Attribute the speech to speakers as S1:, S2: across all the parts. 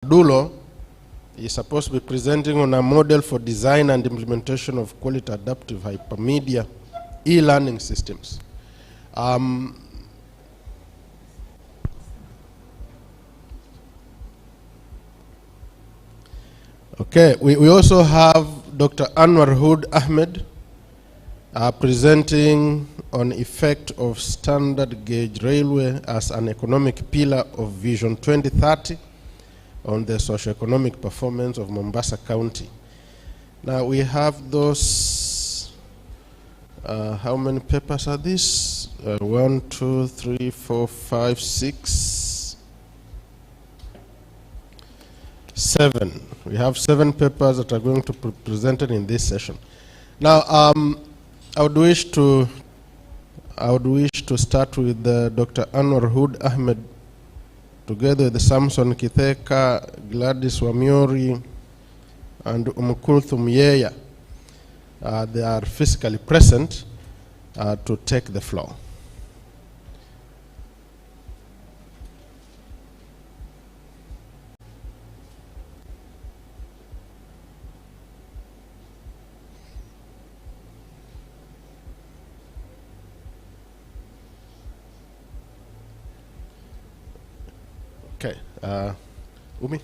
S1: Dulo is supposed to be presenting on a model for design and implementation of quality adaptive hypermedia e-learning systems. Okay, we also have Dr. Anwar Hood Ahmed presenting on effect of standard gauge railway as an economic pillar of Vision 2030 on the socio-economic performance of Mombasa County. Now we have those, how many papers are these? 1, 2, 3, 4, 5, 6, 7. We have 7 papers that are going to be presented in this session. Now, I would wish to start with Dr. Anwar Hood Ahmed, together with Samson Kitheka, Gladys Wamiori, and Kulthum Yeya. They are physically present to take the floor. Okay, Umi.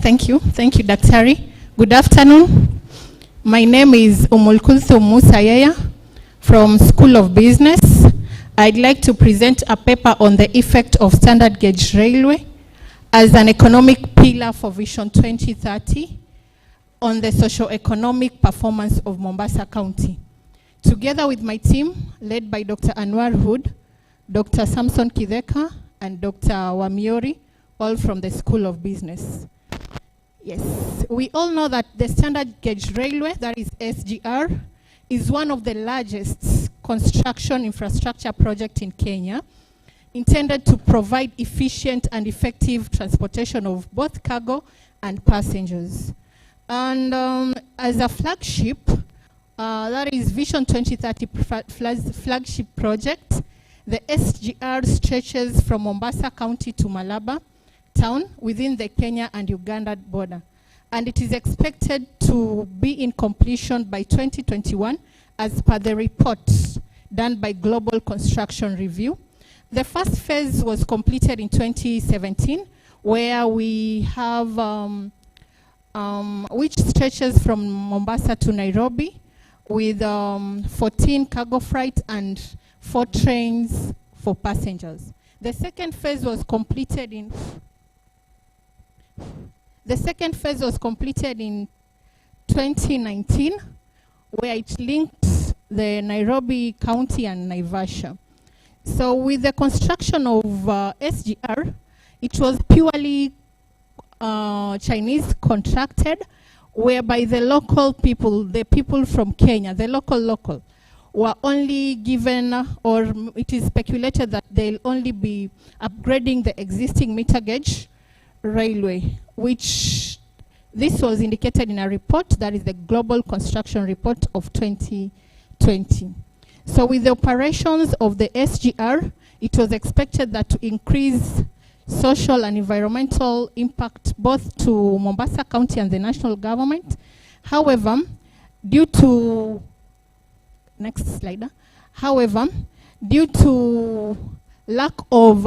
S2: Thank you, Daktari. Good afternoon. My name is Kulthum Musa Yeya from School of Business. I'd like to present a paper on the effect of standard gauge railway as an economic pillar for Vision 2030 on the socio-economic performance of Mombasa County. Together with my team, led by Dr. Anwar Hood, Dr. Samson Kitheka, and Dr. Wamiori, all from the School of Business. Yes, we all know that the standard gauge railway, that is SGR, is one of the largest construction infrastructure projects in Kenya, intended to provide efficient and effective transportation of both cargo and passengers. And as a flagship, that is Vision 2030 flagship project, the SGR stretches from Mombasa County to Malaba town within the Kenya and Uganda border. And it is expected to be in completion by 2021 as per the report done by Global Construction Review. The first phase was completed in 2017, where we have, which stretches from Mombasa to Nairobi with 14 cargo freight and 4 trains for passengers. The second phase was completed in 2019, where it linked the Nairobi County and Naivasha. So with the construction of SGR, it was purely Chinese contracted, whereby the local people, the people from Kenya, the local, were only given, or it is speculated that they'll only be upgrading the existing meter gauge railway, which this was indicated in a report, that is the Global Construction Report of 2020. So with the operations of the SGR, it was expected that to increase social and environmental impact both to Mombasa County and the national government. However, due to, next slide, due to lack of,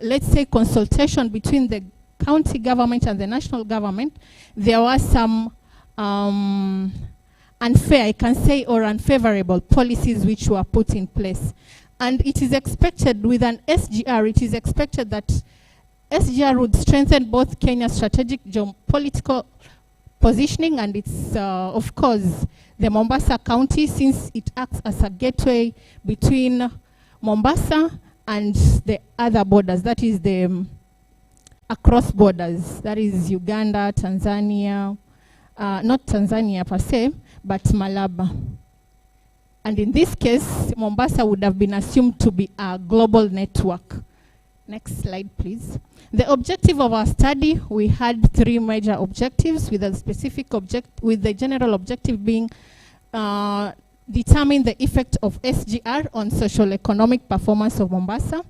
S2: let's say, consultation between the county government and the national government, there was some unfair, I can say, or unfavorable policies which were put in place. And it is expected with an SGR, it is expected that SGR would strengthen both Kenya's strategic geopolitical positioning and its, of course, the Mombasa County, since it acts as a gateway between Mombasa and the other borders, that is the across borders, that is Uganda, Tanzania, not Tanzania per se, but Malaba. And in this case, Mombasa would have been assumed to be a global network. Next slide, please. The objective of our study, we had 3 major objectives, with a specific with the general objective being determine the effect of SGR on social economic performance of Mombasa,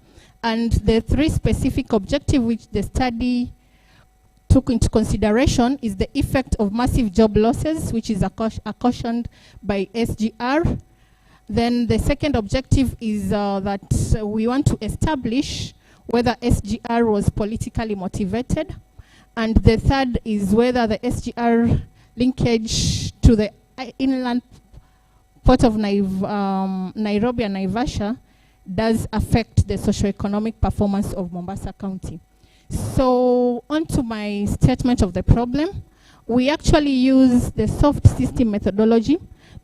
S2: and the 3 specific objectives which the study took into consideration is the effect of massive job losses, which is cautioned by SGR. Then the second objective is that we want to establish whether SGR was politically motivated. And the third is whether the SGR linkage to the inland port of Nairobi and Naivasha does affect the socioeconomic performance of Mombasa County. So on to my statement of the problem. We actually use the soft system methodology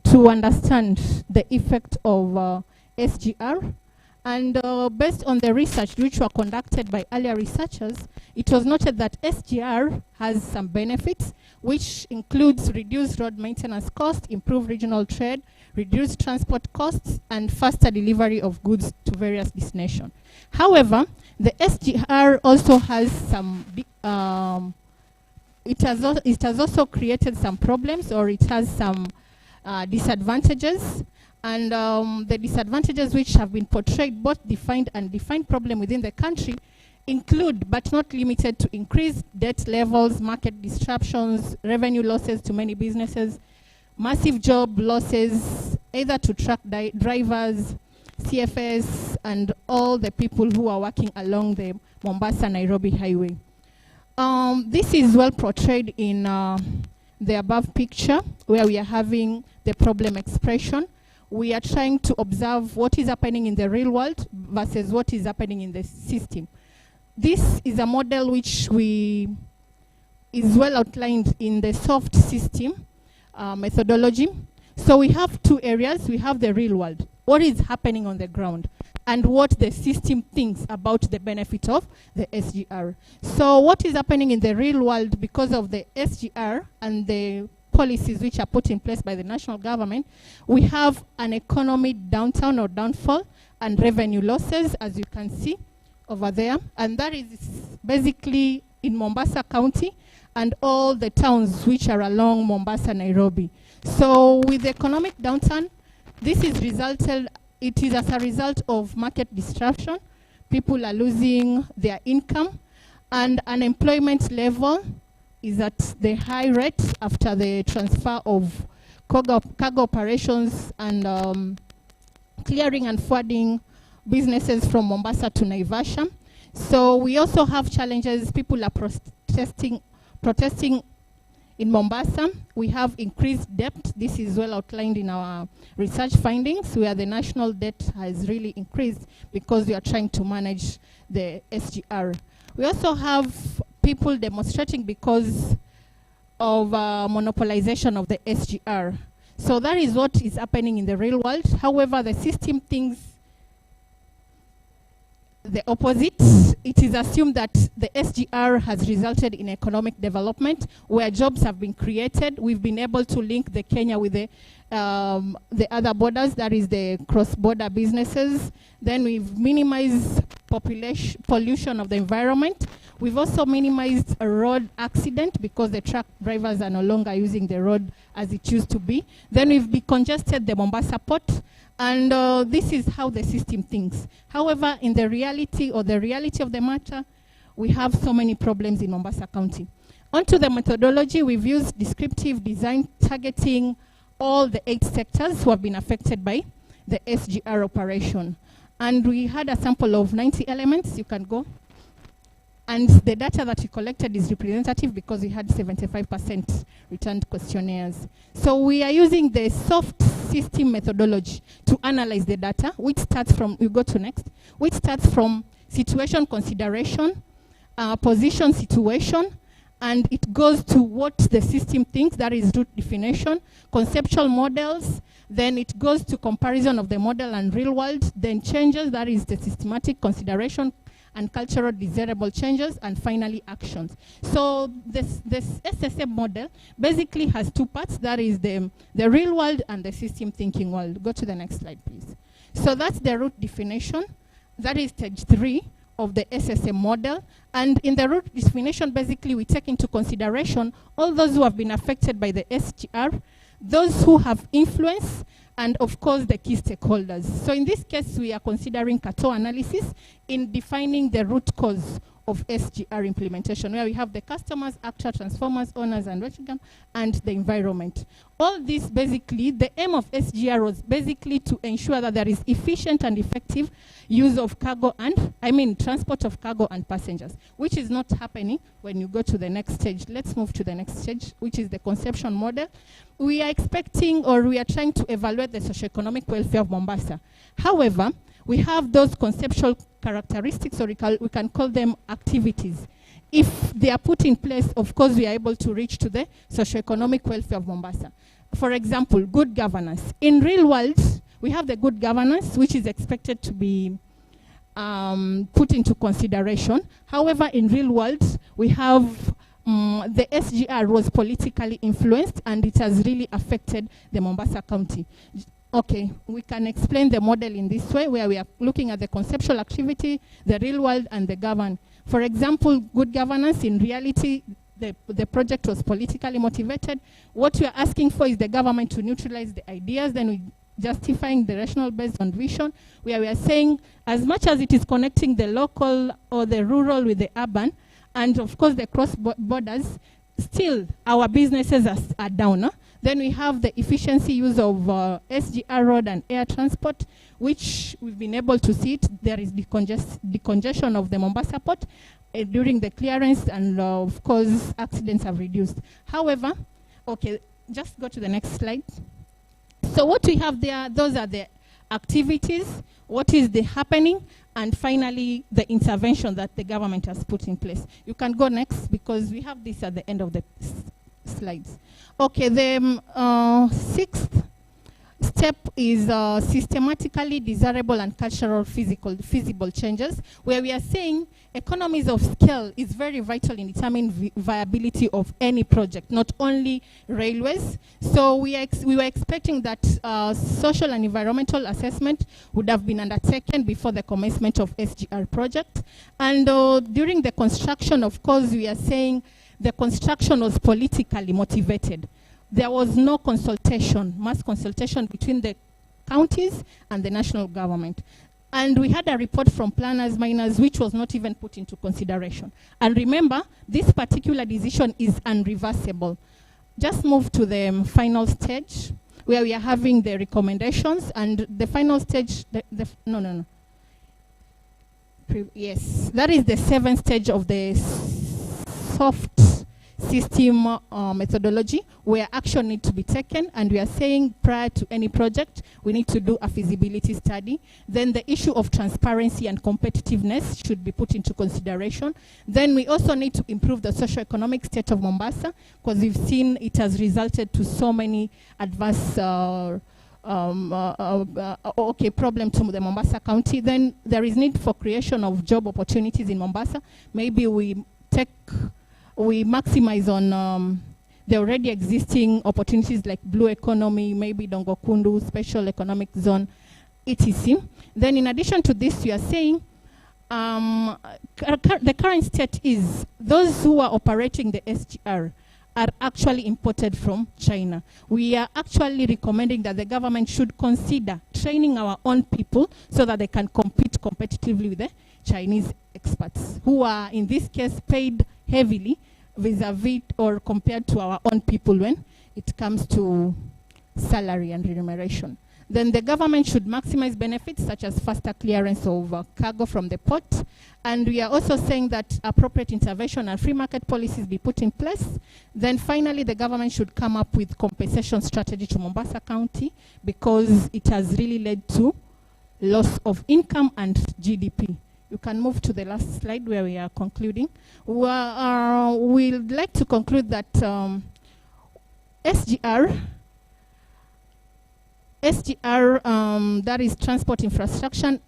S2: to understand the effect of SGR. And based on the research which were conducted by earlier researchers, it was noted that SGR has some benefits, which includes reduced road maintenance costs, improved regional trade, reduced transport costs, and faster delivery of goods to various destinations. However, the SGR also has some, it has also created some problems, or it has some disadvantages. And the disadvantages which have been portrayed, both defined and defined problem within the country, include, but not limited to, increased debt levels, market disruptions, revenue losses to many businesses, massive job losses, either to truck drivers, CFS, and all the people who are working along the Mombasa-Nairobi highway. This is well portrayed in the above picture, where we are having the problem expression. We are trying to observe what is happening in the real world versus what is happening in the system. This is a model which is well outlined in the soft system methodology. So we have 2 areas. We have the real world, what is happening on the ground, and what the system thinks about the benefit of the SGR. So what is happening in the real world because of the SGR and the policies which are put in place by the national government, we have an economy downturn or downfall and revenue losses, as you can see over there. And that is basically in Mombasa County and all the towns which are along Mombasa, Nairobi. So with the economic downturn, this is it is as a result of market disruption. People are losing their income, and unemployment level is at the high rate after the transfer of cargo operations and clearing and forwarding businesses from Mombasa to Naivasha. So we also have challenges. People are protesting in Mombasa. We have increased debt. This is well outlined in our research findings, where the national debt has really increased because we are trying to manage the SGR. We also have people demonstrating because of monopolization of the SGR. So that is what is happening in the real world. However, the system thinks the opposite. It is assumed that the SGR has resulted in economic development where jobs have been created. We've been able to link the Kenya with the other borders, that is the cross-border businesses. Then we've minimized pollution of the environment. We've also minimized a road accident because the truck drivers are no longer using the road as it used to be. Then we've decongested the Mombasa port. And this is how the system thinks. However, in the reality of the matter, we have so many problems in Mombasa County. Onto the methodology, we've used descriptive design targeting all the 8 sectors who have been affected by the SGR operation. And we had a sample of 90 elements. You can go. And the data that we collected is representative because we had 75% returned questionnaires. So we are using the soft system methodology to analyze the data, which starts from, we go to next, which starts from situation consideration, position situation, and it goes to what the system thinks, that is root definition, conceptual models, then it goes to comparison of the model and real world, then changes, that is the systematic consideration, and cultural desirable changes, and finally actions. So this SSM model basically has two parts. That is the real world and the system thinking world. Go to the next slide, please. So that's the root definition. That is stage 3 of the SSM model. And in the root definition, basically we take into consideration all those who have been affected by the SGR, those who have influence, and of course the key stakeholders. So in this case, we are considering CATO analysis in defining the root cause of SGR implementation, where we have the customers, actor, transformers, owners, and the environment. All this basically, the aim of SGR was basically to ensure that there is efficient and effective use of cargo and, transport of cargo and passengers, which is not happening when you go to the next stage. Let's move to the next stage, which is the conception model. We are expecting, or we are trying to evaluate the socioeconomic welfare of Mombasa. However, we have those conceptual characteristics, or we can call them activities. If they are put in place, of course, we are able to reach to the socioeconomic welfare of Mombasa. For example, good governance. In real world, we have the good governance, which is expected to be put into consideration. However, in real world, we have the SGR was politically influenced, and it has really affected the Mombasa County. Okay, we can explain the model in this way, where we are looking at the conceptual activity, the real world, and the govern. For example, good governance, in reality, the project was politically motivated. What we are asking for is the government to neutralize the ideas, then we justifying the rational based on vision, where we are saying, as much as it is connecting the local or the rural with the urban, and of course the cross borders, still our businesses are down. Huh? Then we have the efficiency use of SGR road and air transport, which we've been able to see it. There is decongestion of the Mombasa port during the clearance, and of course accidents have reduced. However, okay, just go to the next slide. So what we have there, those are the activities, what is the happening, and finally the intervention that the government has put in place. You can go next, because we have this at the end of the slides. Okay, the sixth step is systematically desirable and cultural feasible changes, where we are saying economies of scale is very vital in determining viability of any project, not only railways. So we were expecting that social and environmental assessment would have been undertaken before the commencement of SGR project. And during the construction, of course, we are saying the construction was politically motivated. There was no consultation, mass consultation between the counties and the national government. And we had a report from planners, miners, which was not even put into consideration. And remember, this particular decision is unreversible. Just move to the final stage, where we are having the recommendations, and the final stage, yes, that is the 7th stage of the soft system methodology, where action needs to be taken, and we are saying prior to any project we need to do a feasibility study. Then the issue of transparency and competitiveness should be put into consideration. Then we also need to improve the socio-economic state of Mombasa, because we've seen it has resulted to so many adverse problem to the Mombasa County. Then there is need for creation of job opportunities in Mombasa. Maybe we maximize on the already existing opportunities like blue economy, maybe Dongokundu, special economic zone, etc. Then in addition to this, we are saying the current state is those who are operating the SGR are actually imported from China. We are actually recommending that the government should consider training our own people so that they can compete competitively with the Chinese experts, who are in this case paid heavily vis-a-vis or compared to our own people when it comes to salary and remuneration. Then the government should maximize benefits such as faster clearance of cargo from the port. And we are also saying that appropriate intervention and free market policies be put in place. Then finally, the government should come up with compensation strategy to Mombasa County, because it has really led to loss of income and GDP. You can move to the last slide where we are concluding. We'd like to conclude that SGR, that is transport infrastructure,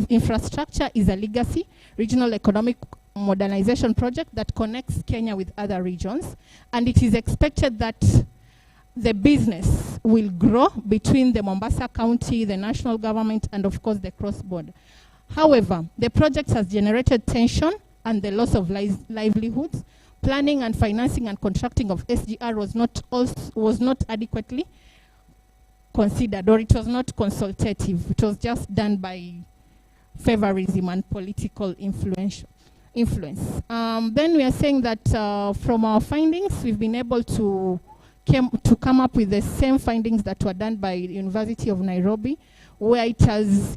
S2: infrastructure is a legacy regional economic modernization project that connects Kenya with other regions, and it is expected that the business will grow between the Mombasa County, the national government, and of course the cross-border. However, the project has generated tension and the loss of livelihoods. Planning and financing and contracting of SGR was not adequately considered, or it was not consultative. It was just done by favorism and political influence. Then we are saying that from our findings, we've been able to come up with the same findings that were done by the University of Nairobi, where it has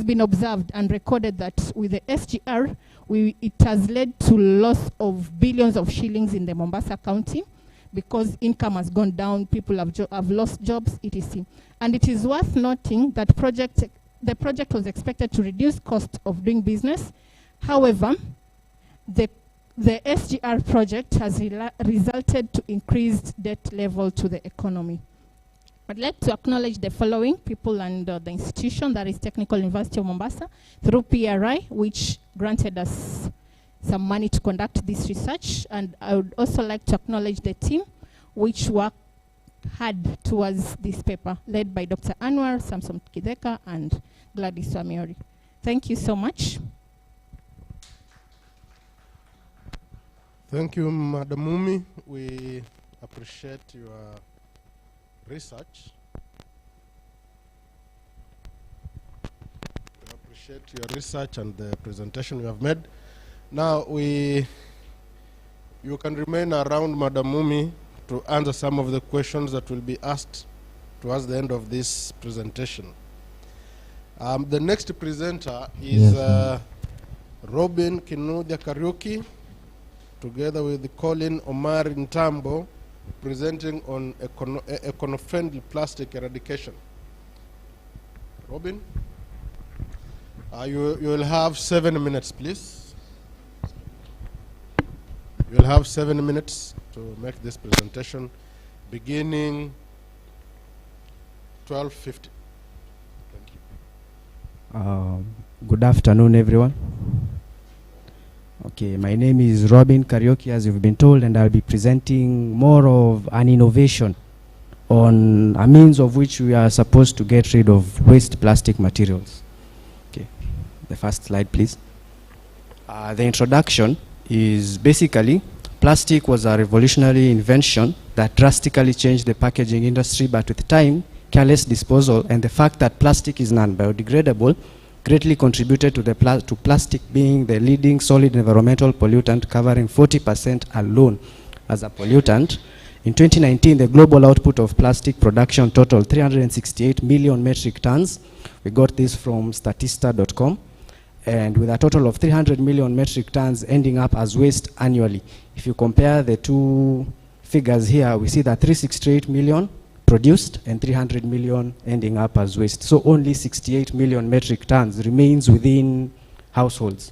S2: been observed and recorded that with the SGR, it has led to loss of billions of shillings in the Mombasa County because income has gone down, people have lost jobs, etc. And it is worth noting that the project was expected to reduce cost of doing business. However, the SGR project has resulted to increased debt level to the economy. I'd like to acknowledge the following people and the institution, that is Technical University of Mombasa, through PRI, which granted us some money to conduct this research. And I would also like to acknowledge the team which worked hard towards this paper, led by Dr. Anwar, Samson Kideka, and Gladys Wamiori. Thank you so much.
S1: Thank you, Madam Mumi. We appreciate your research. We appreciate your research and the presentation you have made. Now you can remain around, Madam Mumi, to answer some of the questions that will be asked towards the end of this presentation. The next presenter is Robin Kinuthia Kariuki, together with Colin Omar Ntambo, presenting on eco-friendly plastic eradication. Robin, you will have 7 minutes, please. You will have 7 minutes to make this presentation, beginning 12:50. Thank you.
S3: Good afternoon, everyone. Okay, my name is Robin Kariuki, as you've been told, and I'll be presenting more of an innovation on a means of which we are supposed to get rid of waste plastic materials. Okay, the first slide, please. The introduction is basically, plastic was a revolutionary invention that drastically changed the packaging industry, but with time, careless disposal, and the fact that plastic is non-biodegradable greatly contributed to plastic being the leading solid environmental pollutant, covering 40% alone as a pollutant. In 2019, the global output of plastic production totaled 368 million metric tons. We got this from Statista.com, and with a total of 300 million metric tons ending up as waste annually. If you compare the two figures here, we see that 368 million produced and 300 million ending up as waste. So only 68 million metric tons remains within households.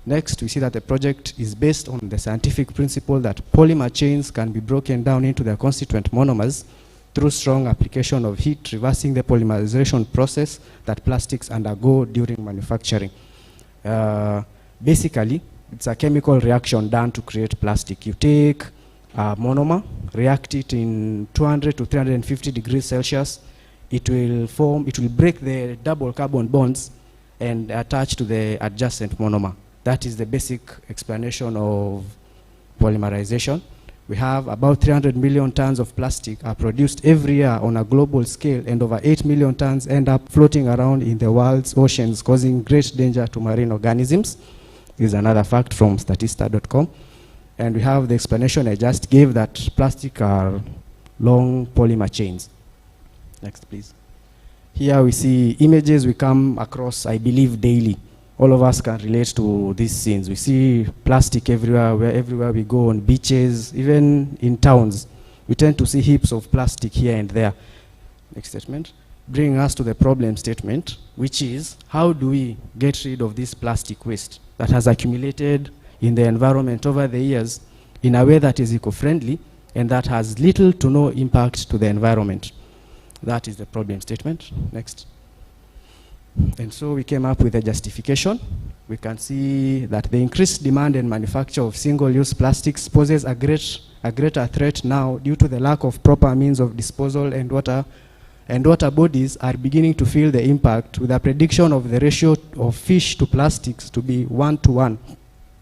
S3: Next, we see that the project is based on the scientific principle that polymer chains can be broken down into their constituent monomers through strong application of heat, reversing the polymerization process that plastics undergo during manufacturing. Basically, it's a chemical reaction done to create plastic. You take monomer, react it in 200 to 350 degrees Celsius, it will break the double carbon bonds and attach to the adjacent monomer. That is the basic explanation of polymerization. We have about 300 million tons of plastic are produced every year on a global scale, and over 8 million tons end up floating around in the world's oceans, causing great danger to marine organisms. This is another fact from Statista.com. And we have the explanation I just gave, that plastic are long polymer chains. Next, please. Here we see images we come across, I believe, daily. All of us can relate to these scenes. We see plastic everywhere, everywhere we go, on beaches, even in towns. We tend to see heaps of plastic here and there. Next statement. Bringing us to the problem statement, which is, how do we get rid of this plastic waste that has accumulated in the environment over the years in a way that is eco-friendly and that has little to no impact to the environment? That is the problem statement. Next. And so we came up with a justification. We can see that the increased demand and manufacture of single-use plastics poses a greater threat now due to the lack of proper means of disposal, and water bodies are beginning to feel the impact, with a prediction of the ratio of fish to plastics to be 1:1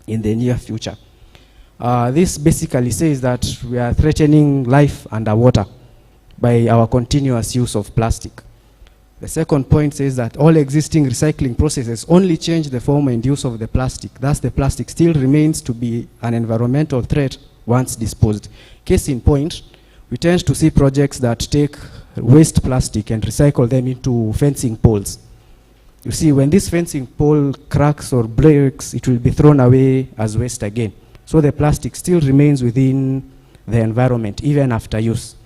S3: in the near future. This basically says that we are threatening life underwater by our continuous use of plastic. The second point says that all existing recycling processes only change the form and use of the plastic. Thus, the plastic still remains to be an environmental threat once disposed. Case in point, we tend to see projects that take waste plastic and recycle them into fencing poles. You see, when this fencing pole cracks or breaks, it will be thrown away as waste again. So the plastic still remains within the environment, even after use.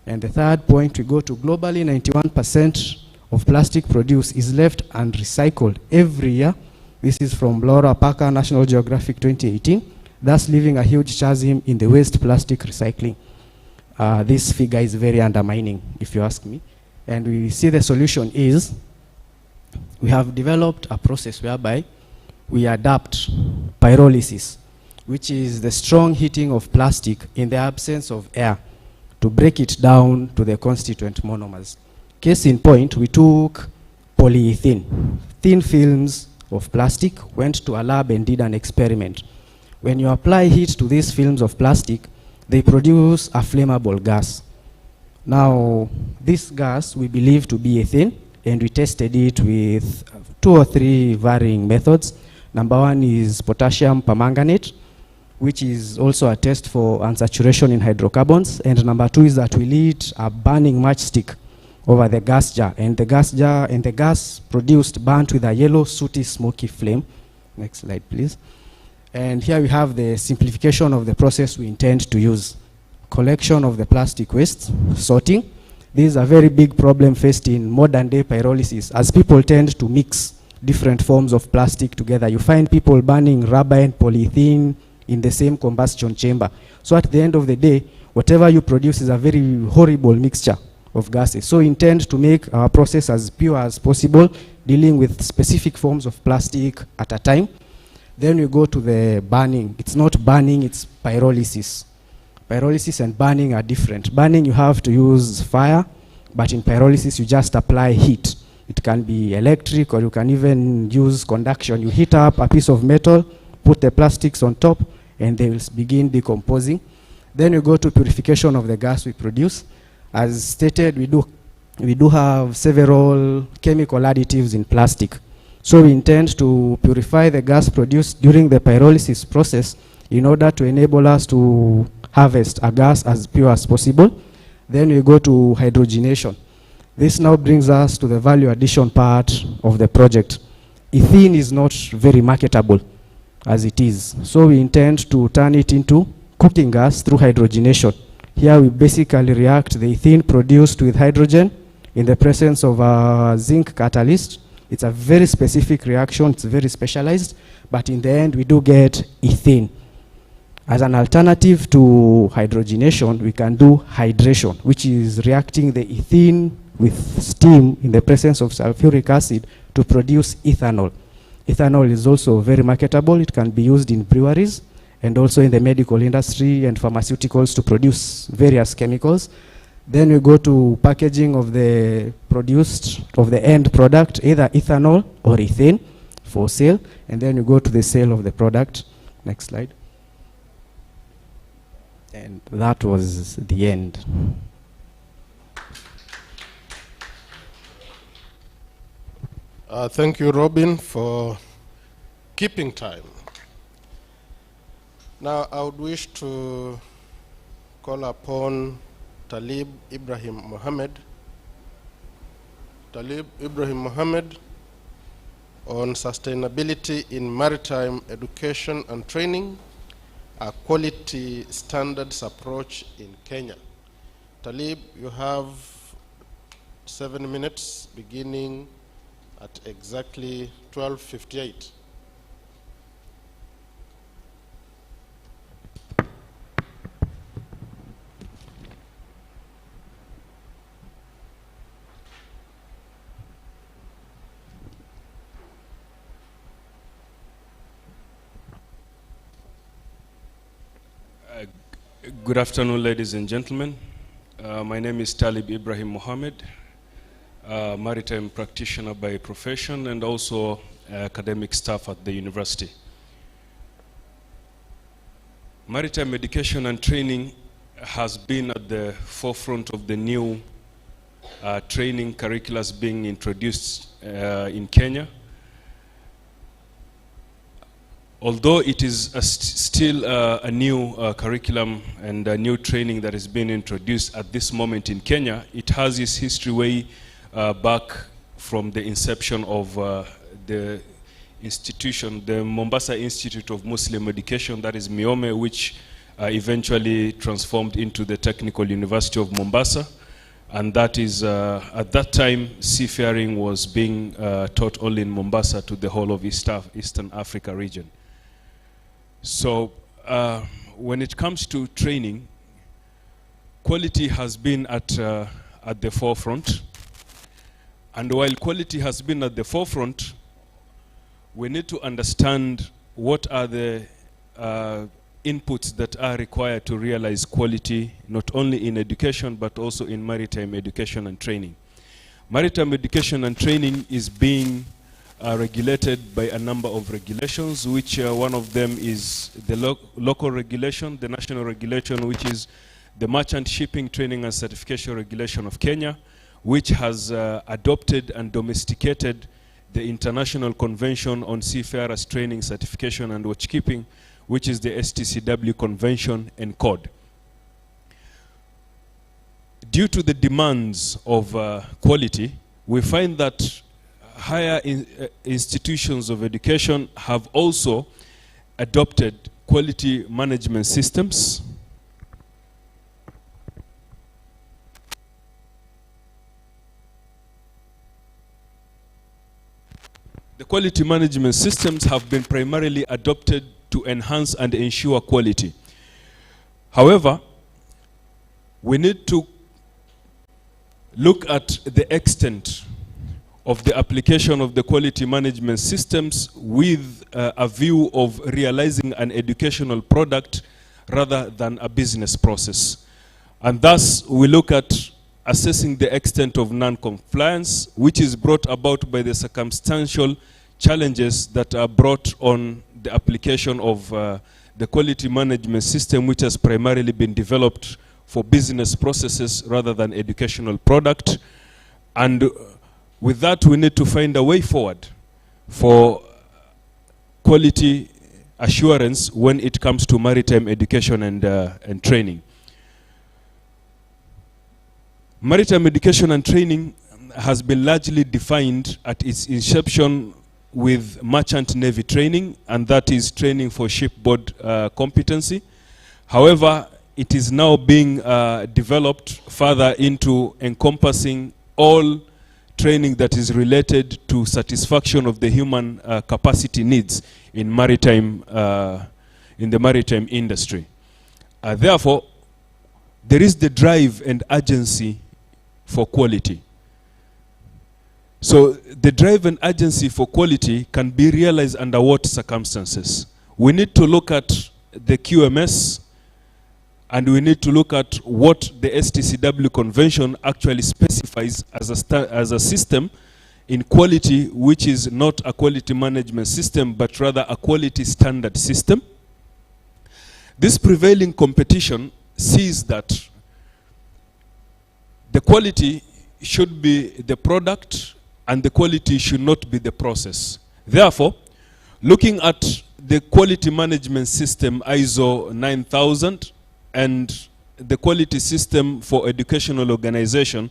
S3: And the third point, we go to globally, 91% of plastic produced is left unrecycled every year. This is from Laura Parker, National Geographic 2018, thus leaving a huge chasm in the waste plastic recycling. This figure is very undermining, if you ask me. And we see the solution is, we have developed a process whereby we adapt pyrolysis, which is the strong heating of plastic in the absence of air, to break it down to the constituent monomers. Case in point, we took polyethylene, thin films of plastic, went to a lab and did an experiment. When you apply heat to these films of plastic, they produce a flammable gas. Now, this gas we believe to be ethane, and we tested it with 2 or 3 varying methods. Number one is potassium permanganate, which is also a test for unsaturation in hydrocarbons. And number 2 is that we lit a burning matchstick over the gas jar, and the gas produced burnt with a yellow, sooty, smoky flame. Next slide, please. And here we have the simplification of the process we intend to use. Collection of the plastic waste, sorting. This is a very big problem faced in modern day pyrolysis, as people tend to mix different forms of plastic together. You find people burning rubber and polyethylene in the same combustion chamber. So at the end of the day, whatever you produce is a very horrible mixture of gases. So we intend to make our process as pure as possible, dealing with specific forms of plastic at a time. Then we go to the burning. It's not burning, it's pyrolysis. Pyrolysis and burning are different. Burning, you have to use fire, but in pyrolysis, you just apply heat. It can be electric, or you can even use conduction. You heat up a piece of metal, put the plastics on top, and they will begin decomposing. Then we go to purification of the gas we produce. As stated, we do have several chemical additives in plastic. So we intend to purify the gas produced during the pyrolysis process in order to enable us to harvest a gas as pure as possible. Then we go to hydrogenation. This now brings us to the value addition part of the project. Ethene is not very marketable as it is. So we intend to turn it into cooking gas through hydrogenation. Here we basically react the ethene produced with hydrogen in the presence of a zinc catalyst. It's a very specific reaction, it's very specialized, but in the end we do get ethane. As an alternative to hydrogenation, we can do hydration, which is reacting the ethene with steam in the presence of sulfuric acid to produce ethanol. Ethanol is also very marketable. It can be used in breweries and also in the medical industry and pharmaceuticals to produce various chemicals. Then we go to packaging of the end product, either ethanol or ethane for sale. And then we go to the sale of the product. Next slide. And that was the end.
S1: Thank you, Robin, for keeping time. Now, I would wish to call upon Talib Ibrahim Mohammed. Talib Ibrahim Mohammed on sustainability in maritime education and training, a quality standards approach in Kenya. Talib, you have 7 minutes beginning at exactly 12:58.
S4: Good afternoon, ladies and gentlemen. My name is Talib Ibrahim Mohammed, maritime practitioner by profession and also academic staff at the university. Maritime education and training has been at the forefront of the new training curricula being introduced in Kenya. Although it is still a new curriculum and a new training that is being introduced at this moment in Kenya, it has its history way back from the inception of the institution, the Mombasa Institute of Muslim Education, that is MIOME, which eventually transformed into the Technical University of Mombasa. And that is, at that time, seafaring was being taught only in Mombasa to the whole of Eastern Africa region. So when it comes to training, quality has been at the forefront. And while quality has been at the forefront, we need to understand what are the inputs that are required to realize quality, not only in education, but also in maritime education and training. Maritime education and training is being regulated by a number of regulations, which one of them is the local regulation, the national regulation, which is the Merchant Shipping Training and Certification Regulation of Kenya, which has adopted and domesticated the International Convention on Seafarers Training, Certification and Watchkeeping, which is the STCW Convention and Code. Due to the demands of quality, we find that higher institutions of education have also adopted quality management systems. The quality management systems have been primarily adopted to enhance and ensure quality. However, we need to look at the extent of the application of the quality management systems with a view of realizing an educational product rather than a business process. And thus, we look at assessing the extent of non-compliance, which is brought about by the circumstantial challenges that are brought on the application of the quality management system, which has primarily been developed for business processes rather than educational product. And with that, we need to find a way forward for quality assurance when it comes to maritime education and training. Maritime education and training has been largely defined at its inception with merchant navy training, and that is training for shipboard competency. However, it is now being developed further into encompassing all training that is related to satisfaction of the human capacity needs in maritime, in the maritime industry. Therefore, there is the drive and urgency for quality. So the drive and urgency for quality can be realized under what circumstances? We need to look at the QMS, and we need to look at what the STCW convention actually specifies as a system in quality, which is not a quality management system, but rather a quality standard system. This prevailing competition sees that the quality should be the product and the quality should not be the process. Therefore, looking at the quality management system ISO 9000 and the quality system for educational organization,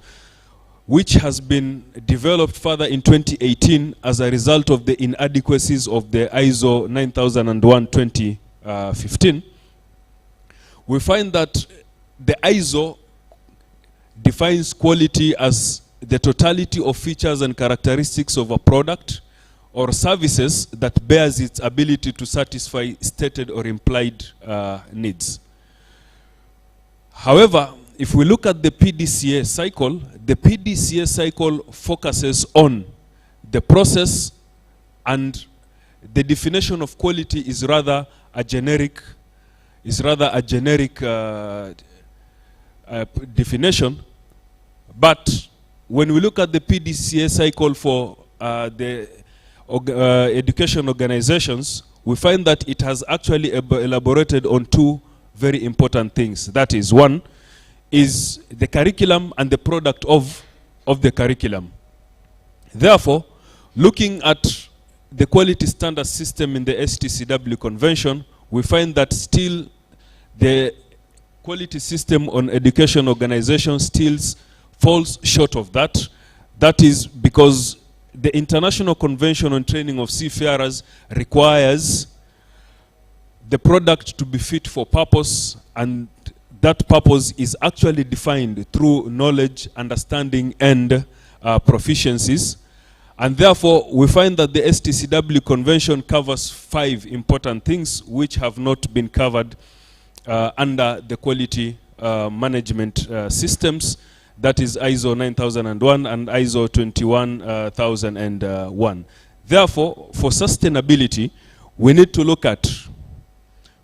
S4: which has been developed further in 2018 as a result of the inadequacies of the ISO 9001-2015, we find that the ISO defines quality as the totality of features and characteristics of a product or services that bears its ability to satisfy stated or implied needs. However, if we look at the Pdca cycle focuses on the process, and the definition of quality is rather a generic is rather a generic definition. But when we look at the Pdca cycle for the education organizations, we find that it has actually elaborated on two very important things. That is, one is the curriculum and the product of the curriculum. Therefore, looking at the quality standard system in the STCW convention, we find that still the quality system on education organizations still falls short of that. That is because the International Convention on Training of Seafarers requires the product to be fit for purpose, and that purpose is actually defined through knowledge, understanding, and proficiencies. And therefore, we find that the STCW convention covers 5 important things which have not been covered under the quality management systems. That is ISO 9001 and ISO 21001. Therefore, for sustainability, we need to look at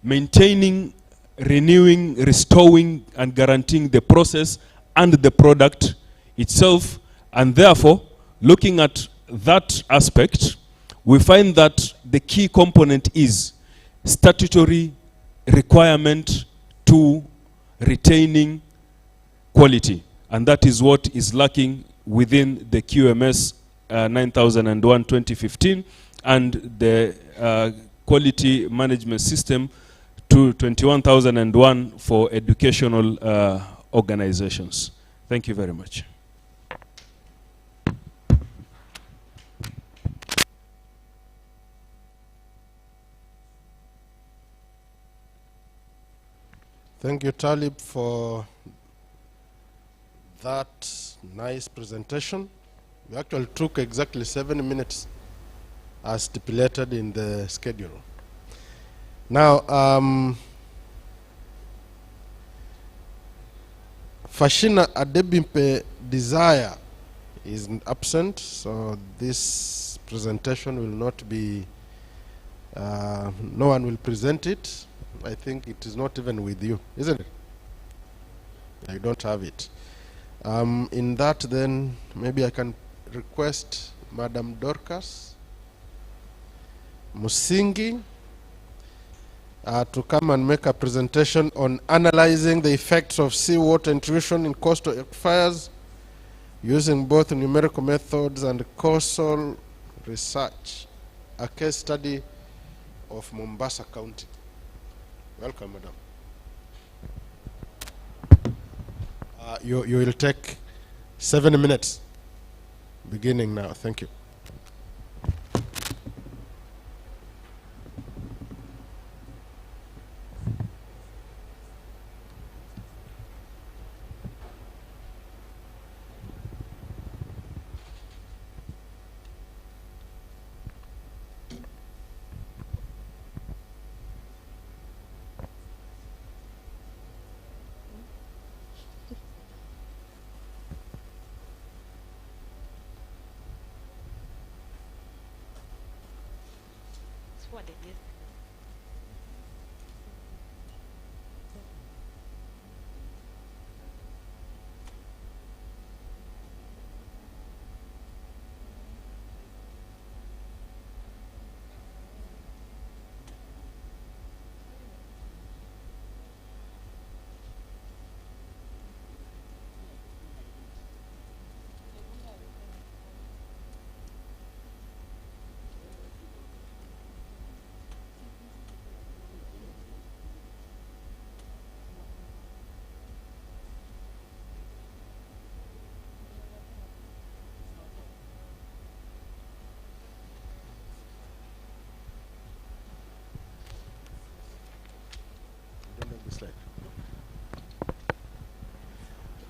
S4: maintaining, renewing, restoring, and guaranteeing the process and the product itself. And therefore, looking at that aspect, we find that the key component is statutory requirement to retaining quality. And that is what is lacking within the QMS 9001-2015 and the quality management system to 21001 for educational organizations. Thank you very much.
S1: Thank you, Talib, for that nice presentation. We actually took exactly 7 minutes as stipulated in the schedule. Now, Fashina Adebimpe Desire is absent, so this presentation will not be, no one will present it. I think it is not even with you, isn't it? I don't have it. In that, then, maybe I can request Madam Dorcas Musingi to come and make a presentation on analyzing the effects of seawater intrusion in coastal aquifers using both numerical methods and causal research, a case study of Mombasa County. Welcome, Madam. You will take 7 minutes, beginning now. Thank you.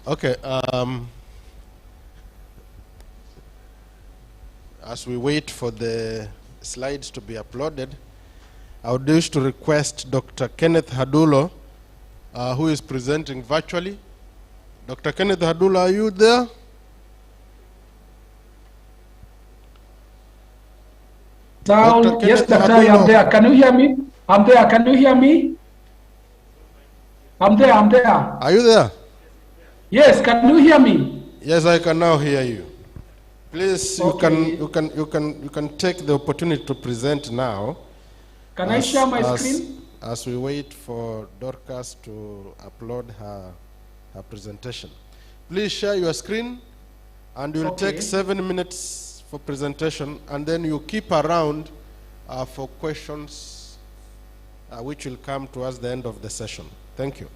S1: Okay. As we wait for the slides to be uploaded, I would wish to request Dr. Kenneth Hadulo, who is presenting virtually. Dr. Kenneth Hadulo, are you there?
S5: Sound, yes, Dr. I'm there. Can you hear me? I'm there. Can you hear me? I'm there, I'm there.
S1: Are you there?
S5: Yes, can you hear me?
S1: Yes, I can now hear you. Please,
S5: Okay.
S1: you can take the opportunity to present now.
S5: Can I share my screen?
S1: As we wait for Dorcas to upload her presentation. Please share your screen, and you'll take 7 minutes for presentation, and then you keep around for questions which will come towards the end of the session. Thank you.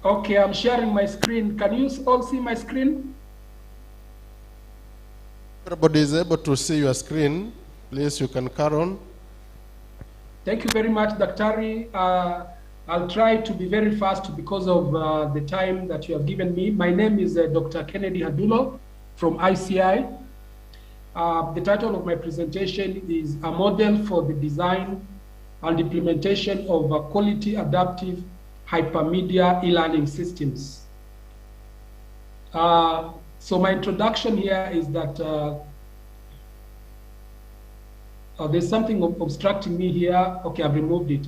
S5: Okay, I'm sharing my screen. Can you all see my screen?
S1: Everybody is able to see your screen. Please, you can carry on.
S5: Thank you very much, Daktari. I'll try to be very fast because of the time that you have given me. My name is Dr. Kennedy Hadulo from ICI. The title of my presentation is A Model for the Design and Implementation of Quality Adaptive Hypermedia E-Learning Systems. So my introduction here is that there's something obstructing me here. Okay, I've removed it.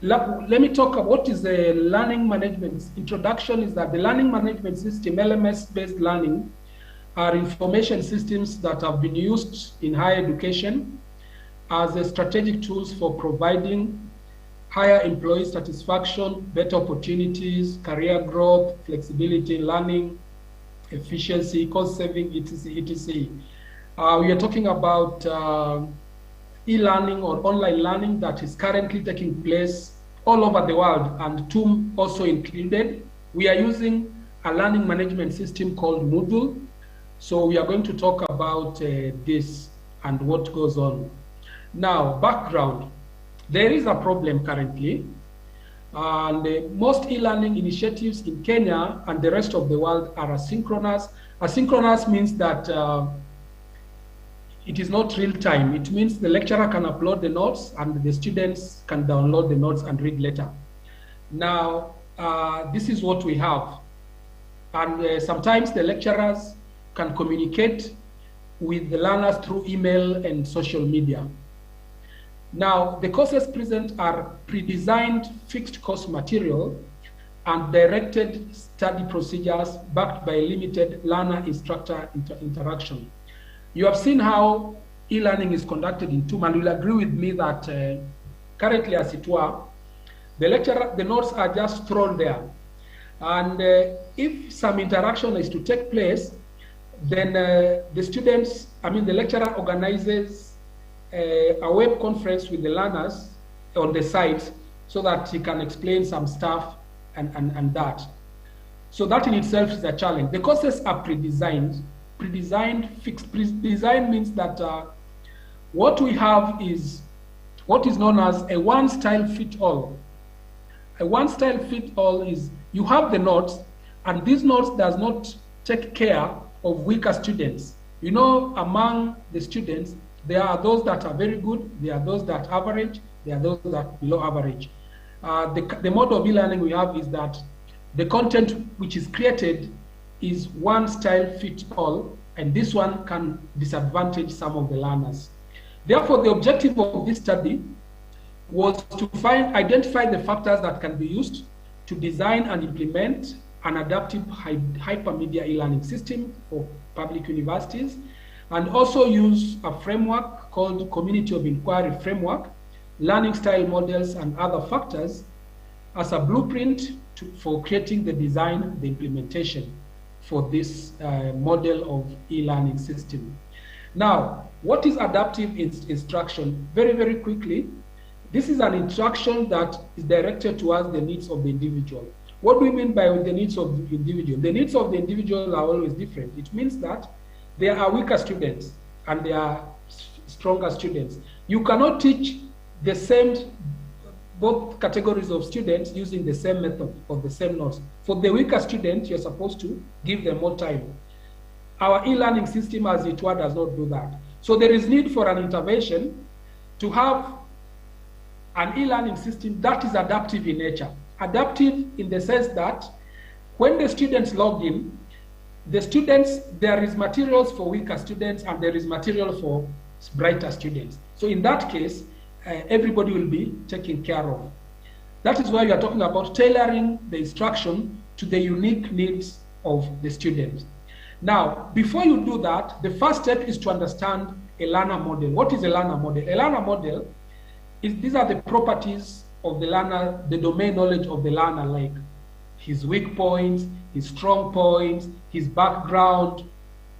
S5: Let me talk about what is the learning management. Introduction is that the learning management system, LMS-based learning, are information systems that have been used in higher education as a strategic tools for providing higher employee satisfaction, better opportunities, career growth, flexibility in learning, efficiency, cost saving, etc., etc. We are talking about e-learning or online learning that is currently taking place all over the world, and TUM also included. We are using a learning management system called Moodle. So we are going to talk about this and what goes on. Now, background. There is a problem currently, and most e-learning initiatives in Kenya and the rest of the world are asynchronous. Asynchronous means that it is not real time. It means the lecturer can upload the notes and the students can download the notes and read later. Now, this is what we have. And sometimes the lecturers can communicate with the learners through email and social media. Now, the courses present are pre-designed fixed course material and directed study procedures backed by limited learner-instructor interaction. You have seen how e-learning is conducted in TUM, and you'll agree with me that currently, as it were, the notes are just thrown there. And if some interaction is to take place, then the lecturer organizes a web conference with the learners on the site so that he can explain some stuff and that. So that in itself is a challenge. The courses are pre-designed, fixed. Pre-designed means that what we have is what is known as a one-style-fit-all. A one-style-fit-all is you have the notes, and these notes does not take care of weaker students. You know, among the students, there are those that are very good, there are those that are average, there are those that are below average. The model of e-learning we have is that the content which is created is one style fits all, and this one can disadvantage some of the learners. Therefore, the objective of this study was to identify the factors that can be used to design and implement an adaptive hypermedia e-learning system for public universities, and also use a framework called Community of Inquiry Framework, learning style models, and other factors as a blueprint for creating the design, the implementation for this model of e-learning system. Now, what is adaptive instruction? Very, very quickly, this is an instruction that is directed towards the needs of the individual. What do we mean by the needs of the individual? The needs of the individual are always different. It means that there are weaker students and there are stronger students. You cannot teach the same, both categories of students using the same method or the same notes. For the weaker students, you're supposed to give them more time. Our e-learning system, as it were, does not do that. So there is need for an intervention to have an e-learning system that is adaptive in nature. Adaptive in the sense that when the students log in, there is materials for weaker students and there is material for brighter students. So in that case, everybody will be taken care of. That is why you are talking about tailoring the instruction to the unique needs of the student. Now, before you do that, the first step is to understand a learner model. What is a learner model? A learner model is, these are the properties of the learner, the domain knowledge of the learner, like his weak points, his strong points, his background,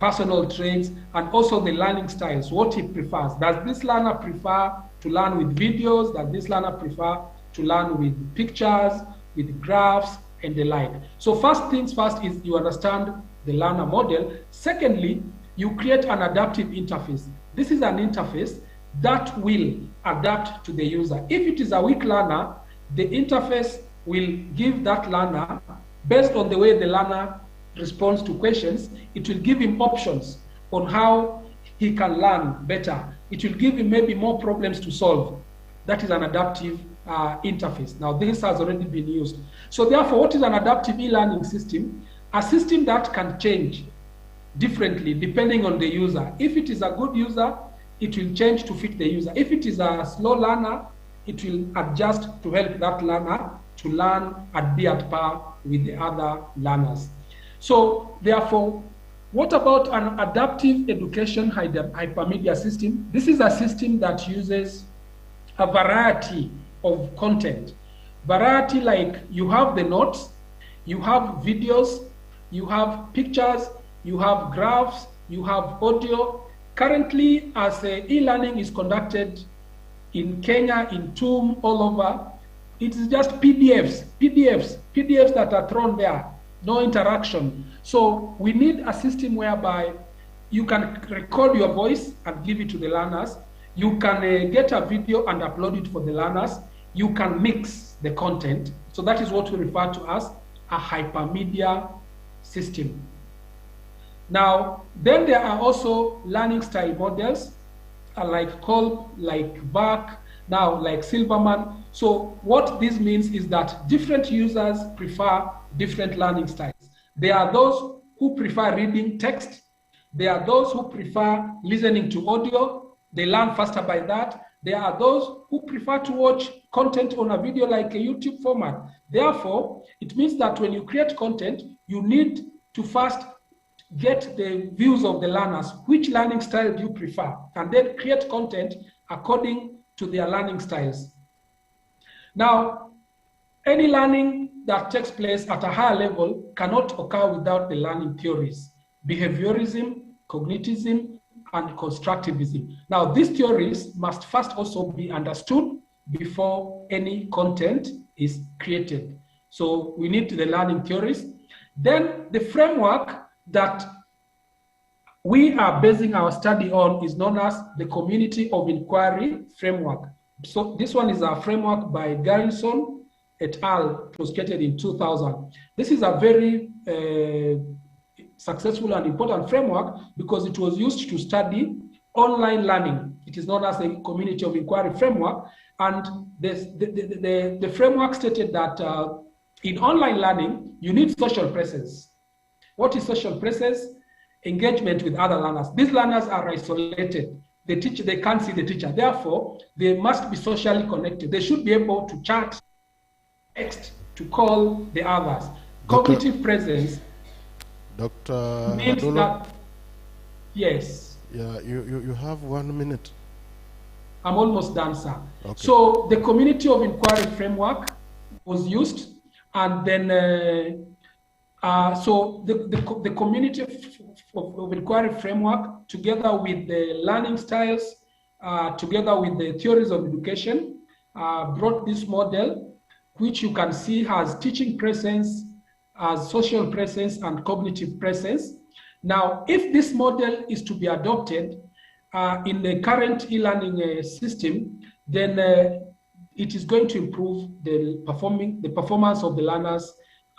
S5: personal traits, and also the learning styles, what he prefers. Does this learner prefer to learn with videos? Does this learner prefer to learn with pictures, with graphs, and the like? So first things first is you understand the learner model. Secondly, you create an adaptive interface. This is an interface that will adapt to the user. If it is a weak learner, the interface will give that learner, based on the way the learner responds to questions, it will give him options on how he can learn better. It will give him maybe more problems to solve. That is an adaptive interface. Now, this has already been used. So therefore, what is an adaptive e-learning system? A system that can change differently depending on the user. If it is a good user, it will change to fit the user. If it is a slow learner, it will adjust to help that learner to learn and be at par with the other learners. So therefore, what about an adaptive education hypermedia system? This is a system that uses a variety of content. Variety, like you have the notes, you have videos, you have pictures, you have graphs, you have audio. Currently, as e-learning is conducted in Kenya, in TUM, all over, it is just PDFs that are thrown there, no interaction. So we need a system whereby you can record your voice and give it to the learners. You can get a video and upload it for the learners. You can mix the content. So that is what we refer to as a hypermedia system. Now, then there are also learning style models like Kolb, like VAC, now like Silverman. So what this means is that different users prefer different learning styles. There are those who prefer reading text. There are those who prefer listening to audio. They learn faster by that. There are those who prefer to watch content on a video like a YouTube format. Therefore, it means that when you create content, you need to first get the views of the learners. Which learning style do you prefer? And then create content according to their learning styles. Now, any learning that takes place at a higher level cannot occur without the learning theories: behaviorism, cognitivism, and constructivism. Now, these theories must first also be understood before any content is created. So we need the learning theories. Then the framework that we are basing our study on is known as the Community of Inquiry Framework. So this one is a framework by Garrison et al. It was created in 2000. This is a very successful and important framework because it was used to study online learning. It is known as the Community of Inquiry Framework. And the framework stated that in online learning, you need social presence. What is social presence? Engagement with other learners. These learners are isolated. They can't see the teacher. Therefore, they must be socially connected. They should be able to chat, text, to call the others. Cognitive presence.
S1: Dr.
S5: Means
S1: Adulo,
S5: that, yes.
S1: Yeah, you have 1 minute.
S5: I'm almost done, sir.
S1: Okay.
S5: So the Community of Inquiry Framework was used, and then so the Community of Inquiry Framework, together with the learning styles, together with the theories of education, brought this model, which you can see has teaching presence, as social presence, and cognitive presence. Now, if this model is to be adopted in the current e-learning system, then it is going to improve the performance of the learners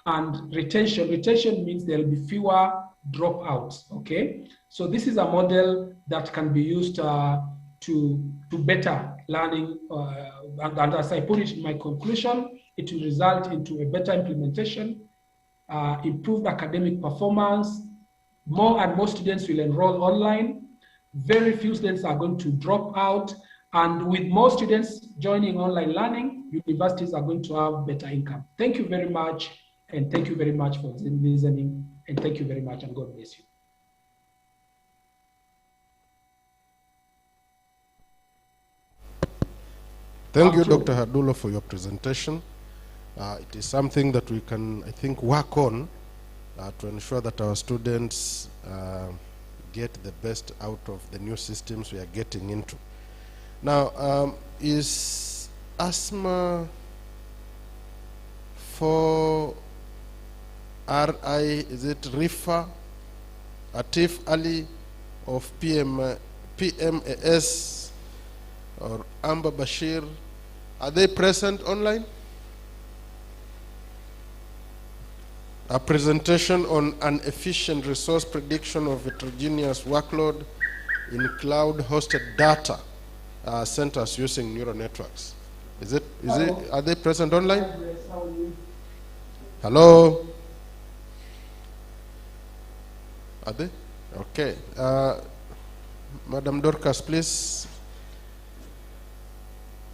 S5: and retention. Retention means there will be fewer dropouts, okay? So this is a model that can be used to better learning, and as I put it in my conclusion, it will result into a better implementation, improved academic performance. More and more students will enroll online. Very few students are going to drop out, And with more students joining online learning, universities are going to have better income. Thank you very much, and thank you very much for listening, and thank you very much, and God bless you.
S1: Thank you, Dr. Hadulo, for your presentation. It is something that we can, I think, work on to ensure that our students get the best out of the new systems we are getting into. Now, is asthma for RI, is it Rifa, Atif Ali of PMAS, or Amba Bashir? Are they present online? A presentation on an efficient resource prediction of heterogeneous workload in cloud-hosted data centers using neural networks. Are they present online? Hello? Are they? Okay. Madam Dorcas, please.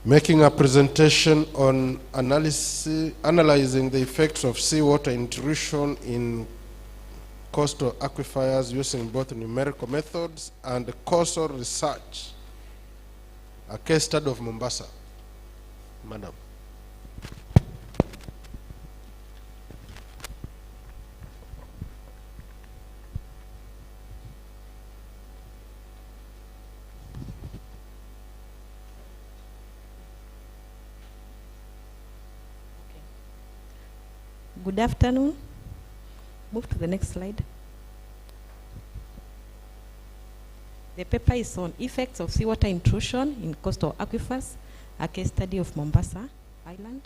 S1: Making a presentation on analyzing the effects of seawater intrusion in coastal aquifers using both numerical methods and causal research. A case study of Mombasa. Madam.
S6: Good afternoon. Move to the next slide. The paper is on effects of seawater intrusion in coastal aquifers, a case study of Mombasa Island.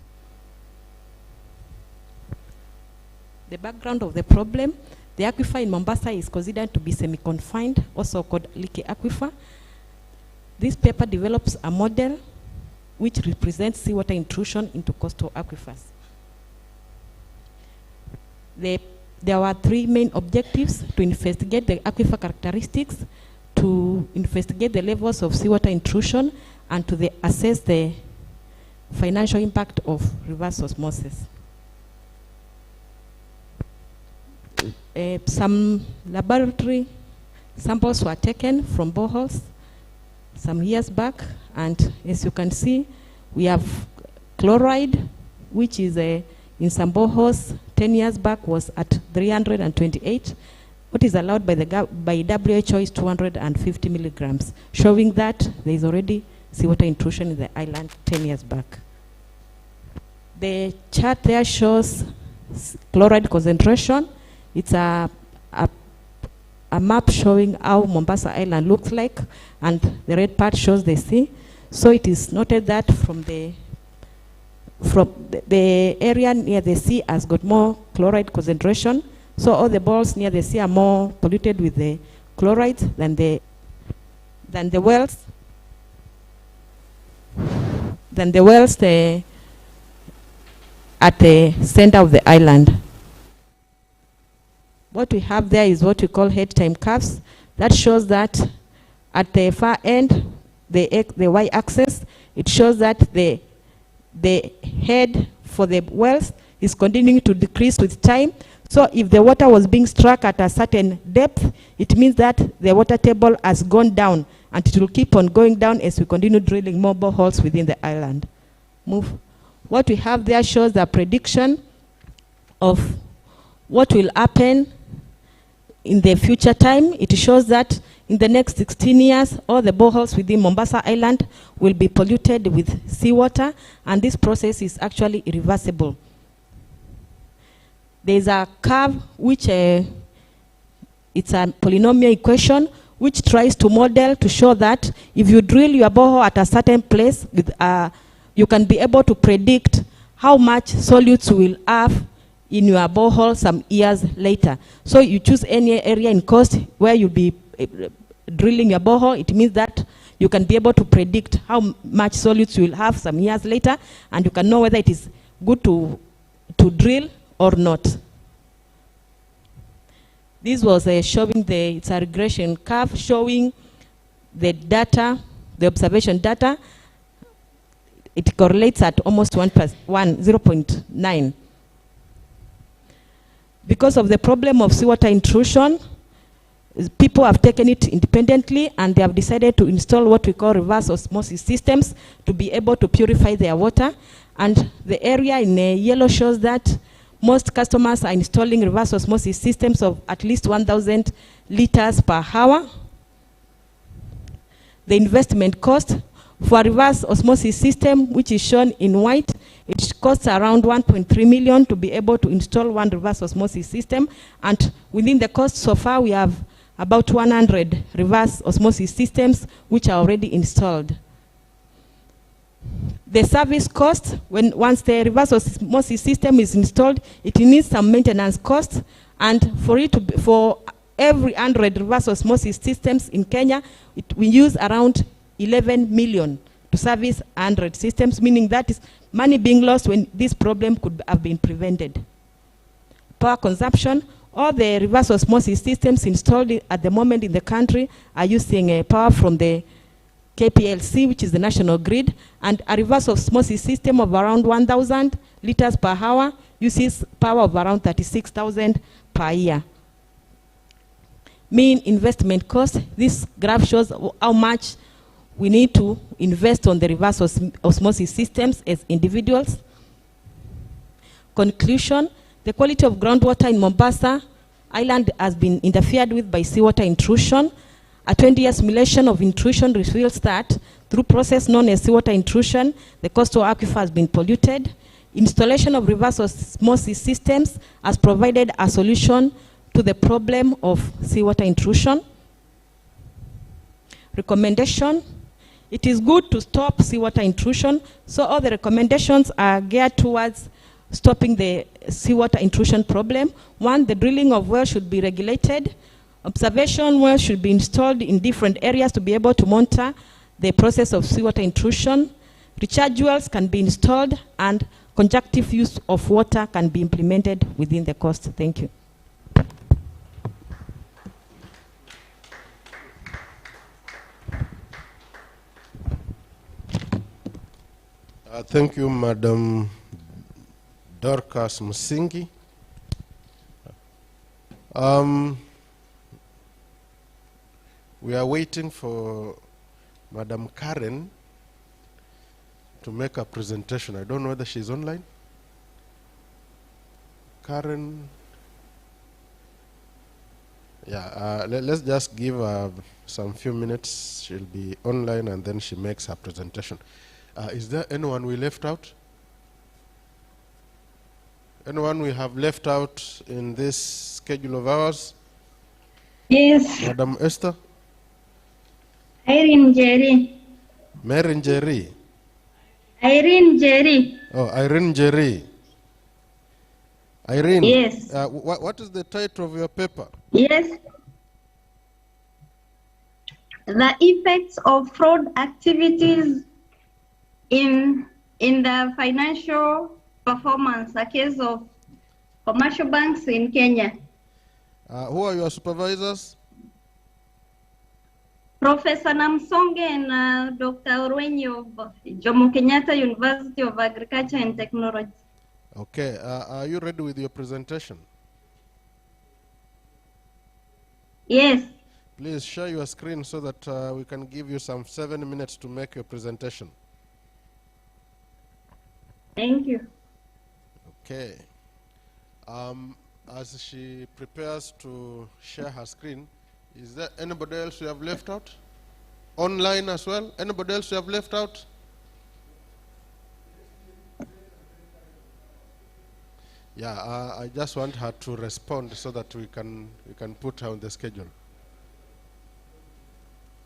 S6: The background of the problem: the aquifer in Mombasa is considered to be semi-confined, also called leaky aquifer. This paper develops a model which represents seawater intrusion into coastal aquifers. There were three main objectives: to investigate the aquifer characteristics, to investigate the levels of seawater intrusion, and to assess the financial impact of reverse osmosis. Some laboratory samples were taken from boreholes some years back, and as you can see, we have chloride, which is in some boreholes 10 years back was at 328. What is allowed by WHO is 250 milligrams, showing that there is already seawater intrusion in the island 10 years back. The chart there shows chloride concentration. It's a map showing how Mombasa Island looks like, and the red part shows the sea. So it is noted that from the area near the sea has got more chloride concentration. So all the balls near the sea are more polluted with the chloride than the wells. At the center of the island. What we have there is what we call head time curves. That shows that at the far end, the y-axis, it shows that the head for the wells is continuing to decrease with time. So if the water was being struck at a certain depth, it means that the water table has gone down, and it will keep on going down as we continue drilling more boreholes within the island. Move. What we have there shows the prediction of what will happen in the future time. It shows that in the next 16 years, all the boreholes within Mombasa Island will be polluted with seawater, and this process is actually irreversible. There's a curve which it's a polynomial equation which tries to model to show that if you drill your borehole at a certain place, with, you can be able to predict how much solutes you will have in your borehole some years later. So you choose any area in coast where you'll be drilling your borehole. It means that you can be able to predict how much solutes you will have some years later, and you can know whether it is good to drill or not. This was showing it's a regression curve showing the data the observation data, it correlates at almost 0.9. Because of the problem of seawater intrusion, people have taken it independently and they have decided to install what we call reverse osmosis systems to be able to purify their water. And the area in yellow shows that most customers are installing reverse osmosis systems of at least 1,000 liters per hour. The investment cost for a reverse osmosis system, which is shown in white, it costs around 1.3 million to be able to install one reverse osmosis system. And within the cost so far, we have about 100 reverse osmosis systems which are already installed. The service cost, once the reverse osmosis system is installed, it needs some maintenance costs, and for every 100 reverse osmosis systems in Kenya, we use around 11 million to service 100 systems, meaning that is money being lost when this problem could have been prevented. Power consumption. All the reverse osmosis systems installed at the moment in the country are using power from the KPLC, which is the national grid, and a reverse osmosis system of around 1,000 liters per hour uses power of around 36,000 per year. Mean investment cost. This graph shows how much we need to invest on the reverse osmosis systems as individuals. Conclusion. The quality of groundwater in Mombasa Island has been interfered with by seawater intrusion. A 20-year simulation of intrusion reveals that through process known as seawater intrusion, the coastal aquifer has been polluted. Installation of reverse osmosis systems has provided a solution to the problem of seawater intrusion. Recommendation. It is good to stop seawater intrusion, so all the recommendations are geared towards stopping the seawater intrusion problem. One, the drilling of wells should be regulated. Observation wells should be installed in different areas to be able to monitor the process of seawater intrusion. Recharge wells can be installed, and conjunctive use of water can be implemented within the cost. Thank you.
S1: Thank you, Madam Dorcas Musingi. We are waiting for Madam Karen to make a presentation. I don't know whether she's online. Karen? Yeah, let's just give her some few minutes. She'll be online and then she makes her presentation. Is there anyone we left out? Anyone we have left out in this schedule of ours?
S7: Yes.
S1: Madam Esther?
S7: Irene Jerry.
S1: Marin Jerry?
S7: Irene Jerry.
S1: Oh, Irene Jerry. Irene?
S7: Yes.
S1: What is the title of your paper?
S7: Yes. The effects of fraud activities in the financial performance, a case of commercial banks in Kenya.
S1: Who are your supervisors?
S7: Professor Namsonge and Dr. Orwenyi of Jomo Kenyatta University of Agriculture and Technology.
S1: Okay, are you ready with your presentation?
S7: Yes.
S1: Please share your screen so that we can give you some 7 minutes to make your presentation.
S7: Thank you.
S1: Okay. As she prepares to share her screen, is there anybody else you have left out? Online as well? Anybody else you have left out? Yeah, I just want her to respond so that we can put her on the schedule.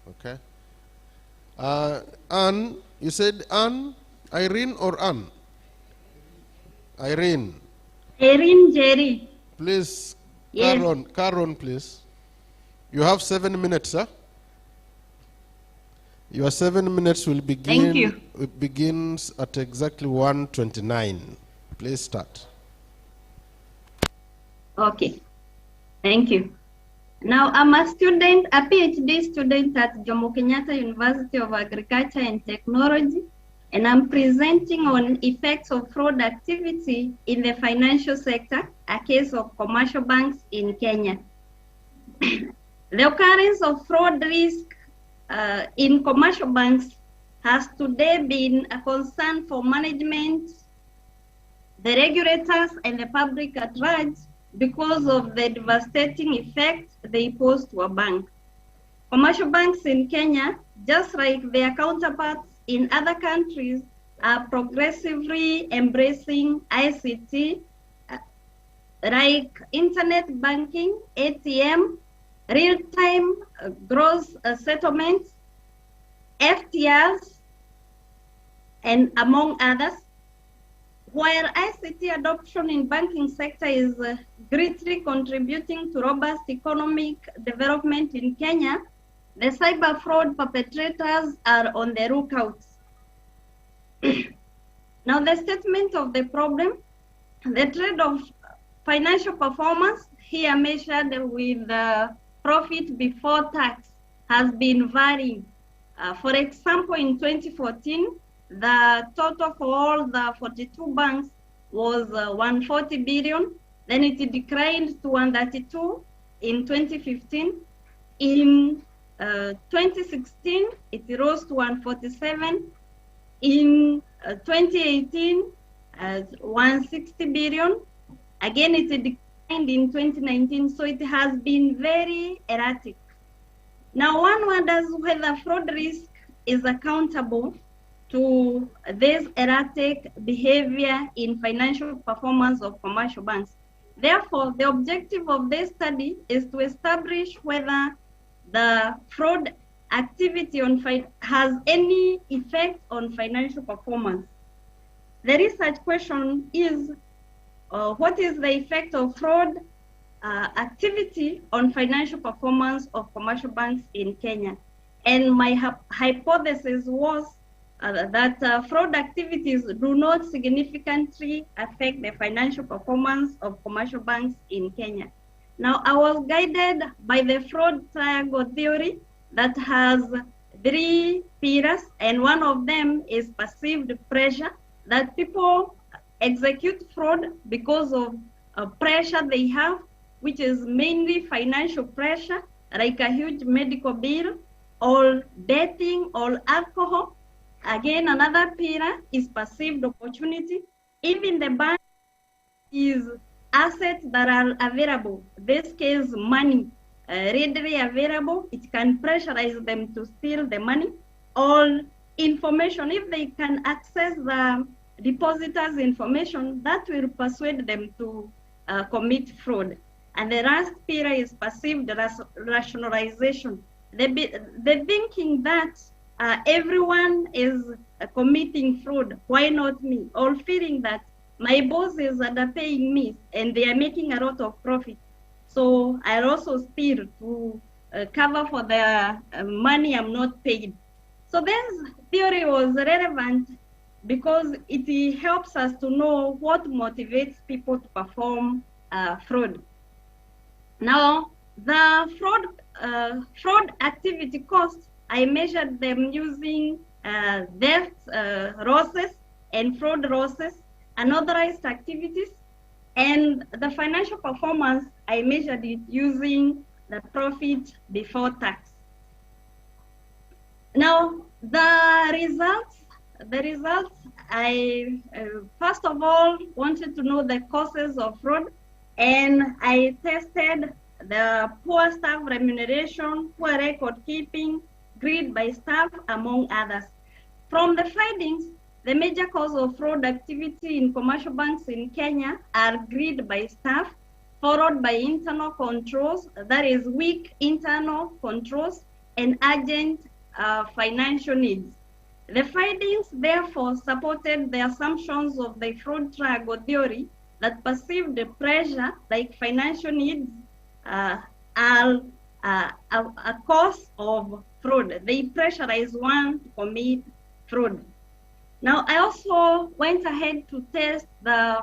S1: Okay. Anne, you said Anne, Irene or Anne? Irene.
S7: Irene Jerry.
S1: Please,
S7: Yes.
S1: Caron, please. You have 7 minutes, huh? Your 7 minutes will begin.
S7: Thank you.
S1: It begins at exactly 1:29. Please start.
S7: Okay. Thank you. Now, I'm a student, a PhD student at Jomo Kenyatta University of Agriculture and Technology, and I'm presenting on effects of fraud activity in the financial sector, a case of commercial banks in Kenya. The occurrence of fraud risk in commercial banks has today been a concern for management, the regulators, and the public at large because of the devastating effect they pose to a bank. Commercial banks in Kenya, just like their counterparts in other countries, are progressively embracing ICT, like internet banking, ATM, real-time gross settlements, FTRs, and among others. While ICT adoption in banking sector is greatly contributing to robust economic development in Kenya, the cyber fraud perpetrators are on the lookout. Now, the statement of the problem, the trend of financial performance, here measured with profit before tax, has been varying. For example, in 2014, the total for all the 42 banks was 140 billion. Then it declined to 132 in 2015. In 2016, it rose to 147. In 2018, 160 billion. Again, it declined in 2019, so it has been very erratic. Now, one wonders whether fraud risk is accountable to this erratic behavior in financial performance of commercial banks. Therefore, the objective of this study is to establish whether the fraud activity has any effect on financial performance. The research question is, what is the effect of fraud activity on financial performance of commercial banks in Kenya? And my hypothesis was that fraud activities do not significantly affect the financial performance of commercial banks in Kenya. Now, I was guided by the fraud triangle theory that has 3 pillars, and one of them is perceived pressure, that people execute fraud because of pressure they have, which is mainly financial pressure, like a huge medical bill, or betting, or alcohol. Again, another pillar is perceived opportunity. Even the bank is assets that are available. This case, money readily available. It can pressurize them to steal the money. Or information, if they can access the depositors' information, that will persuade them to commit fraud. And the last pillar is perceived rationalization. The thinking that everyone is committing fraud, why not me? Or feeling that my bosses are underpaying me and they are making a lot of profit, so I'll also steal to cover for the money I'm not paid. So this theory was relevant because it helps us to know what motivates people to perform fraud. Now, the fraud activity costs, I measured them using theft losses and fraud losses, unauthorized activities, and the financial performance, I measured it using the profit before tax. Now, the results, I first of all wanted to know the causes of fraud, and I tested the poor staff remuneration, poor record keeping, greed by staff, among others. From the findings, the major cause of fraud activity in commercial banks in Kenya are greed by staff, followed by internal controls, that is weak internal controls, and urgent financial needs. The findings therefore supported the assumptions of the fraud triangle theory that perceived pressure, like financial needs, are a cause of fraud. They pressurize one to commit fraud. Now, I also went ahead to test the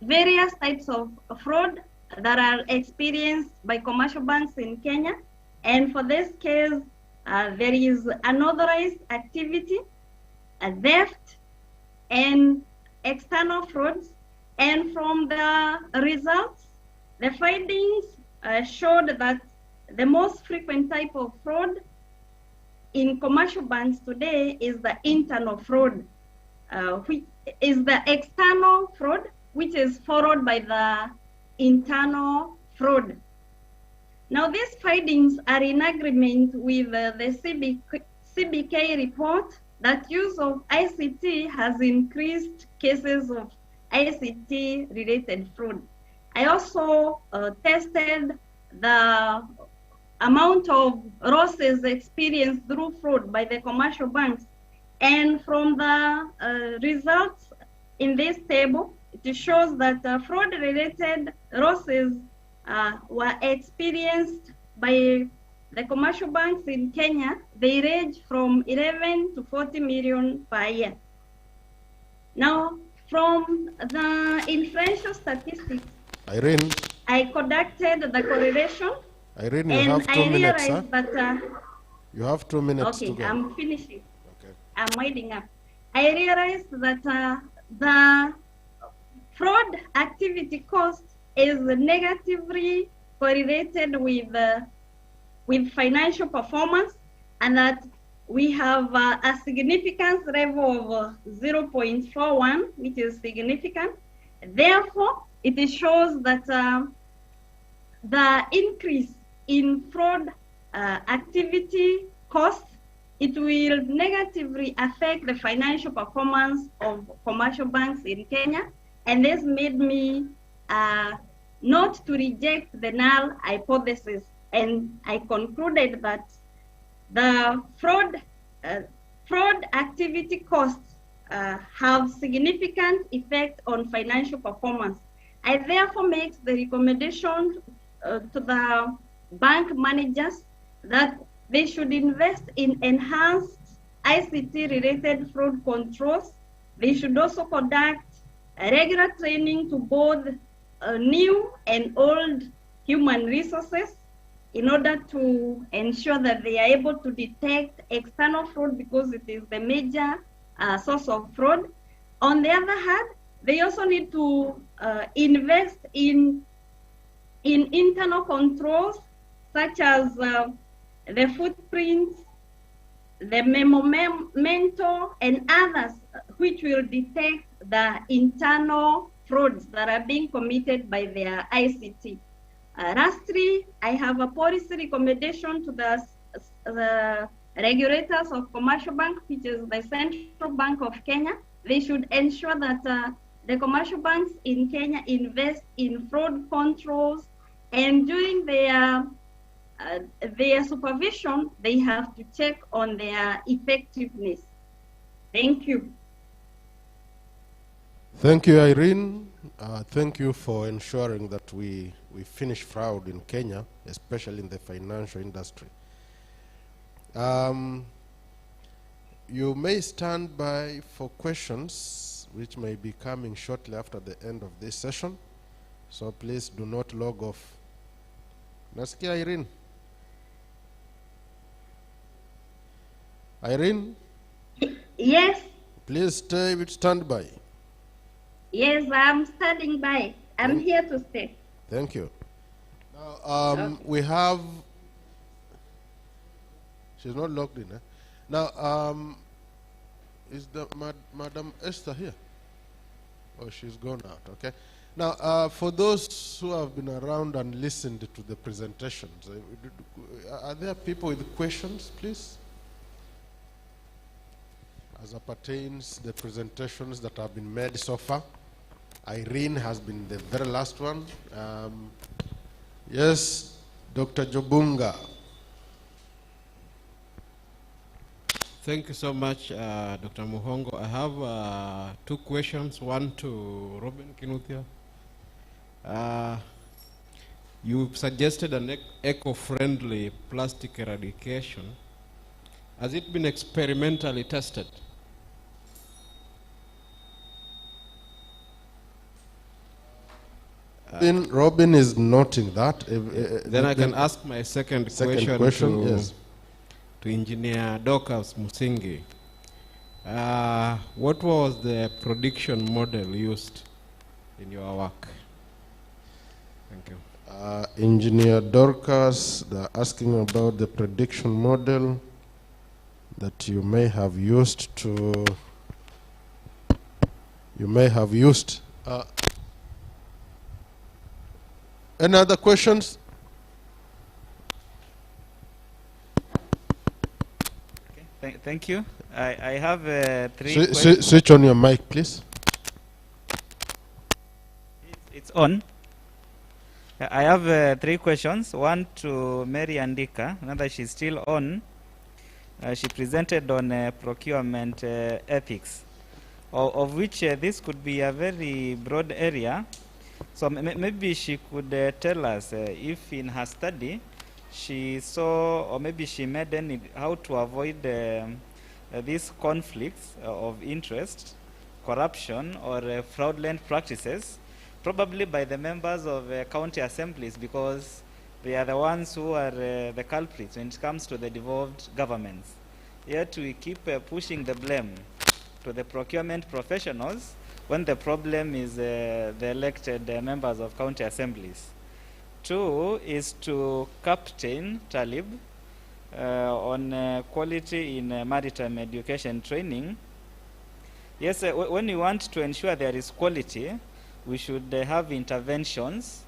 S7: various types of fraud that are experienced by commercial banks in Kenya. And for this case, there is unauthorized activity, theft, and external frauds. And from the results, the findings showed that the most frequent type of fraud in commercial banks today is the internal fraud, which is the external fraud, which is followed by the internal fraud. Now, these findings are in agreement with the CBK report that use of ICT has increased cases of ICT-related fraud. I also tested the amount of losses experienced through fraud by the commercial banks. And from the results in this table, it shows that fraud-related losses were experienced by the commercial banks in Kenya. They range from 11 to 40 million per year. Now, from the inferential statistics,
S1: Irene,
S7: I conducted the correlation.
S1: Irene, you have 2 minutes, huh?
S7: That,
S1: you have 2 minutes
S7: okay,
S1: to go.
S7: I'm finishing.
S1: Okay.
S7: I'm winding up. I realized that the fraud activity cost is negatively correlated with financial performance, and that we have a significance level of 0.41, which is significant. Therefore, it shows that the increase in fraud activity costs, it will negatively affect the financial performance of commercial banks in Kenya. And this made me not to reject the null hypothesis. And I concluded that the fraud activity costs have significant effect on financial performance. I therefore make the recommendation to the bank managers that they should invest in enhanced ICT-related fraud controls. They should also conduct regular training to both new and old human resources in order to ensure that they are able to detect external fraud, because it is the major source of fraud. On the other hand, they also need to invest in internal controls, such as the footprints, the memento, and others, which will detect the internal frauds that are being committed by their ICT. Lastly, I have a policy recommendation to the regulators of commercial banks, which is the Central Bank of Kenya. They should ensure that the commercial banks in Kenya invest in fraud controls, and during their supervision, they have to check on their effectiveness. Thank you.
S1: Thank you, Irene. Thank you for ensuring that we finish fraud in Kenya, especially in the financial industry. You may stand by for questions, which may be coming shortly after the end of this session. So please do not log off. Nasikia Irene? Irene?
S7: Yes.
S1: Please stay with standby.
S7: Yes, I'm standing by. I'm here to stay.
S1: Thank you. Now, we have, she's not logged in. Now, is the Madam Esther here? Oh, she's gone out, okay. Now, for those who have been around and listened to the presentations, are there people with questions, please? As it pertains the presentations that have been made so far. Irene has been the very last one. Yes, Dr. Jobunga.
S8: Thank you so much, Dr. Muhongo. I have 2 questions, one to Robin Kinuthia. You suggested an eco-friendly plastic eradication. Has it been experimentally tested?
S1: Robin is noting that.
S8: Then I can ask my second question to,
S1: yes.
S8: to Engineer Dorcas Musingi. What was the prediction model used in your work? Thank you.
S1: Engineer Dorcas, they're asking about the prediction model that you may have used to. Any other questions?
S9: Okay, thank you. I have three questions.
S1: Switch on your mic, please.
S9: It's on. I have three questions. One to Mary Andika, another she's still on. She presented on procurement ethics, of which this could be a very broad area. So maybe she could tell us if in her study she saw, or maybe she made any, how to avoid these conflicts of interest, corruption, or fraudulent practices, probably by the members of county assemblies, because they are the ones who are the culprits when it comes to the devolved governments. Yet we keep pushing the blame to the procurement professionals when the problem is the elected members of county assemblies. Two is to Captain Talib on quality in maritime education training. Yes, when we want to ensure there is quality, we should have interventions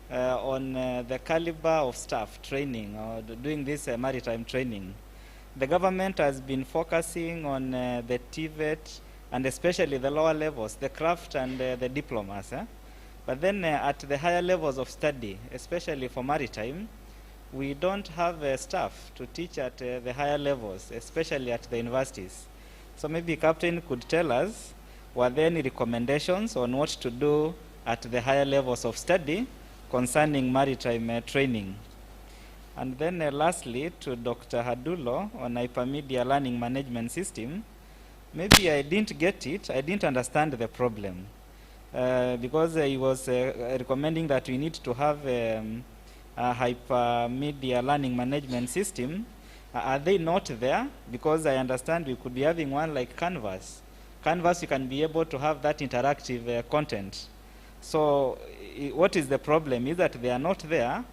S9: on the caliber of staff training or doing this maritime training. The government has been focusing on the TVET and especially the lower levels, the craft and the diplomas. But then at the higher levels of study, especially for maritime, we don't have staff to teach at the higher levels, especially at the universities. So maybe Captain could tell us, were there any recommendations on what to do at the higher levels of study concerning maritime training? And then lastly, to Dr. Hadulo on hypermedia learning management system. Maybe I didn't get it, I didn't understand the problem. Because he was recommending that we need to have a hypermedia learning management system. Are they not there? Because I understand we could be having one like Canvas. Canvas, you can be able to have that interactive content. So what is the problem? Is that they are not there,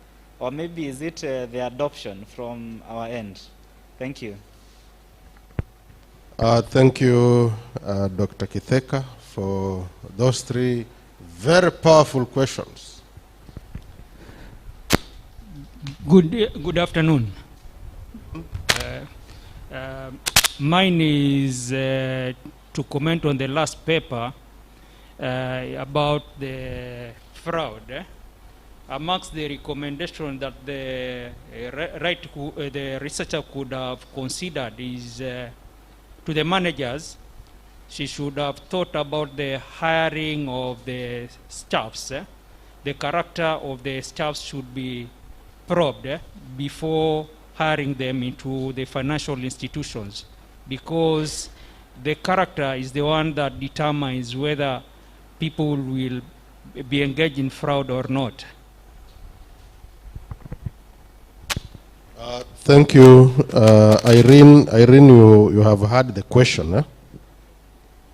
S9: or maybe is it the adoption from our end? Thank you.
S1: Thank you, Dr. Kitheka, for those three very powerful questions.
S10: Good afternoon. Mine is to comment on the last paper about the fraud. Amongst the recommendation that the the researcher could have considered is to the managers, she should have thought about the hiring of the staffs. The character of the staffs should be probed before hiring them into the financial institutions, because the character is the one that determines whether people will be engaged in fraud or not.
S1: Thank you. Irene, you have heard the question.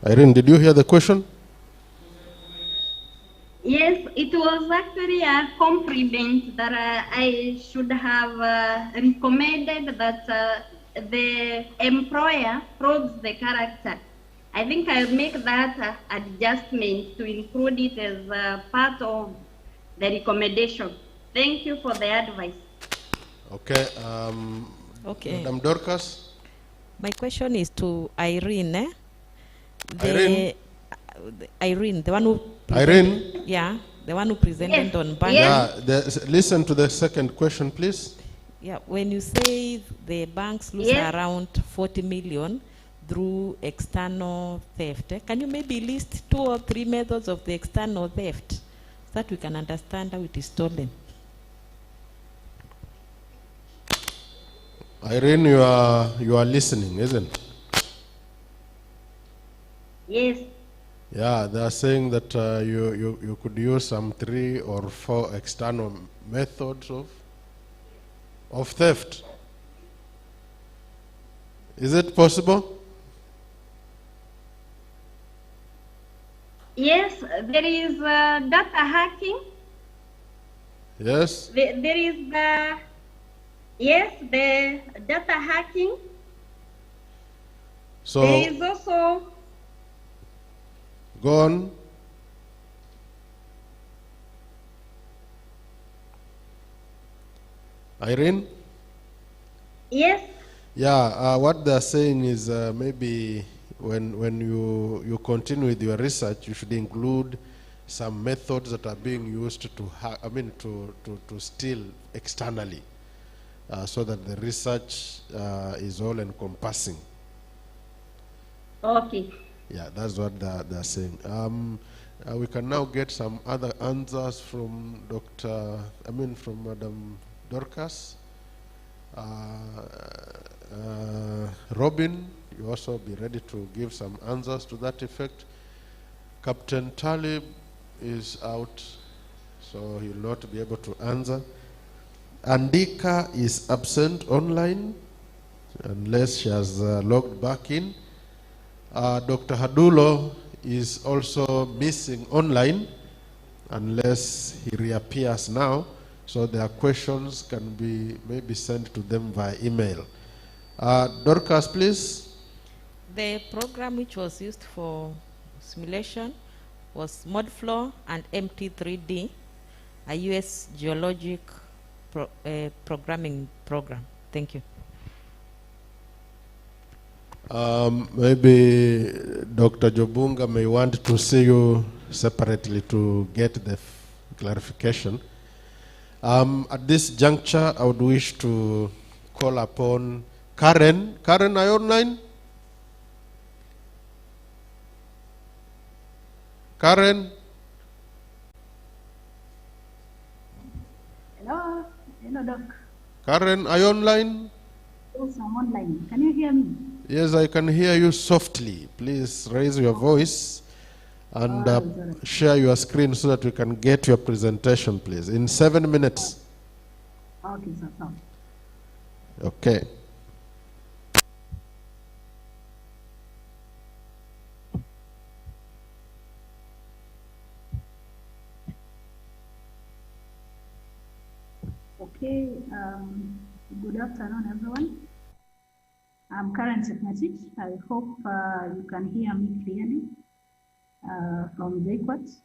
S1: Irene, did you hear the question?
S7: Yes, it was actually a compliment that I should have recommended that the employer probes the character. I think I'll make that adjustment to include it as part of the recommendation. Thank you for the advice.
S1: Okay.
S6: Okay.
S1: Madam Dorcas?
S6: My question is to Irene. Irene, the one who...
S1: Irene?
S6: Yeah, the one who presented on banking.
S1: Yeah, listen to the second question, please.
S6: Yeah, when you say the banks lose around 40 million through external theft, can you maybe list 2 or 3 methods of the external theft so that we can understand how it is stolen?
S1: Irene, you are listening, isn't it?
S7: Yes.
S1: Yeah, they are saying that you could use some 3 or 4 external methods of theft. Is it possible?
S7: Yes, there is data hacking.
S1: Yes.
S7: There is the data hacking.
S1: So
S7: there is also.
S1: Go on. Irene?
S7: Yes.
S1: Yeah, what they're saying is maybe when you continue with your research, you should include some methods that are being used to steal externally, so that the research is all encompassing.
S7: Okay.
S1: Yeah, that's what they're saying. We can now get some other answers from from Madam Dorcas. Robin, you also be ready to give some answers to that effect. Captain Talib is out, so he will not be able to answer. Andika is absent online, unless she has logged back in. Dr. Hadulo is also missing online, unless he reappears now. So their questions can be maybe sent to them via email. Dorcas, please.
S6: The program which was used for simulation was ModFlow and MT3D, a US geologic programming program. Thank you.
S1: Maybe Dr. Jobunga may want to see you separately to get the clarification. At this juncture, I would wish to call upon Karen. Karen, are you online? Karen?
S11: Hello? Hello, Doc.
S1: Karen, are you online?
S11: Yes, I'm online. Can you hear me?
S1: Yes, I can hear you softly. Please raise your voice and share your screen so that we can get your presentation, please, in 7 minutes.
S11: Okay, sir.
S1: Okay.
S11: Okay, good afternoon, everyone. I'm Karen Techmatic. I hope you can hear me clearly from JQuat.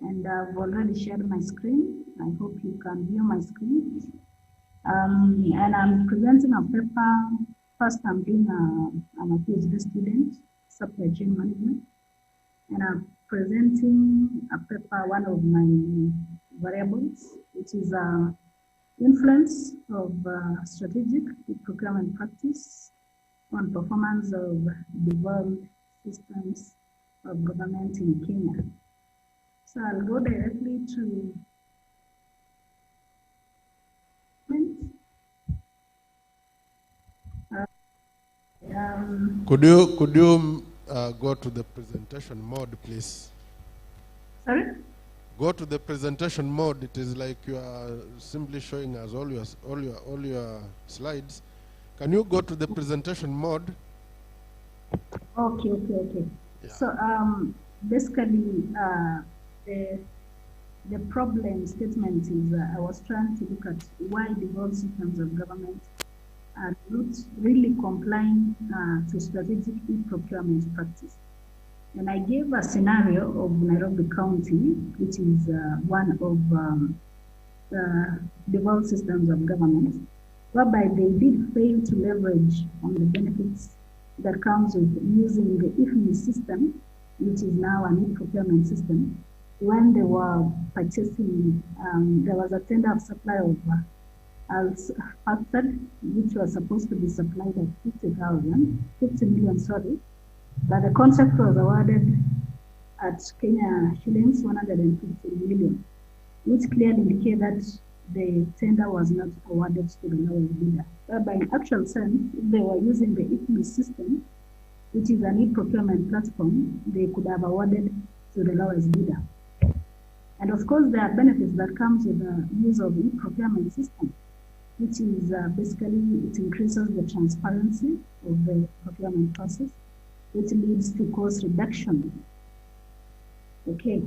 S11: And I've already shared my screen. I hope you can view my screen. And I'm presenting a paper. First, I'm a PhD student, supply chain management. And I'm presenting a paper, one of my variables, which is influence of strategic procurement practice on performance of devolved systems of government in Kenya. So I'll go directly to
S1: could you go to the presentation mode, please?
S11: Sorry?
S1: Go to the presentation mode. It is like you are simply showing us all your slides. Can you go to the presentation mode?
S11: Okay. Yeah. So basically, the problem statement is I was trying to look at why devolved systems of government are not really complying to strategic e-procurement practice. And I gave a scenario of Nairobi County, which is one of the devolved systems of government, whereby they did fail to leverage on the benefits that comes with using the IFMI system, which is now an e-procurement system. When they were purchasing, there was a tender of supply of factored, which was supposed to be supplied at 50 million, sorry. But the contract was awarded at Kenya shillings 150 million, which clearly indicated that the tender was not awarded to the lowest bidder. But in actual sense, if they were using the IFMI system, which is an e-procurement platform, they could have awarded to the lowest bidder. And of course, there are benefits that comes with the use of e-procurement system, which is basically, it increases the transparency of the procurement process, which leads to cost reduction. Okay,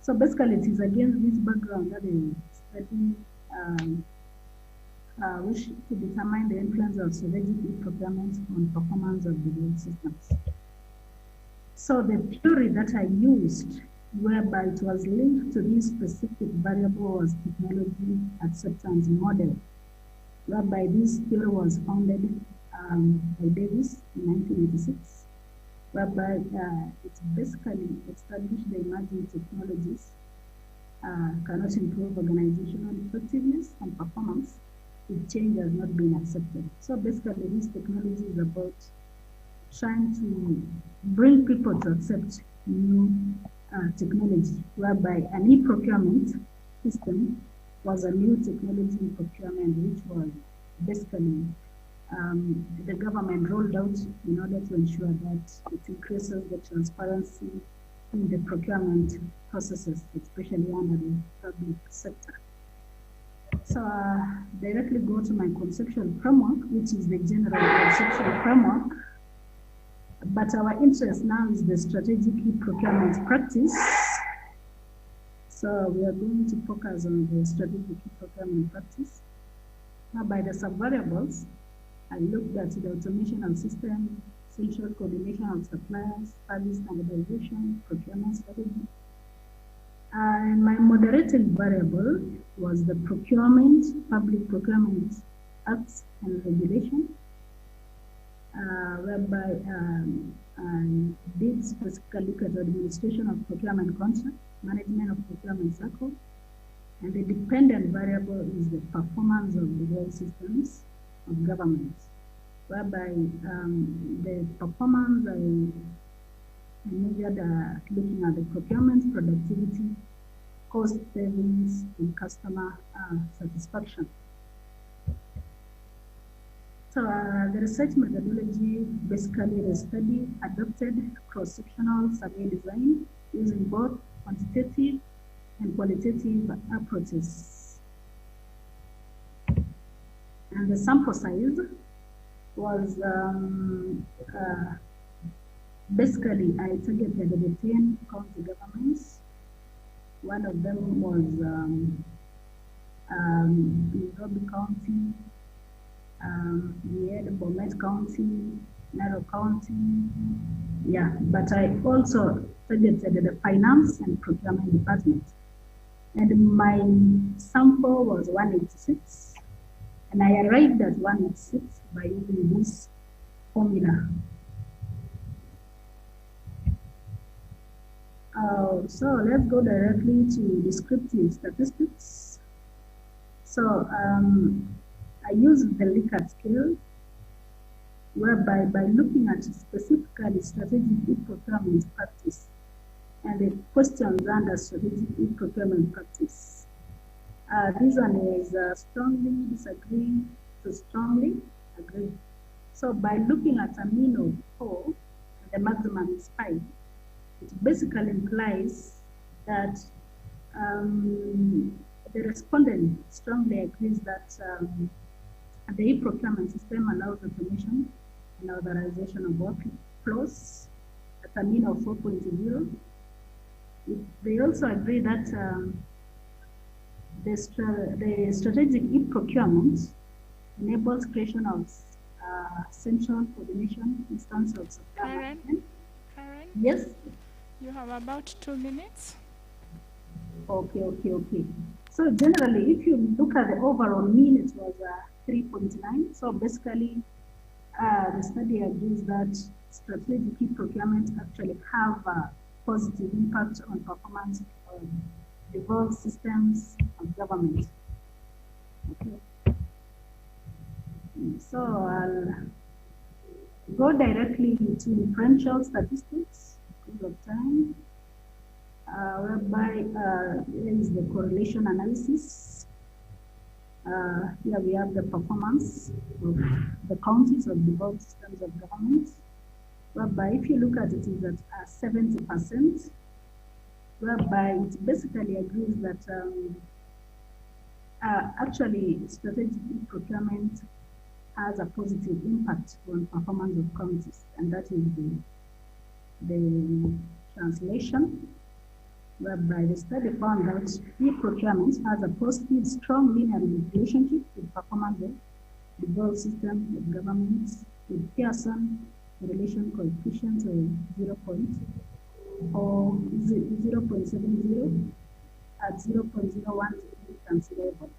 S11: so basically it is against this background that the study wish to determine the influence of strategic e-procurement on performance of the world systems. So the theory that I used, whereby it was linked to this specific variable, was technology acceptance model, whereby this theory was founded by Davis in 1986, whereby it basically established the emerging technologies cannot improve organizational effectiveness and performance if change has not been accepted. So basically this technology is about trying to bring people to accept new technology, whereby an e-procurement system was a new technology in procurement, which was basically the government rolled out in order to ensure that it increases the transparency in the procurement processes, especially under the public sector. So directly go to my conceptual framework, which is the general conceptual framework. But our interest now is the strategic e-procurement practice. So we are going to focus on the strategic e-procurement practice. Now by the sub-variables, I looked at the automation of systems, central coordination of suppliers, service standardization, procurement strategy. And my moderating variable was the procurement, public procurement acts and regulation, whereby I did specifically look at the administration of procurement contract, management of procurement cycle, and the dependent variable is the performance of the world systems of government, whereby the performance I measured looking at the procurement productivity, cost savings, and customer satisfaction. So the research methodology, basically the study adopted cross-sectional survey design using both quantitative and qualitative approaches. And the sample size was basically I targeted the 10 county governments. One of them was Nairobi County, we had Bomet County, Narrow County, yeah, but I also targeted the finance and procurement department. And my sample was 186, and I arrived at 186 by using this formula. So let's go directly to descriptive statistics. So I used the Likert scale, whereby by looking at specifically strategic e-procurement practice and the questions under strategic e-procurement practice. This one is strongly disagree to strongly agree. So by looking at a mean of 4, and the maximum is 5, it basically implies that the respondent strongly agrees that the e-procurement system allows automation and authorization of workflows at a mean of 4.0. They also agree that the strategic e-procurement enables creation of central coordination instance of supply management.
S12: Karen?
S11: Yes?
S12: You have about 2 minutes.
S11: Okay. So generally, if you look at the overall mean, it was 3.9. So basically, the study agrees that strategic e-procurement actually have a positive impact on performance of devolved systems of government. Okay. So I'll go directly to differential statistics because of time, whereby here is the correlation analysis. Here we have the performance of the counties of devolved systems of government. whereby if you look at it, is at 70%, whereby it basically agrees that actually strategic procurement has a positive impact on performance of committees, and that is the translation, whereby the study found that e-procurement has a positive, strong linear relationship with performance of the world system of governments, with Pearson relation coefficient of 0.70 at 0.01 considerable.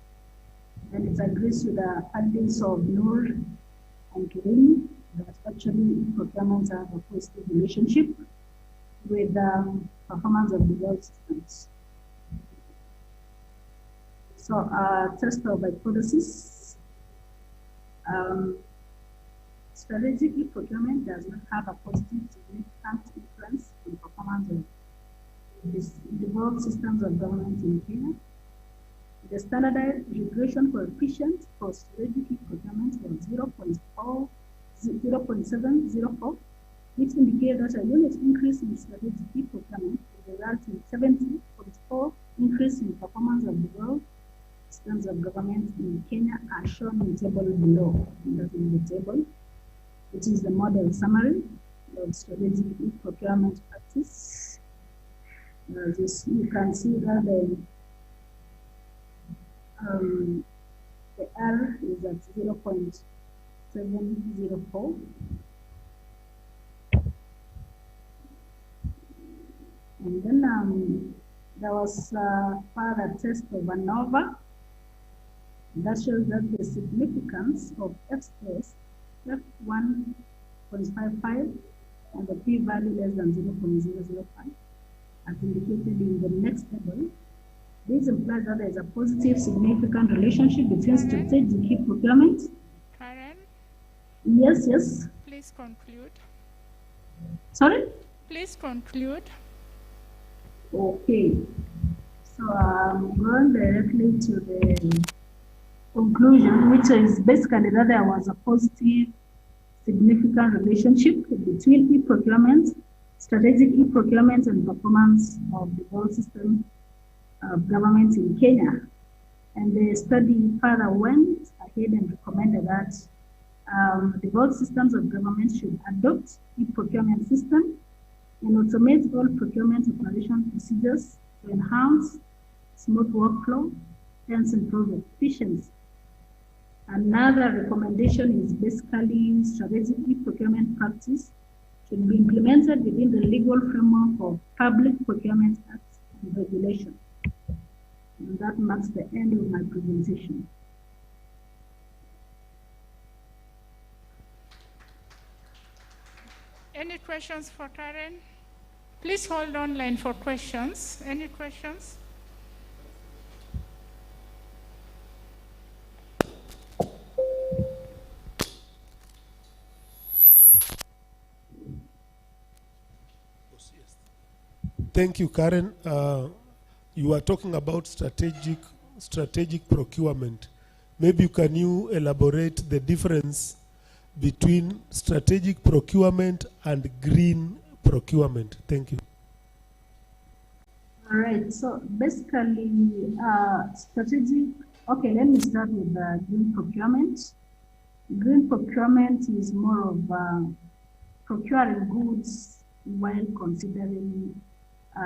S11: And it agrees with the findings of Noor and Kirini that actually procurement have a positive relationship with the performance of the world systems. So test of hypothesis. Strategic procurement does not have a positive significant influence on performance of the world systems of government in Kenya. The standardized regression coefficient for strategic procurement was 0.704, which indicates that a unit increase in strategic procurement will result in 70.4 increase in performance of the world systems of government in Kenya, as shown in the table below. And that is the table, which is the model summary of strategic procurement practice. You can see that the R is at 0.704. And then there was a further test of ANOVA that shows that the significance of F-test, F1.55, and the p-value less than 0.005, as indicated in the next table. This implies that there is a positive, significant relationship between strategic procurement.
S12: Karen?
S11: Yes, yes.
S12: Please conclude.
S11: Sorry?
S12: Please conclude.
S11: Okay. So I'm going directly to the conclusion, which is basically that there was a positive, significant relationship between e-procurement, strategic e-procurement, and performance of the whole system of government in Kenya. And the study further went ahead and recommended that the world systems of government should adopt e-procurement system and automate all procurement operation procedures to enhance smooth workflow, hence improve efficiency. Another recommendation is basically strategic e-procurement practice should be implemented within the legal framework of Public Procurement Act and regulation. And that marks the end of my presentation.
S12: Any questions for Karen? Please hold online for questions. Any questions?
S13: Thank you, Karen. You are talking about strategic procurement. Maybe can you elaborate the difference between strategic procurement and green procurement? Thank you.
S11: All right, so basically strategic, okay, let me start with green procurement. Green procurement is more of procuring goods while considering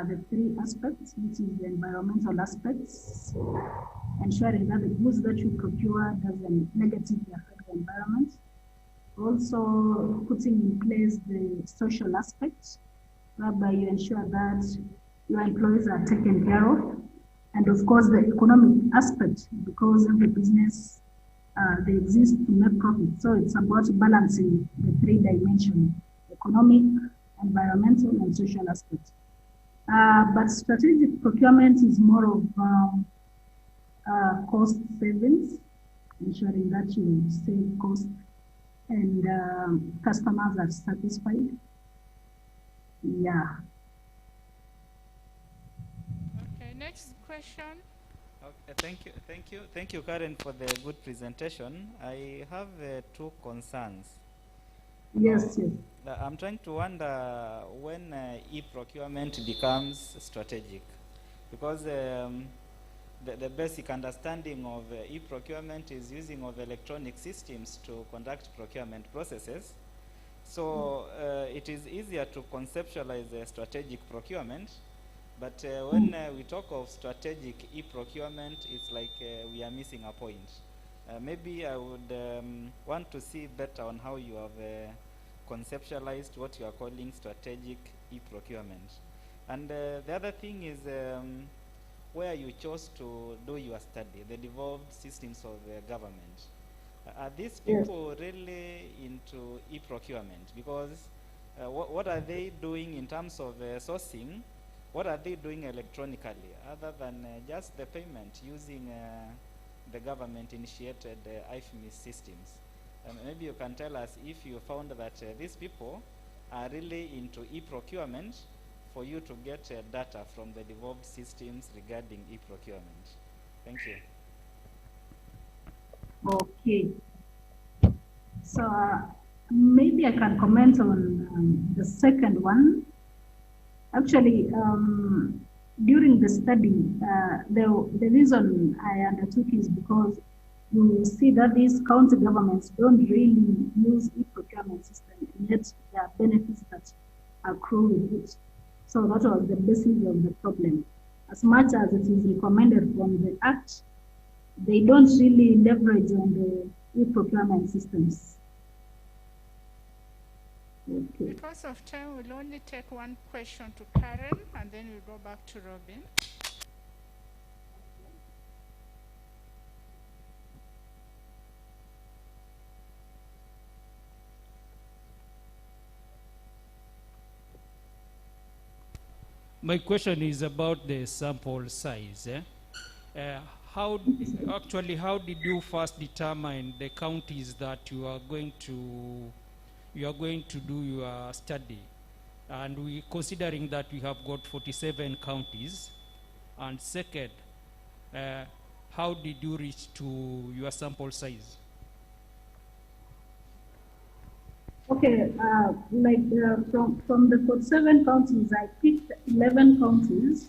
S11: the three aspects, which is the environmental aspects, ensuring that the goods that you procure doesn't negatively affect the environment. Also putting in place the social aspects, whereby you ensure that your employees are taken care of. And of course the economic aspect, because every business, they exist to make profit. So it's about balancing the three dimensions: economic, environmental, and social aspects. But strategic procurement is more of cost savings, ensuring that you save cost and customers are satisfied. Yeah.
S12: Okay, next question.
S9: Okay, thank you, Karen, for the good presentation. I have two concerns.
S11: Yes, yes.
S9: I'm trying to wonder when e-procurement becomes strategic, because the basic understanding of e-procurement is using of electronic systems to conduct procurement processes. So it is easier to conceptualize strategic procurement, but when we talk of strategic e-procurement, it's like we are missing a point. Maybe I would want to see better on how you have conceptualized what you are calling strategic e-procurement. And the other thing is where you chose to do your study, the devolved systems of government. Are these people really into e-procurement? Because what are they doing in terms of sourcing? What are they doing electronically other than just the payment using the government-initiated IFMIS systems? Maybe you can tell us if you found that these people are really into e-procurement for you to get data from the devolved systems regarding e-procurement. Thank you.
S11: Okay. So maybe I can comment on the second one. Actually, during the study, the reason I undertook is because you see that these county governments don't really use e-procurement system, and yet there are benefits that accrue with it. So that was the basis of the problem. As much as it is recommended from the Act, they don't really leverage on the e-procurement systems. Okay.
S12: Because of time, we'll only take one question to Karen, and then we'll go back to Robin.
S10: My question is about the sample size. How did you first determine the counties that you are going to do your study? And we considering that we have got 47 counties. And second, how did you reach to your sample size?
S11: Okay, from the 47 counties, I picked 11 counties.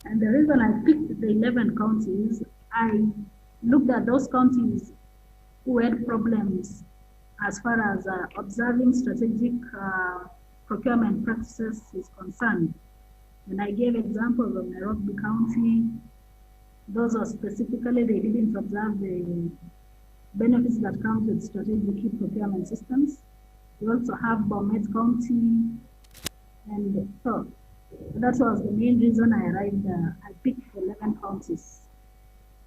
S11: And the reason I picked the 11 counties, I looked at those counties who had problems as far as observing strategic procurement practices is concerned. And I gave examples of Nairobi County. Those are specifically, they didn't observe the benefits that come with strategic procurement systems. We also have Bomet County, and so that was the main reason I arrived. I picked 11 counties.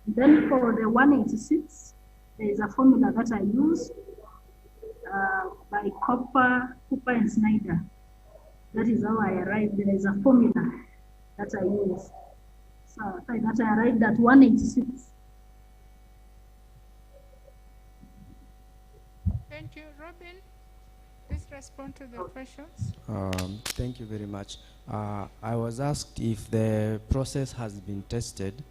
S11: Then for the 186, there is a formula that I used by Cooper and Snyder. That is how I arrived. There is a formula that I use. So that I arrived at 186.
S12: Thank you. Robin, please respond to the questions.
S3: Thank you very much. I was asked if the process has been tested,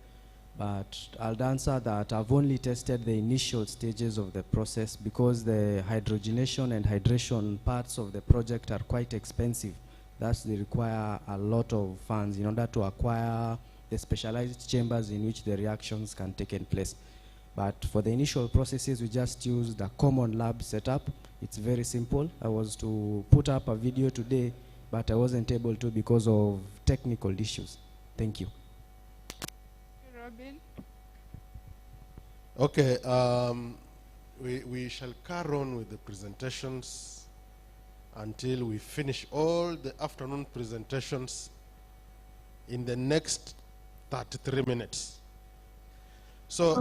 S3: but I'll answer that I've only tested the initial stages of the process because the hydrogenation and hydration parts of the project are quite expensive. Thus, they require a lot of funds in order to acquire the specialized chambers in which the reactions can take place. But for the initial processes, we just used a common lab setup. It's very simple. I was to put up a video today, but I wasn't able to because of technical issues. Thank you.
S12: Robin?
S1: Okay, we shall carry on with the presentations until we finish all the afternoon presentations in the next 33 minutes. So,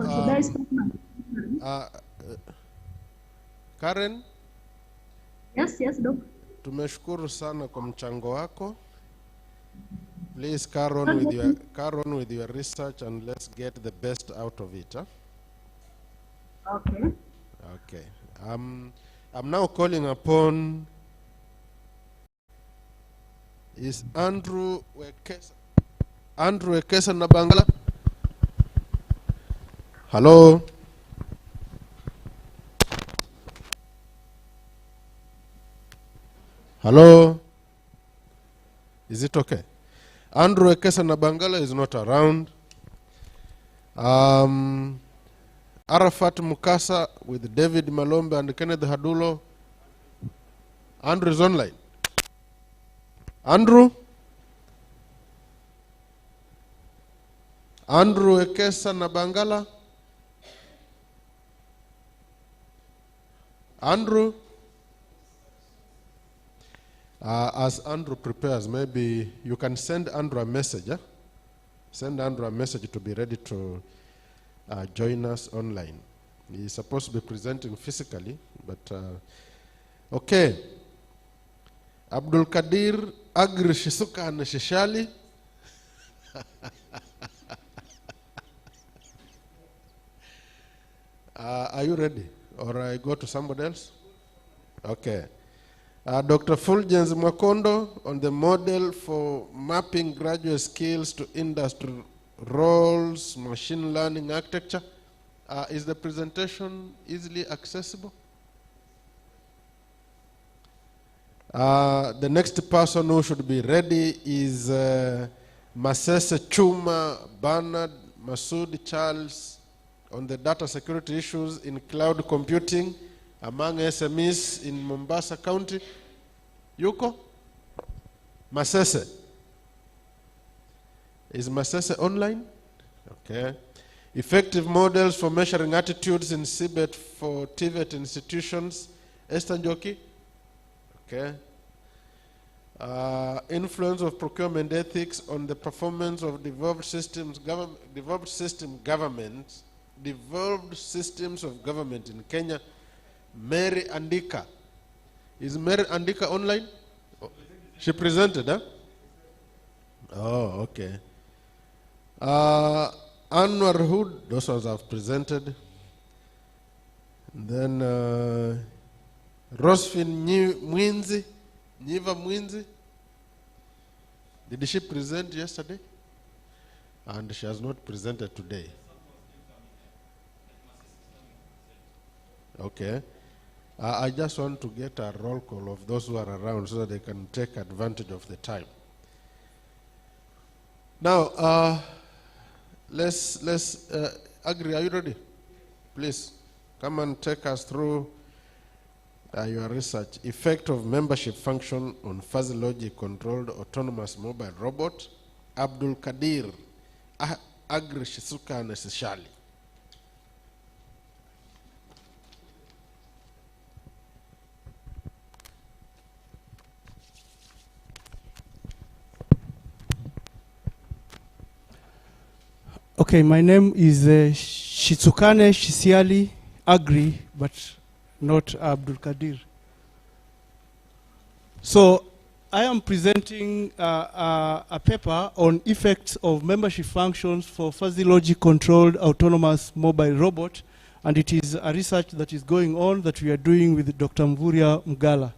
S1: Karen?
S11: Yes, Doc.
S1: Tumeshukuru sana kwa mchango wako. Please carry on with your research and let's get the best out of it. Huh?
S11: Okay.
S1: Okay. I'm now calling upon is Andrew Wekesa Nabangala. Hello. Hello? Is it okay? Andrew Ekesa Nabangala is not around. Arafat Mukasa with David Malombe and Kenneth Hadulo. Andrew is online. Andrew? Andrew Ekesa Nabangala? Andrew? As Andrew prepares, maybe you can send Andrew a message. Send Andrew a message to be ready to join us online. He's supposed to be presenting physically, but okay. Abdul Kadir Agri Shisuka and Shishali. Are you ready? Or I go to somebody else? Okay. Dr. Fulgence Mwakondo on the model for mapping graduate skills to industry roles, machine learning architecture. Is the presentation easily accessible? The next person who should be ready is Masese Chuma Bernard Masood Charles on the data security issues in cloud computing among SMEs in Mombasa County. Yuko? Masese. Is Masese online? Okay. Effective models for measuring attitudes in CBET for TVET institutions. Esther Njoki? Okay. Influence of procurement ethics on the performance of devolved systems of government in Kenya. Mary Andika. Is Mary Andika online? Oh, she presented, huh? Oh, okay. Anwar Hood, those ones have presented. And then Rosfin Mwinzi, Niva Mwinzi. Did she present yesterday? And she has not presented today. Okay. I just want to get a roll call of those who are around so that they can take advantage of the time. Now, let's agree. Are you ready? Please come and take us through your research. Effect of membership function on fuzzy logic controlled autonomous mobile robot. Abdul Kadir Agri Shisuka Nesishali.
S14: Okay, my name is Shitsukane Shisiali Agri, but not Abdul Kadir. So I am presenting a paper on effects of membership functions for fuzzy logic controlled autonomous mobile robot, and it is a research that is going on that we are doing with Dr. Mvuria Mgala.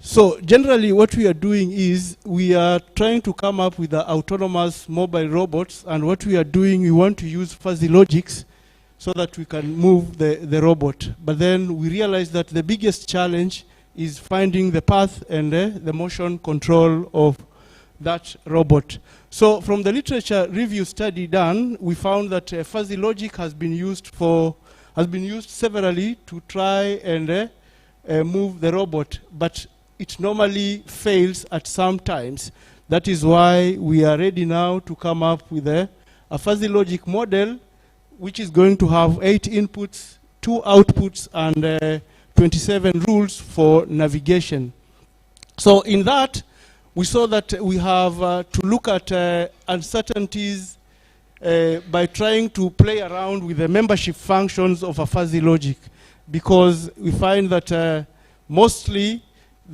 S14: So generally what we are doing is we are trying to come up with the autonomous mobile robots, and what we are doing, we want to use fuzzy logics so that we can move the robot. But then we realize that the biggest challenge is finding the path and the motion control of that robot. So from the literature review study done, we found that fuzzy logic has been used severally to try and move the robot, but it normally fails at some times. That is why we are ready now to come up with a fuzzy logic model which is going to have 8 inputs, 2 outputs, and 27 rules for navigation. So in that, we saw that we have to look at uncertainties by trying to play around with the membership functions of a fuzzy logic, because we find that mostly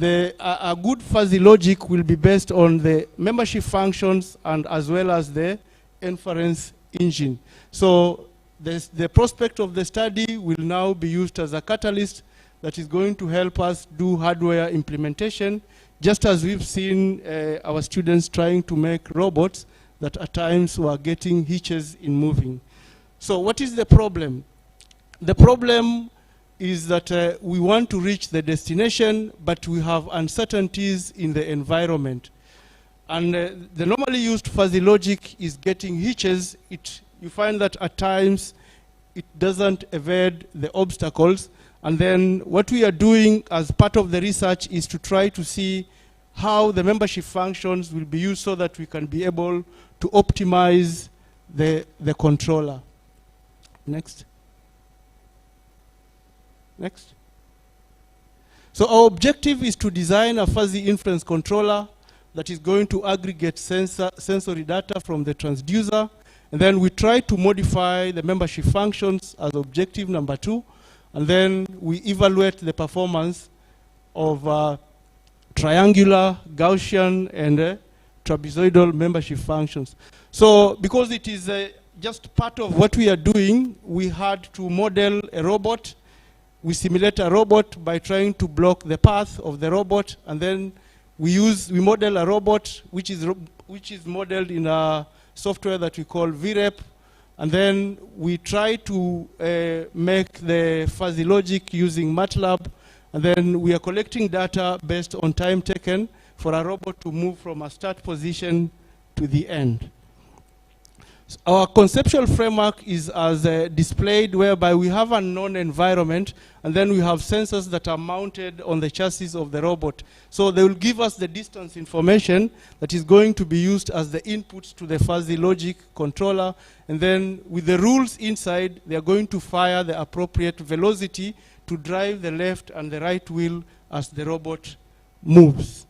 S14: a good fuzzy logic will be based on the membership functions and as well as the inference engine. So the prospect of the study will now be used as a catalyst that is going to help us do hardware implementation, just as we've seen our students trying to make robots that at times were getting hitches in moving. So what is the problem? The problem is that we want to reach the destination, but we have uncertainties in the environment. And the normally used fuzzy logic is getting hitches. You find that at times it doesn't evade the obstacles. And then what we are doing as part of the research is to try to see how the membership functions will be used so that we can be able to optimize the controller. Next. Next. So our objective is to design a fuzzy inference controller that is going to aggregate sensory data from the transducer, and then we try to modify the membership functions as objective number 2, and then we evaluate the performance of triangular, Gaussian, and trapezoidal membership functions. So because it is just part of what we are doing, we had to model a robot. We simulate a robot by trying to block the path of the robot, and then we model a robot which is modeled in a software that we call VREP, and then we try to make the fuzzy logic using MATLAB, and then we are collecting data based on time taken for a robot to move from a start position to the end. Our conceptual framework is as displayed, whereby we have a known environment, and then we have sensors that are mounted on the chassis of the robot. So they will give us the distance information that is going to be used as the inputs to the fuzzy logic controller, and then with the rules inside, they are going to fire the appropriate velocity to drive the left and the right wheel as the robot moves.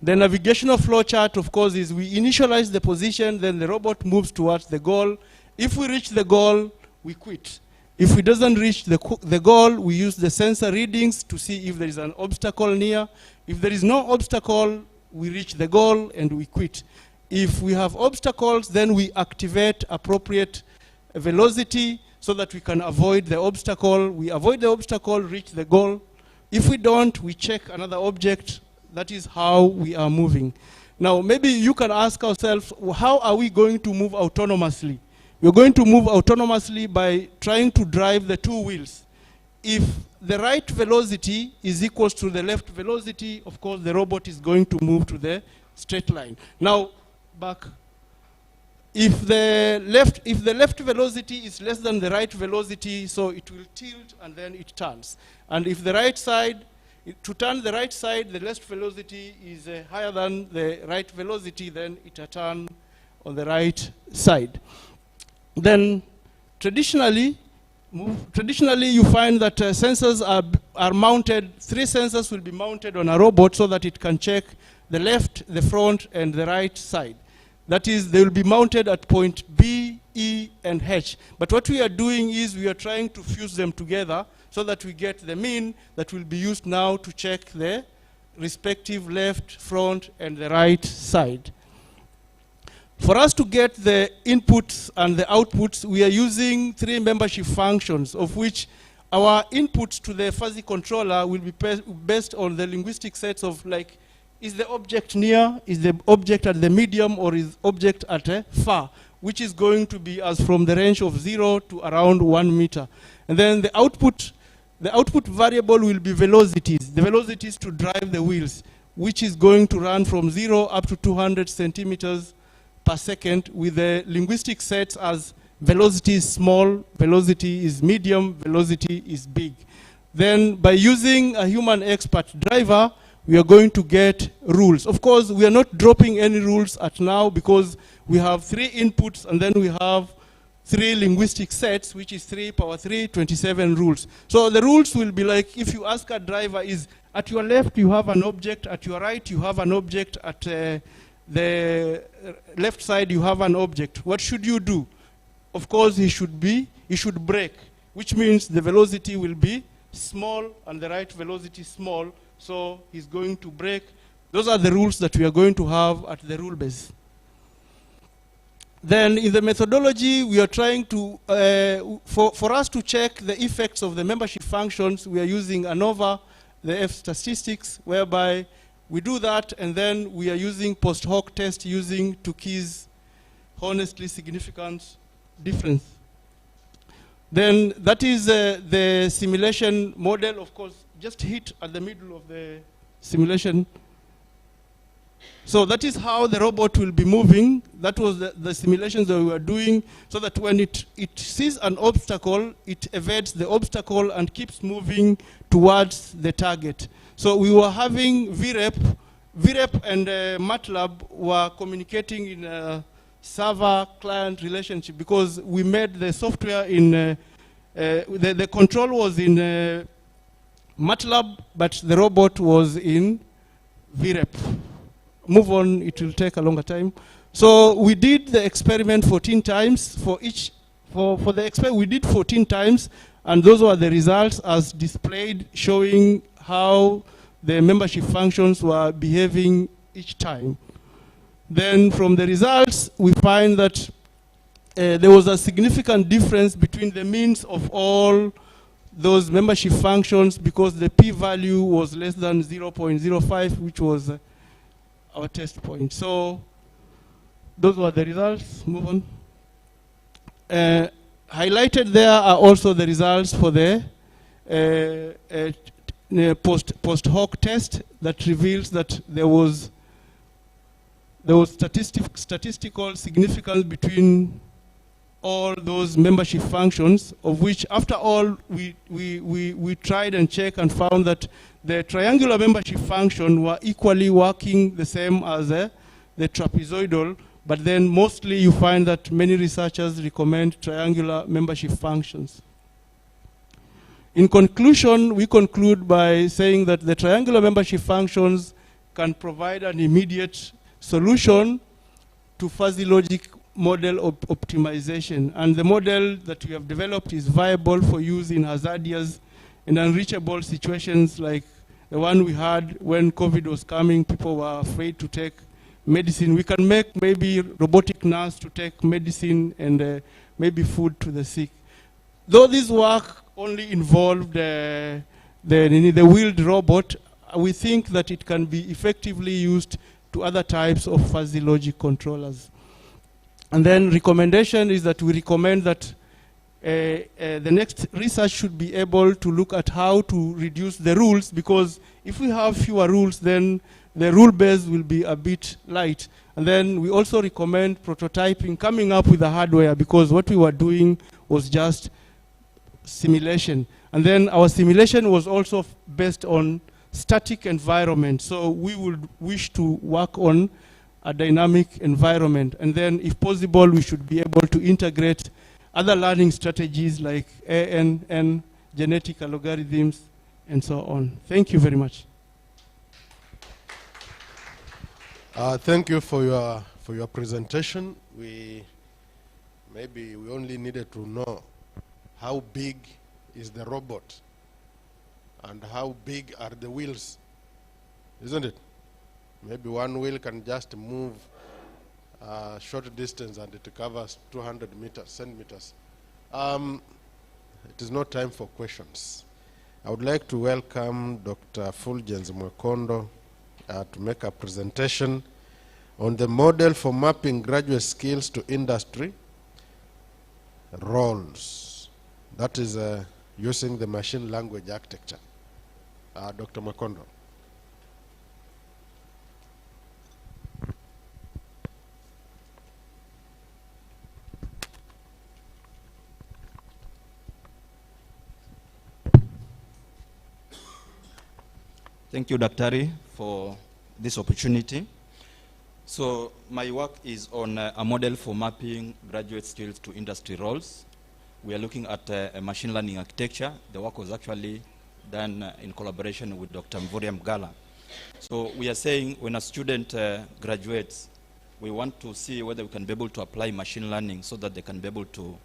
S14: The navigational flowchart, of course, is we initialize the position, then the robot moves towards the goal. If we reach the goal, we quit. If we doesn't reach the goal, we use the sensor readings to see if there is an obstacle near. If there is no obstacle, we reach the goal and we quit. If we have obstacles, then we activate appropriate velocity so that we can avoid the obstacle. We avoid the obstacle, reach the goal. If we don't, we check another object. That is how we are moving. Now, maybe you can ask ourselves, how are we going to move autonomously? We're going to move autonomously by trying to drive the two wheels. If the right velocity is equal to the left velocity, of course, the robot is going to move to the straight line. Now, back. If the left velocity is less than the right velocity, so it will tilt and then it turns. And if the right side, to turn the right side, the left velocity is higher than the right velocity, then it will turn on the right side. Then traditionally you find that sensors are mounted, 3 sensors will be mounted on a robot so that it can check the left, the front, and the right side. That is, they will be mounted at point B, E, and H. But what we are doing is we are trying to fuse them together so that we get the mean that will be used now to check the respective left, front, and the right side. For us to get the inputs and the outputs, we are using 3 membership functions, of which our inputs to the fuzzy controller will be based on the linguistic sets of, like, is the object near, is the object at the medium, or is object at far, which is going to be as from the range of 0 to around 1 meter. And then the output variable will be velocities, the velocities to drive the wheels, which is going to run from 0 up to 200 centimeters per second, with the linguistic sets as velocity is small, velocity is medium, velocity is big. Then by using a human expert driver, we are going to get rules. Of course, we are not dropping any rules at now because we have 3 inputs and then we have 3 linguistic sets, which is 3 power 3, 27 rules. So the rules will be like, if you ask a driver, is at your left you have an object, at your right you have an object, at the left side you have an object. What should you do? Of course, he should brake, which means the velocity will be small and the right velocity small. So he's going to brake. Those are the rules that we are going to have at the rule base. Then in the methodology, we are trying to, for us to check the effects of the membership functions, we are using ANOVA, the F statistics, whereby we do that, and then we are using post hoc test using Tukey's honestly significant difference. Then that is the simulation model, of course, just hit at the middle of the simulation. So that is how the robot will be moving. That was the simulations that we were doing, so that when it sees an obstacle, it evades the obstacle and keeps moving towards the target. So we were having VREP and MATLAB were communicating in a server-client relationship, because we made the software in, the control was in MATLAB, but the robot was in VREP. Move on, it will take a longer time. So we did the experiment 14 times. For the experiment, we did 14 times, and those were the results as displayed, showing how the membership functions were behaving each time. Then from the results, we find that there was a significant difference between the means of all those membership functions, because the p-value was less than 0.05, which was our test point. So those were the results. Move on. Highlighted there are also the results for the post hoc test that reveals that there was statistical significance between all those membership functions, of which after all we tried and checked and found that the triangular membership function were equally working the same as the trapezoidal, but then mostly you find that many researchers recommend triangular membership functions. In conclusion, we conclude by saying that the triangular membership functions can provide an immediate solution to fuzzy logic model optimization, and the model that we have developed is viable for use in hazardous and unreachable situations like the one we had when COVID was coming. People were afraid to take medicine. We can make maybe robotic nurse to take medicine and maybe food to the sick. Though this work only involved the wheeled robot, we think that it can be effectively used to other types of fuzzy logic controllers. And then recommendation is that we recommend that the next research should be able to look at how to reduce the rules, because if we have fewer rules, then the rule base will be a bit light. And then we also recommend prototyping, coming up with the hardware, because what we were doing was just simulation. And then our simulation was also based on static environment. So we would wish to work on a dynamic environment. And then if possible, we should be able to integrate other learning strategies like ANN, genetic algorithms, and so on. Thank you very much.
S1: Thank you for your presentation. Maybe we only needed to know how big is the robot and how big are the wheels, isn't it? Maybe one wheel can just move a short distance and it covers 200 centimeters. It is not time for questions. I would like to welcome Dr. Fulgence Mwekondo to make a presentation on the model for mapping graduate skills to industry roles. That is using the machine language architecture. Dr. Mwekondo.
S15: Thank you, Daktari, for this opportunity. So my work is on a model for mapping graduate skills to industry roles. We are looking at a machine learning architecture. The work was actually done in collaboration with Dr. Mvurya Mgala. So we are saying when a student graduates, we want to see whether we can be able to apply machine learning so that they can be able to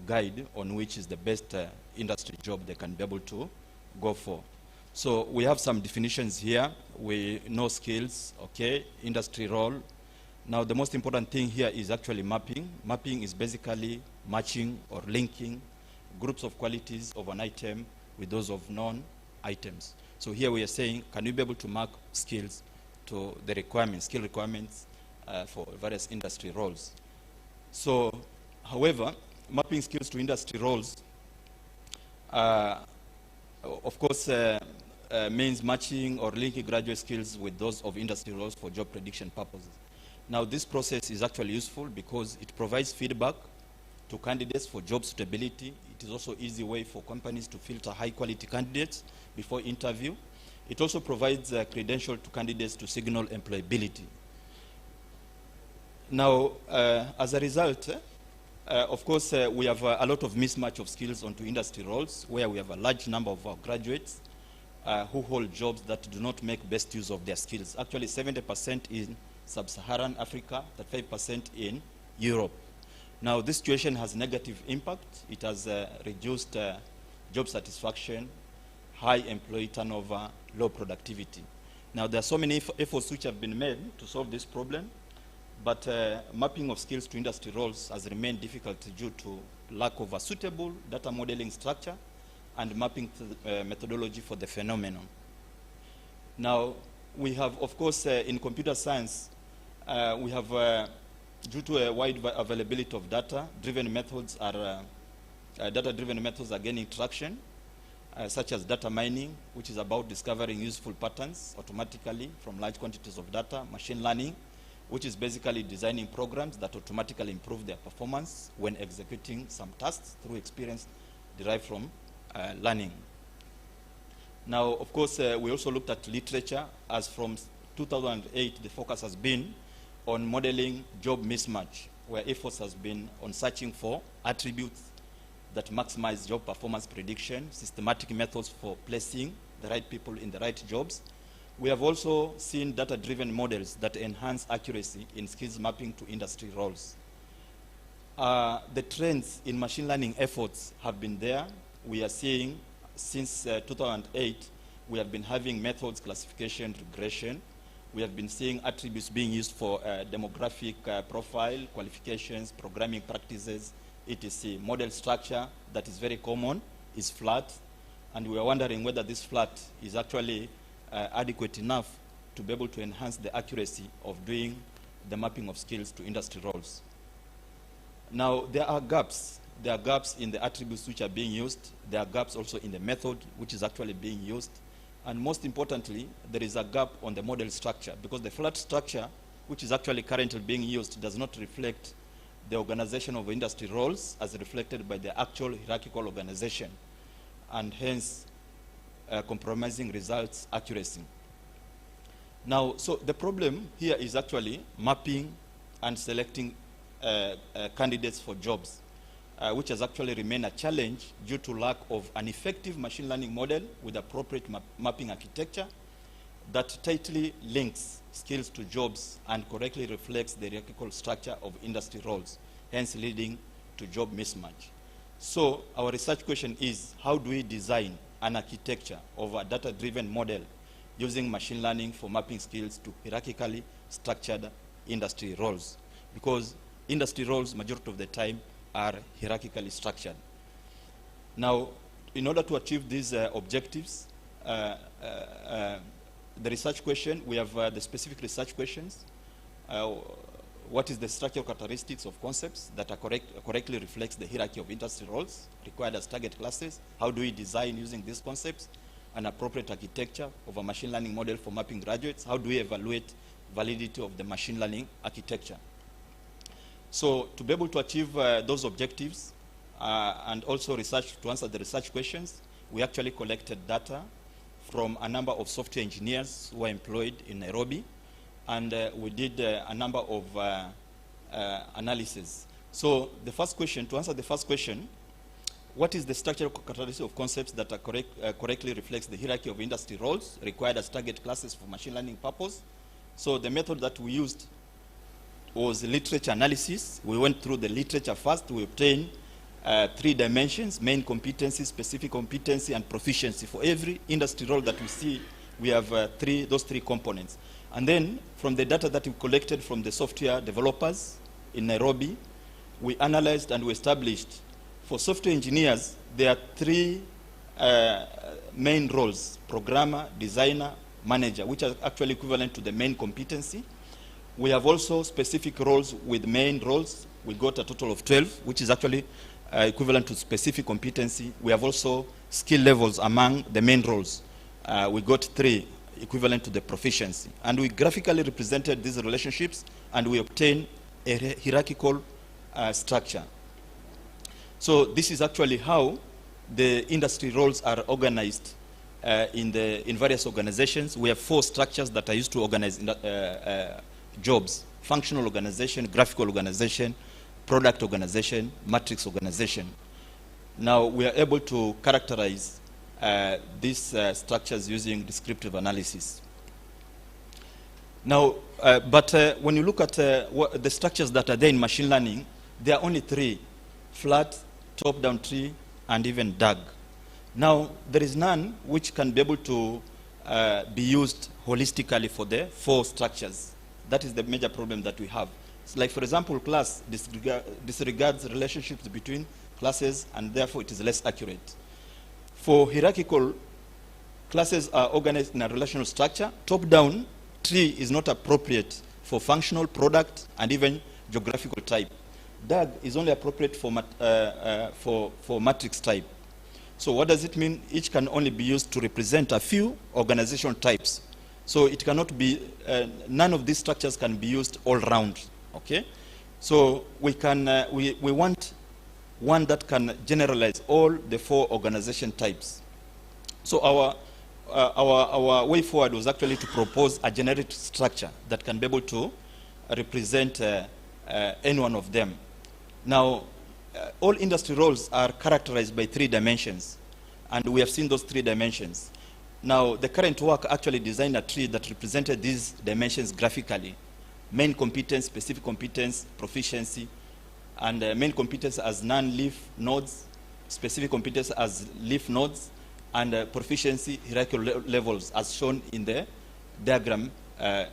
S15: guide on which is the best industry job they can be able to go for. So we have some definitions here. We know skills, okay, industry role. Now the most important thing here is actually mapping. Mapping is basically matching or linking groups of qualities of an item with those of non-items. So here we are saying, can you be able to map skills to the requirements, skill requirements for various industry roles? So, however, mapping skills to industry roles, of course, means matching or linking graduate skills with those of industry roles for job prediction purposes. Now, this process is actually useful because it provides feedback to candidates for job suitability. It is also an easy way for companies to filter high-quality candidates before interview. It also provides a credential to candidates to signal employability. Now, as a result, of course, we have a lot of mismatch of skills onto industry roles, where we have a large number of our graduates who hold jobs that do not make best use of their skills. Actually, 70% in sub-Saharan Africa, 35% in Europe. Now, this situation has negative impact. It has reduced job satisfaction, high employee turnover, low productivity. Now, there are so many efforts which have been made to solve this problem, but mapping of skills to industry roles has remained difficult due to lack of a suitable data modeling structure and mapping methodology for the phenomenon. Now, we have, of course, in computer science, we have, due to a wide availability of data-driven methods data-driven methods are gaining traction, such as data mining, which is about discovering useful patterns automatically from large quantities of data, machine learning, which is basically designing programs that automatically improve their performance when executing some tasks through experience derived from learning. Now, of course, we also looked at literature, as from 2008, the focus has been on modeling job mismatch, where efforts has been on searching for attributes that maximize job performance prediction, systematic methods for placing the right people in the right jobs. We have also seen data-driven models that enhance accuracy in skills mapping to industry roles. The trends in machine learning efforts have been there. We are seeing, since 2008, we have been having methods, classification, regression. We have been seeing attributes being used for demographic profile, qualifications, programming practices, etc. Model structure that is very common is flat, and we are wondering whether this flat is actually adequate enough to be able to enhance the accuracy of doing the mapping of skills to industry roles. Now, there are gaps. There are gaps in the attributes which are being used. There are gaps also in the method which is actually being used. And most importantly, there is a gap on the model structure, because the flat structure, which is actually currently being used, does not reflect the organization of industry roles as reflected by the actual hierarchical organization, and hence compromising results accuracy. Now, so the problem here is actually mapping and selecting candidates for jobs, which has actually remained a challenge due to lack of an effective machine learning model with appropriate mapping architecture that tightly links skills to jobs and correctly reflects the hierarchical structure of industry roles, hence leading to job mismatch. So our research question is, how do we design an architecture of a data-driven model using machine learning for mapping skills to hierarchically structured industry roles? Because industry roles, majority of the time, are hierarchically structured. Now, in order to achieve these objectives, the research question, we have the specific research questions. What is the structural characteristics of concepts that are correctly reflects the hierarchy of industry roles required as target classes? How do we design using these concepts an appropriate architecture of a machine learning model for mapping graduates? How do we evaluate validity of the machine learning architecture? So to be able to achieve those objectives and also research, to answer the research questions, we actually collected data from a number of software engineers who are employed in Nairobi, and we did a number of analysis. So the first question, to answer the first question, what is the structural characteristics of concepts that are correctly reflects the hierarchy of industry roles required as target classes for machine learning purpose? So the method that we used was literature analysis. We went through the literature first. We obtained 3 dimensions: main competency, specific competency, and proficiency. For every industry role that we see, we have those three components. And then from the data that we collected from the software developers in Nairobi, we analyzed and we established for software engineers, there are 3 main roles: programmer, designer, manager, which are actually equivalent to the main competency. We have also specific roles with main roles. We got a total of 12, which is actually equivalent to specific competency. We have also skill levels among the main roles. We got 3 equivalent to the proficiency. And we graphically represented these relationships, and we obtained a hierarchical structure. So this is actually how the industry roles are organized in various organizations. We have 4 structures that are used to organize jobs: functional organization, graphical organization, product organization, matrix organization. Now we are able to characterize these structures using descriptive analysis. Now, when you look at the structures that are there in machine learning, there are only 3: flat, top-down tree, and even DAG. Now, there is none which can be able to be used holistically for the 4 structures. That is the major problem that we have. So like, for example, class disregards relationships between classes, and therefore it is less accurate. For hierarchical, classes are organized in a relational structure. Top-down tree is not appropriate for functional, product, and even geographical type. DAG is only appropriate for matrix type. So what does it mean? Each can only be used to represent a few organizational types. So it cannot be, none of these structures can be used all round, okay? So we want one that can generalize all the 4 organization types. So our way forward was actually to propose a generic structure that can be able to represent any one of them. Now, all industry roles are characterized by 3 dimensions, and we have seen those 3 dimensions. Now, the current work actually designed a tree that represented these dimensions graphically: main competence, specific competence, proficiency, and main competence as non-leaf nodes, specific competence as leaf nodes, and proficiency hierarchical levels as shown in the diagram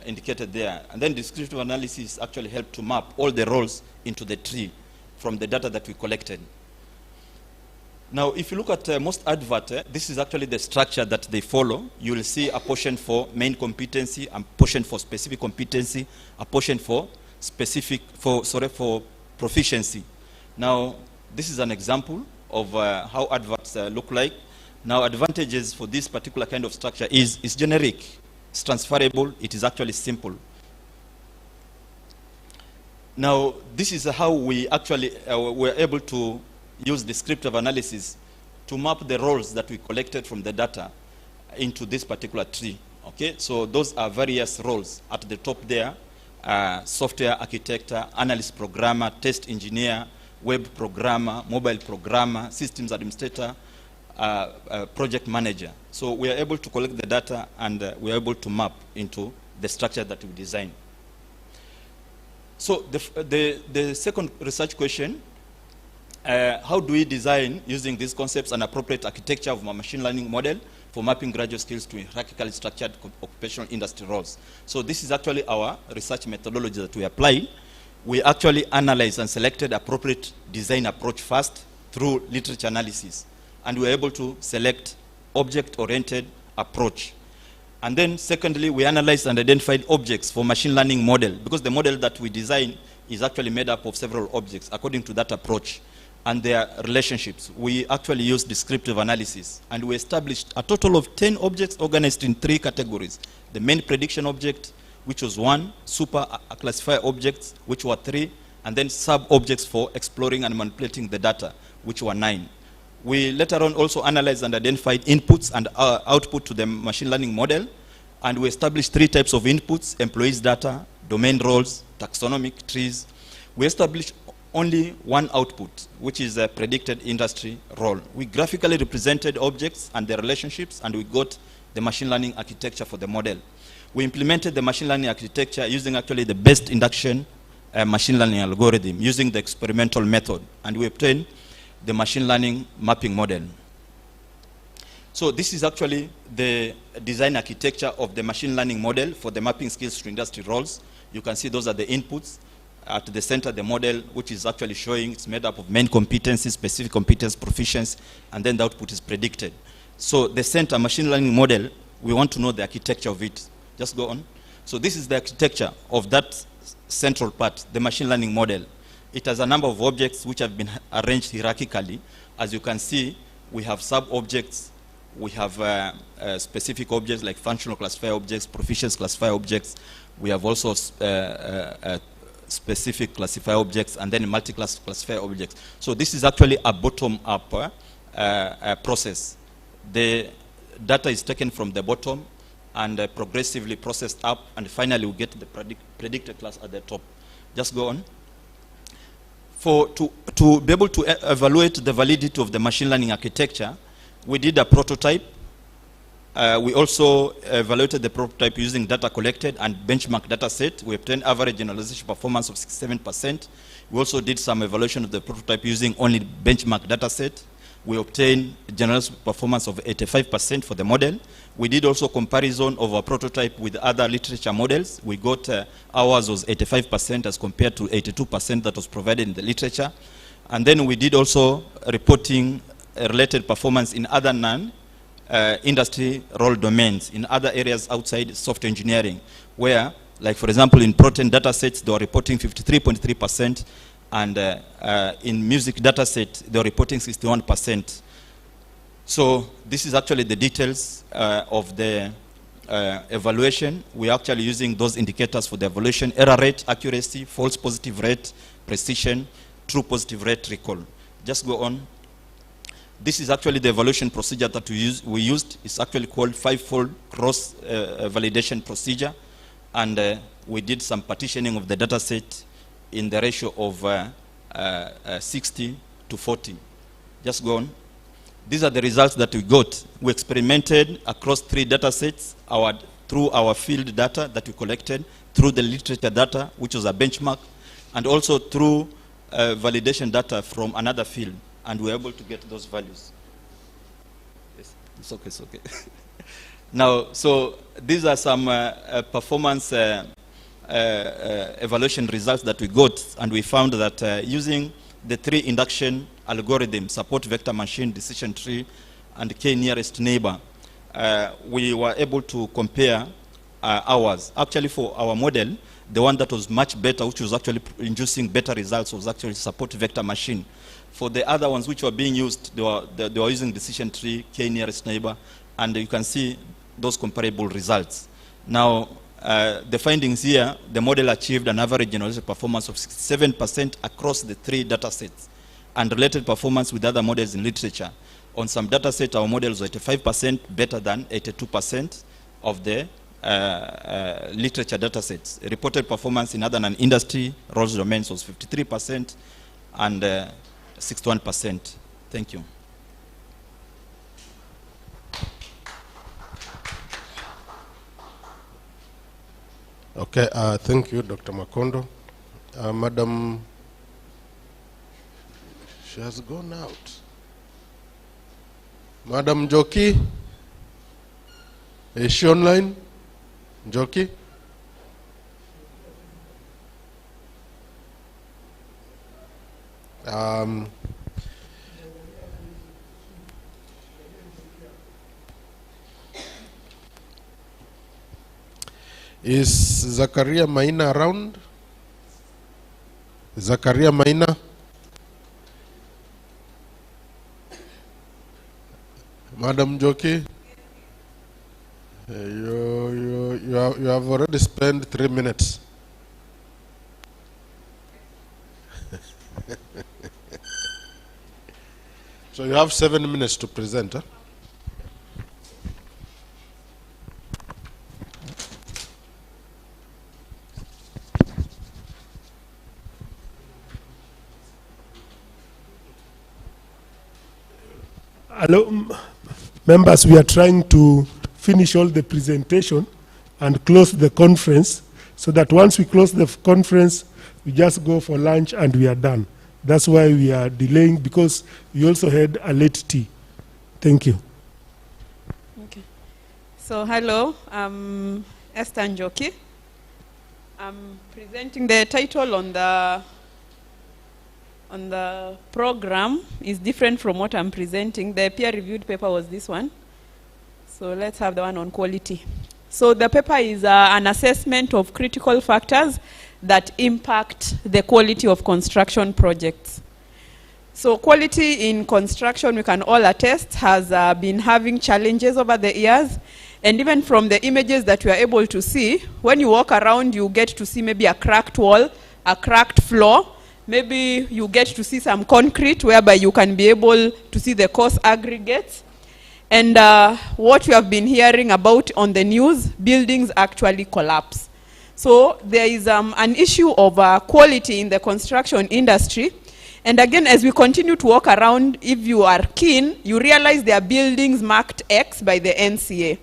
S15: indicated there. And then descriptive analysis actually helped to map all the roles into the tree from the data that we collected. Now, if you look at most advert, this is actually the structure that they follow. You will see a portion for main competency, a portion for specific competency, a portion for proficiency. Now, this is an example of how adverts look like. Now, advantages for this particular kind of structure is it's generic, it's transferable, it is actually simple. Now, this is how we actually were able to use descriptive analysis to map the roles that we collected from the data into this particular tree. Okay, so those are various roles. At the top there, software architect, analyst programmer, test engineer, web programmer, mobile programmer, systems administrator, project manager. So we are able to collect the data, and we are able to map into the structure that we designed. So the second research question, how do we design, using these concepts, an appropriate architecture of a machine learning model for mapping graduate skills to hierarchically structured occupational industry roles? So this is actually our research methodology that we applied. We actually analyzed and selected appropriate design approach first through literature analysis, and we were able to select object-oriented approach. And then secondly, we analyzed and identified objects for machine learning model, because the model that we design is actually made up of several objects according to that approach and their relationships. We actually used descriptive analysis, and we established a total of 10 objects organized in 3 categories: the main prediction object, which was 1, super classifier objects, which were 3, and then sub-objects for exploring and manipulating the data, which were 9. We later on also analyzed and identified inputs and output to the machine learning model, and we established 3 types of inputs: employees data, domain roles, taxonomic trees. We established only 1 output, which is a predicted industry role. We graphically represented objects and their relationships, and we got the machine learning architecture for the model. We implemented the machine learning architecture using actually the best induction machine learning algorithm, using the experimental method, and we obtained the machine learning mapping model. So this is actually the design architecture of the machine learning model for the mapping skills to industry roles. You can see those are the inputs. At the center, the model, which is actually showing it's made up of main competencies, specific competence, proficiency, and then the output is predicted. So the center machine learning model, we want to know the architecture of it. Just go on. So this is the architecture of that central part, the machine learning model. It has a number of objects which have been arranged hierarchically. As you can see, we have sub-objects, we have specific objects like functional classifier objects, proficiency classifier objects. We have also specific classifier objects, and then multi-class classifier objects. So this is actually a bottom-up process. The data is taken from the bottom and progressively processed up, and finally we get the predicted class at the top. Just go on. To be able to evaluate the validity of the machine learning architecture, we did a prototype. We also evaluated the prototype using data collected and benchmark data set. We obtained average generalization performance of 67%. We also did some evaluation of the prototype using only benchmark data set. We obtained generalization performance of 85% for the model. We did also comparison of our prototype with other literature models. We got ours was 85% as compared to 82% that was provided in the literature. And then we did also reporting related performance in other non-industry role domains, in other areas outside software engineering, where, like for example, in protein data sets, they were reporting 53.3%, and in music data set, they were reporting 61%. So this is actually the details of the evaluation. We're actually using those indicators for the evaluation: error rate, accuracy, false positive rate, precision, true positive rate, recall. Just go on. This is actually the evaluation procedure that we used. It's actually called 5-fold cross validation procedure. And we did some partitioning of the data set in the ratio of 60 to 40. Just go on. These are the results that we got. We experimented across 3 data sets through our field data that we collected, through the literature data, which was a benchmark, and also through validation data from another field. And we were able to get those values. Yes, it's okay, it's okay. Now, so these are some performance evaluation results that we got, and we found that using the 3 induction algorithms, support vector machine, decision tree, and k nearest neighbor, we were able to compare ours. Actually, for our model, the one that was much better, which was actually inducing better results, was actually support vector machine. For the other ones which were being used, they were using decision tree, k nearest neighbor, and you can see those comparable results. Now, the findings here, the model achieved an average generalization performance of 67% across the 3 data sets, and related performance with other models in literature. On some data sets, our models were 85% better than 82% of the literature data sets. Reported performance in other non-industry roles domains was 53% and 61%. Thank you.
S1: Okay, thank you, Dr. Makondo. Madam, she has gone out. Madam Joki, is she online? Joki? Is Zakaria Maina around? Zakaria Maina? Madam Joki? You have already spent 3 minutes. So you have 7 minutes to present, huh?
S13: Hello, members, we are trying to finish all the presentation and close the conference, so that once we close the conference, we just go for lunch and we are done. That's why we are delaying, because we also had a late tea. Thank you.
S16: Okay. So hello, I'm Esther Njoki. I'm presenting. The title on the program is different from what I'm presenting. The peer-reviewed paper was this one. So let's have the one on quality. So the paper is an assessment of critical factors that impact the quality of construction projects. So quality in construction, we can all attest, has been having challenges over the years. And even from the images that we are able to see, when you walk around, you get to see maybe a cracked wall, a cracked floor. Maybe you get to see some concrete whereby you can be able to see the coarse aggregates. And what we have been hearing about on the news, buildings actually collapse. So there is an issue of quality in the construction industry. And again, as we continue to walk around, if you are keen, you realize there are buildings marked X by the NCA.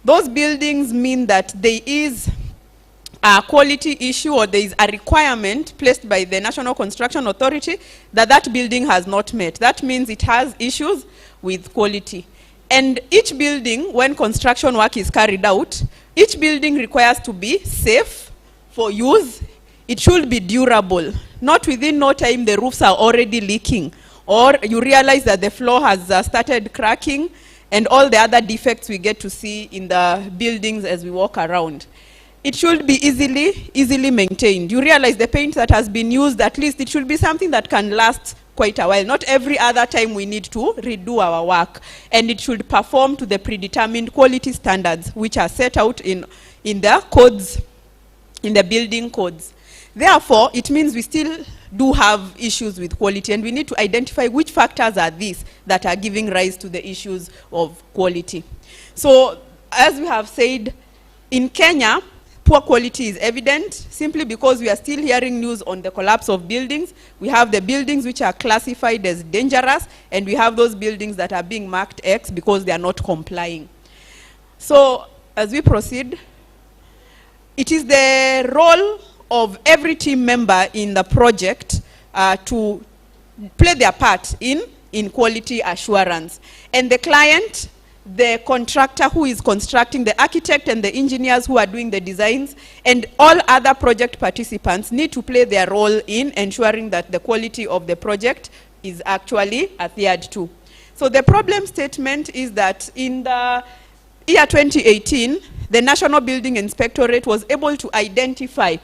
S16: Those buildings mean that there is a quality issue, or there is a requirement placed by the National Construction Authority that that building has not met. That means it has issues with quality. And each building, when construction work is carried out, each building requires to be safe for use. It should be durable. Not within no time the roofs are already leaking, or you realize that the floor has started cracking, and all the other defects we get to see in the buildings as we walk around. It should be easily maintained. You realize the paint that has been used, at least it should be something that can last quite a while. Not every other time we need to redo our work. And it should perform to the predetermined quality standards which are set out in the codes, in the building codes. Therefore, it means we still do have issues with quality, and we need to identify which factors are these that are giving rise to the issues of quality. So, as we have said, in Kenya, poor quality is evident simply because we are still hearing news on the collapse of buildings. We have the buildings which are classified as dangerous, and we have those buildings that are being marked X because they are not complying. So, as we proceed, it is the role of every team member in the project to play their part in quality assurance. And the client, the contractor who is constructing, the architect and the engineers who are doing the designs, and all other project participants need to play their role in ensuring that the quality of the project is actually adhered to. So the problem statement is that in the year 2018, the National Building Inspectorate was able to identify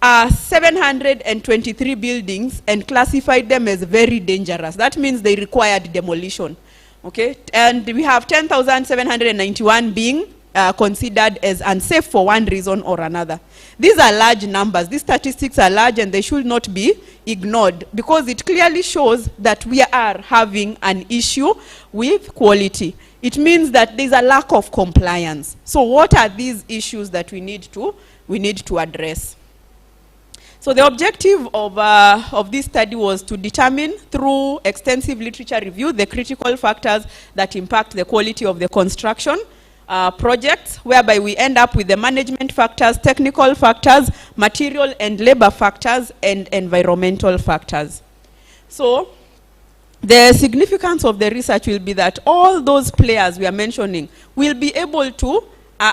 S16: 723 buildings and classified them as very dangerous. That means they required demolition. Okay, and we have 10,791 being considered as unsafe for one reason or another. These are large numbers. These statistics are large, and they should not be ignored because it clearly shows that we are having an issue with quality. It means that there's a lack of compliance. So what are these issues that we need to address? So the objective of this study was to determine through extensive literature review the critical factors that impact the quality of the construction projects, whereby we end up with the management factors, technical factors, material and labor factors, and environmental factors. So the significance of the research will be that all those players we are mentioning will be able to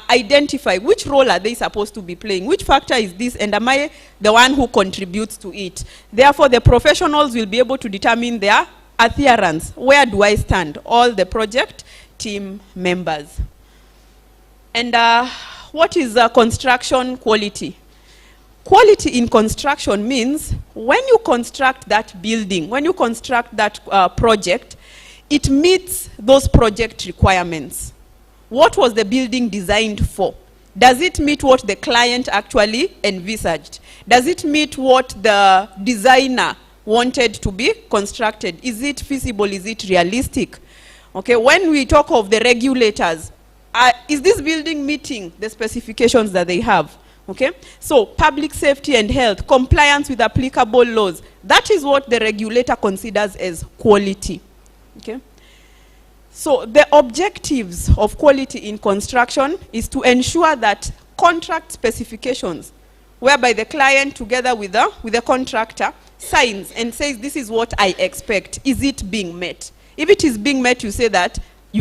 S16: identify which role are they supposed to be playing, which factor is this, and am I the one who contributes to it. Therefore, the professionals will be able to determine their adherence. Where do I stand? All the project team members. And what is construction quality? Quality in construction means when you construct that building, when you construct that project, it meets those project requirements. What was the building designed for? Does it meet what the client actually envisaged? Does it meet what the designer wanted to be constructed? Is it feasible? Is it realistic? Okay, when we talk of the regulators, is this building meeting the specifications that they have? Okay, so public safety and health, compliance with applicable laws, that is what the regulator considers as quality. Okay. So the objectives of quality in construction is to ensure that contract specifications, whereby the client together with the contractor signs and says this is what I expect, is it being met? If it is being met, you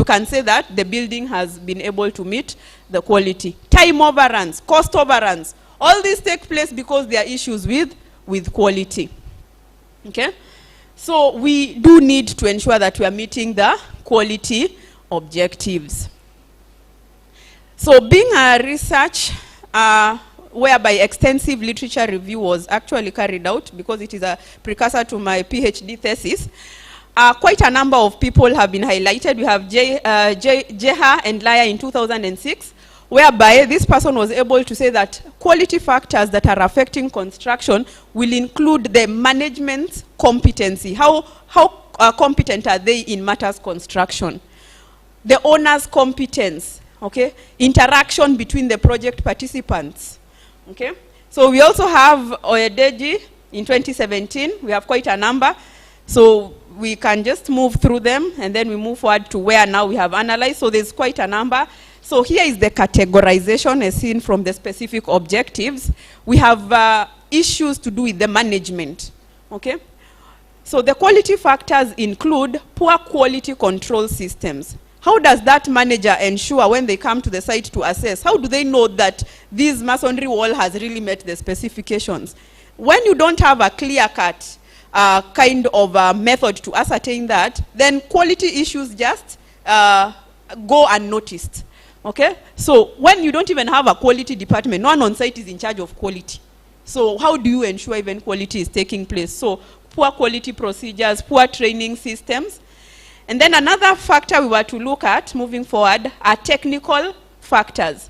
S16: can say that the building has been able to meet the quality. Time overruns, cost overruns, all these take place because there are issues with quality. Okay? So we do need to ensure that we are meeting the quality objectives. So being a research whereby extensive literature review was actually carried out, because it is a precursor to my PhD thesis. Quite a number of people have been highlighted. We have Jeha and Laya in 2006, whereby this person was able to say that quality factors that are affecting construction will include the management competency. How competent are they in matters construction? The owner's competence, okay? Interaction between the project participants, okay? So we also have Oyedeji in 2017. We have quite a number. So we can just move through them and then we move forward to where now we have analyzed. So there's quite a number. So here is the categorization as seen from the specific objectives. We have issues to do with the management, okay? So the quality factors include poor quality control systems. How does that manager ensure when they come to the site to assess? How do they know that this masonry wall has really met the specifications? When you don't have a clear-cut kind of method to ascertain that, then quality issues just go unnoticed. Okay? So when you don't even have a quality department, no one on site is in charge of quality. So how do you ensure even quality is taking place? So poor quality procedures, poor training systems. And then another factor we were to look at moving forward are technical factors.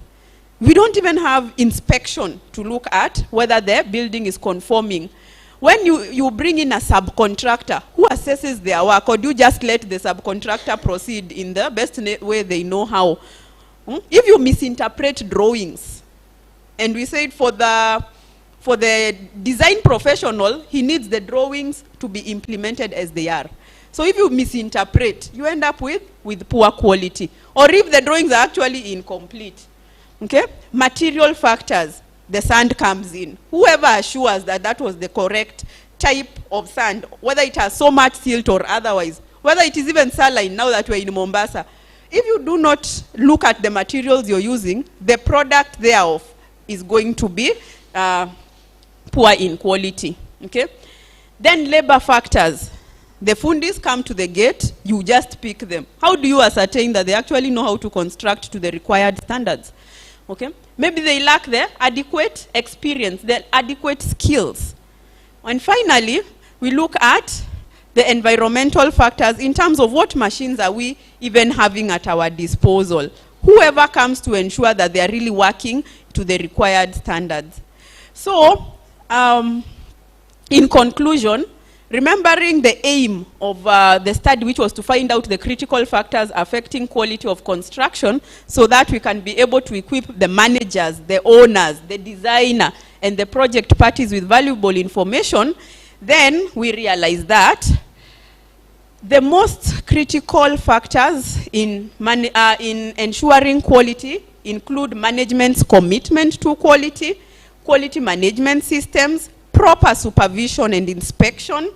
S16: We don't even have inspection to look at whether the building is conforming. When you bring in a subcontractor, who assesses their work, or do you just let the subcontractor proceed in the best way they know how? If you misinterpret drawings, and we said for the design professional, he needs the drawings to be implemented as they are. So if you misinterpret, you end up with poor quality. Or if the drawings are actually incomplete. Okay? Material factors, the sand comes in. Whoever assures that that was the correct type of sand, whether it has so much silt or otherwise, whether it is even saline now that we're in Mombasa, if you do not look at the materials you're using, the product thereof is going to be poor in quality. Okay? Then labor factors. The fundis come to the gate, you just pick them. How do you ascertain that they actually know how to construct to the required standards? Okay? Maybe they lack the adequate experience, the adequate skills. And finally, we look at the environmental factors in terms of what machines are we even having at our disposal. Whoever comes to ensure that they are really working to the required standards. So, in conclusion, remembering the aim of the study, which was to find out the critical factors affecting quality of construction, so that we can be able to equip the managers, the owners, the designer, and the project parties with valuable information, then we realize that the most critical factors in ensuring quality include management's commitment to quality, quality management systems, proper supervision and inspection,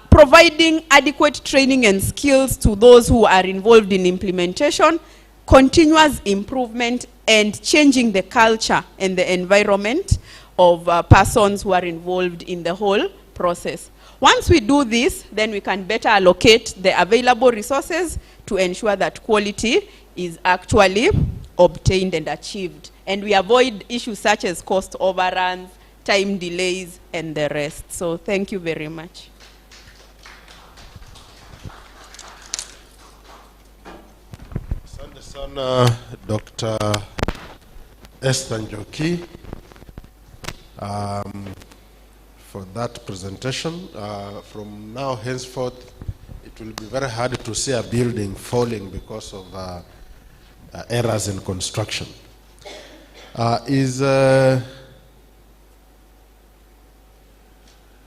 S16: providing adequate training and skills to those who are involved in implementation, continuous improvement, and changing the culture and the environment of persons who are involved in the whole process. Once we do this, then we can better allocate the available resources to ensure that quality is actually obtained and achieved. And we avoid issues such as cost overruns, time delays, and the rest. So thank you very much.
S1: Asante sana Dr. Esther Njoki for that presentation. From now henceforth, it will be very hard to see a building falling because of errors in construction.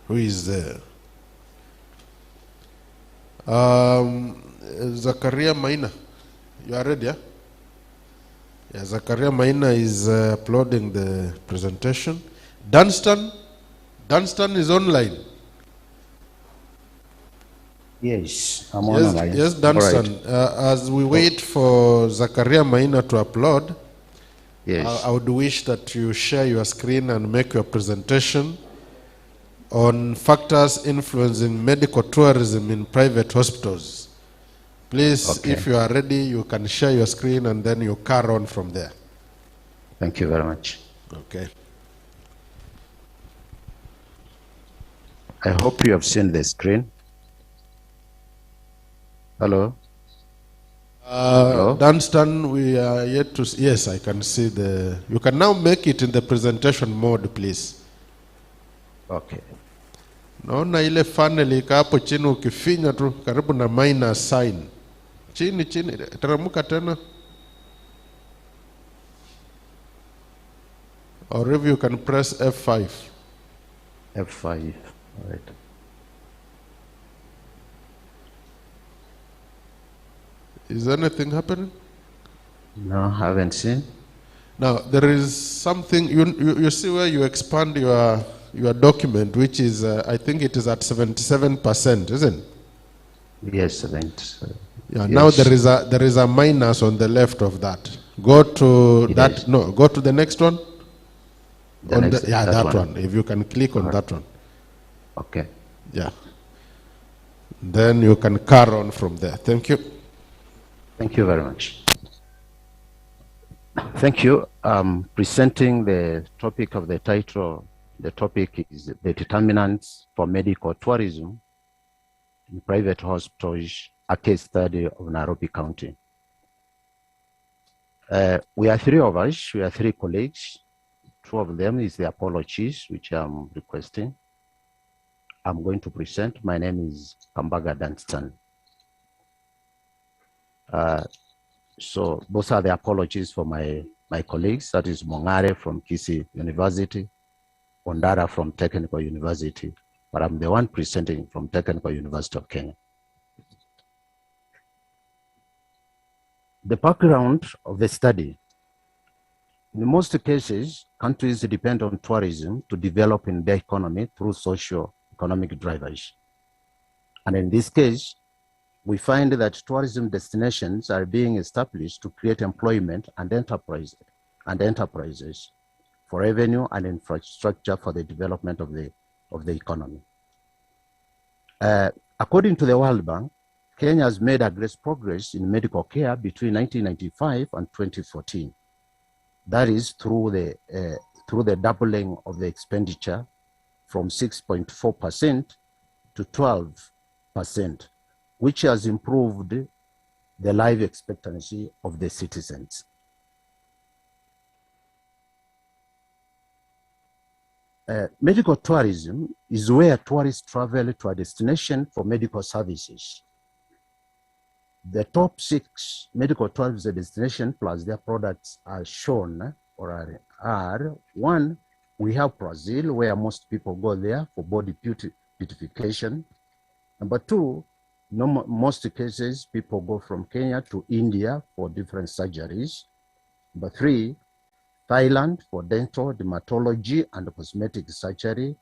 S1: Who is there? Zakaria Maina. You are ready, yeah? Yeah, Zakaria Maina is uploading the presentation. Dunstan is online.
S17: Yes, I'm online.
S1: Yes, Dunstan. Right. As we wait for Zakaria Maina to upload, yes, I would wish that you share your screen and make your presentation on factors influencing medical tourism in private hospitals. Please, okay, if you are ready, you can share your screen and then you carry on from there.
S17: Thank you very much.
S1: Okay.
S17: I hope you have seen the screen. Hello? Hello?
S1: Dunstan, we are yet to, yes, I can see the, you can now make it in the presentation mode, please.
S17: Okay.
S1: Naona ile funnel ika hapo chini ukifinya tu karibu na minus sign. Chini, teramuka tena. Or if you can press F5.
S17: F5, all right.
S1: Is anything happening?
S17: No, I haven't seen.
S1: Now, there is something, you see where you expand your document, which is, I think it is at 77%, isn't it?
S17: Yes, 77.
S1: Yeah,
S17: yes.
S1: Now there is a minus on the left of that. Go to that, no, go to the next one. That one. If you can click on that one.
S17: Okay.
S1: Yeah. Then you can carry on from there. Thank you.
S17: Thank you very much. Thank you. Presenting the topic of the title. The topic is the determinants for medical tourism in private hospitals, a case study of Nairobi County. We are three of us. We are three colleagues. Two of them is the apologies, which I'm requesting. I'm going to present. My name is Kambaga Dunstan. So those are the apologies for my colleagues. That is Mongare from Kisii University, Ondara from Technical University, but I'm the one presenting from Technical University of Kenya. The background of the study. In most cases, countries depend on tourism to develop in their economy through socio-economic drivers. And in this case, we find that tourism destinations are being established to create employment and enterprises for revenue and infrastructure for the development of the economy. According to the World Bank, Kenya has made a great progress in medical care between 1995 and 2014. That is through the doubling of the expenditure from 6.4% to 12%. Which has improved the life expectancy of the citizens. Medical tourism is where tourists travel to a destination for medical services. The top 6 medical tourism destinations plus their products are shown or are one, we have Brazil, where most people go there for body beautification. Number 2, most cases, people go from Kenya to India for different surgeries. Number 3, Thailand for dental, dermatology, and cosmetic surgery.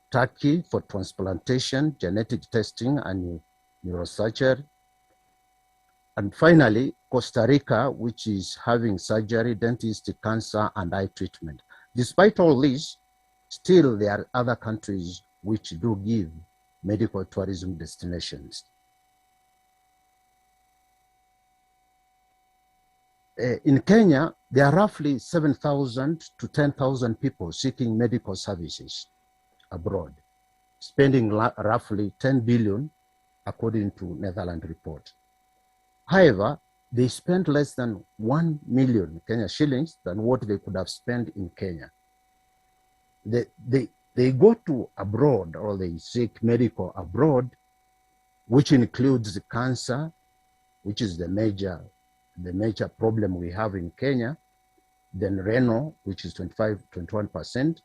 S17: Turkey for transplantation, genetic testing, and neurosurgery. And finally, Costa Rica, which is having surgery, dentist, cancer, and eye treatment. Despite all this, still there are other countries which do give medical tourism destinations. In Kenya, there are roughly 7,000 to 10,000 people seeking medical services abroad, spending roughly 10 billion, according to Netherlands report. However, they spend less than 1 million Kenya shillings than what they could have spent in Kenya. They go to abroad, or they seek medical abroad, which includes cancer, which is the major problem we have in Kenya, then renal, which is 21%,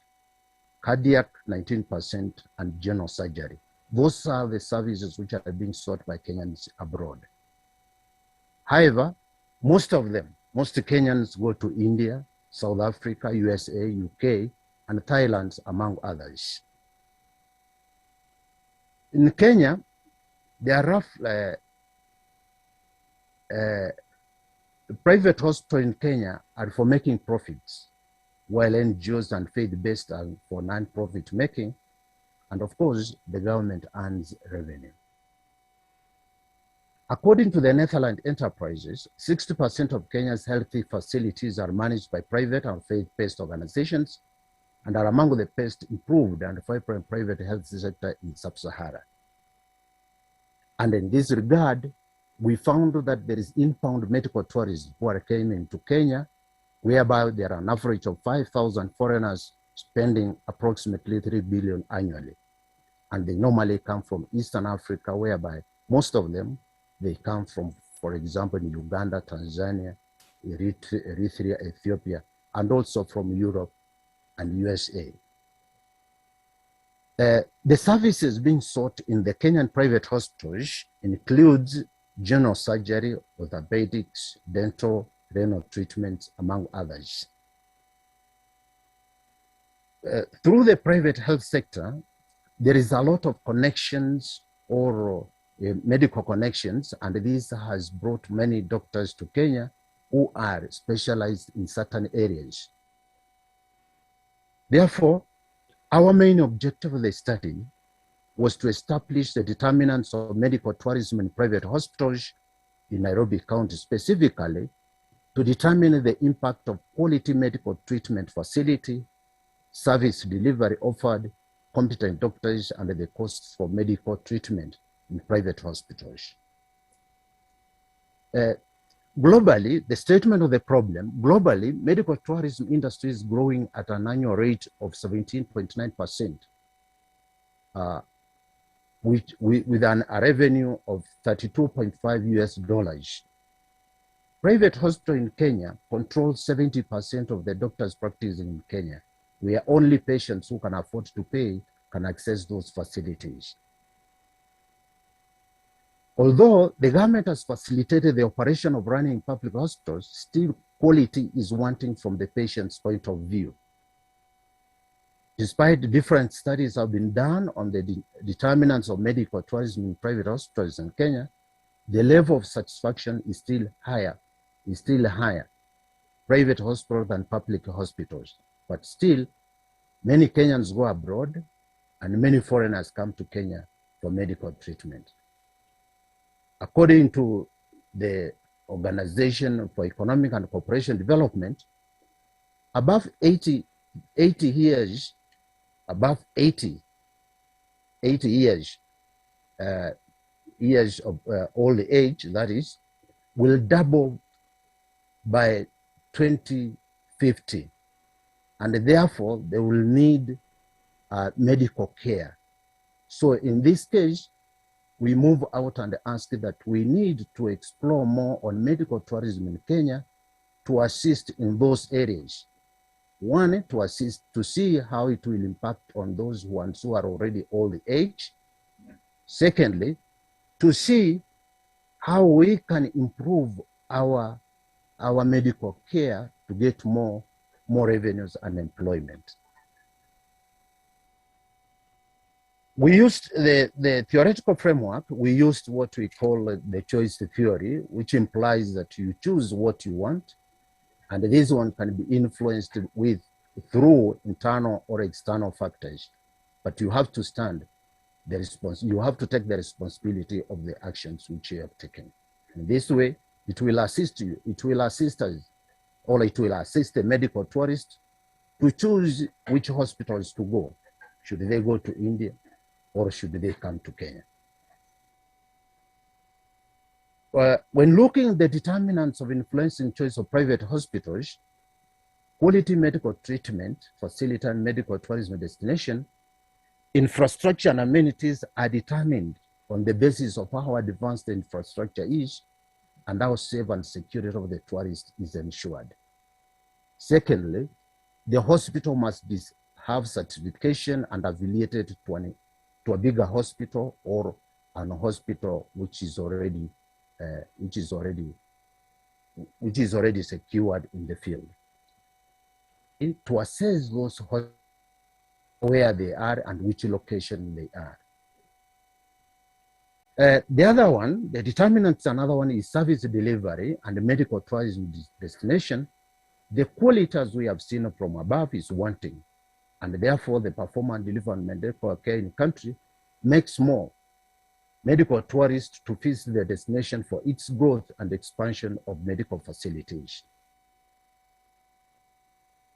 S17: cardiac 19%, and general surgery. Those are the services which are being sought by Kenyans abroad. However, most Kenyans go to India, South Africa, USA, UK, and Thailand, among others. In Kenya, there are private hospitals in Kenya are for making profits, while NGOs and faith-based are for non-profit making, and of course, the government earns revenue. According to the Netherlands Enterprises, 60% of Kenya's healthy facilities are managed by private and faith-based organizations and are among the best improved and vibrant private health sector in sub-Sahara. And in this regard, we found that there is inbound medical tourism who are coming to Kenya, whereby there are an average of 5,000 foreigners spending approximately 3 billion annually. And they normally come from Eastern Africa, whereby most of them, they come from, for example, in Uganda, Tanzania, Eritrea, Ethiopia, and also from Europe and USA. The services being sought in the Kenyan private hospitals includes general surgery, orthopedics, dental, renal treatments, among others. Through the private health sector, there is a lot of connections or medical connections, and this has brought many doctors to Kenya who are specialized in certain areas. Therefore, our main objective of the study was to establish the determinants of medical tourism in private hospitals in Nairobi County, specifically to determine the impact of quality medical treatment facility, service delivery offered, competent doctors, and the costs for medical treatment in private hospitals. Globally, the statement of the problem, globally, medical tourism industry is growing at an annual rate of 17.9%, with a revenue of $32.5 US. Private hospital in Kenya controls 70% of the doctors practicing in Kenya, where only patients who can afford to pay can access those facilities. Although the government has facilitated the operation of running public hospitals, still quality is wanting from the patient's point of view. Despite different studies have been done on the determinants of medical tourism in private hospitals in Kenya, the level of satisfaction is still higher, private hospitals than public hospitals. But still, many Kenyans go abroad and many foreigners come to Kenya for medical treatment. According to the Organization for Economic and Cooperation Development, above 80 years of old age, that is, will double by 2050. And therefore, they will need medical care. So in this case, we move out and ask that we need to explore more on medical tourism in Kenya to assist in those areas. One, to assist to see how it will impact on those ones who are already old age. Secondly, to see how we can improve our medical care to get more revenues and employment. We used the theoretical framework, we used what we call the choice theory, which implies that you choose what you want, and this one can be influenced through internal or external factors. But you have to you have to take the responsibility of the actions which you have taken. In this way, it will assist you, it will assist us, or it will assist the medical tourist to choose which hospitals to go. Should they go to India, or should they come to Kenya? When looking at the determinants of influencing choice of private hospitals, quality medical treatment, facility and medical tourism destination, infrastructure and amenities are determined on the basis of how advanced the infrastructure is and how safe and security of the tourist is ensured. Secondly, the hospital must have certification and affiliated to a bigger hospital or an hospital which is already secured in the field. To assess those where they are and which location they are. The other one, the determinants, another one is service delivery and medical tourism destination. The quality, as we have seen from above, is wanting, and therefore the performance delivery and medical care in country makes more medical tourists to visit the destination for its growth and expansion of medical facilities.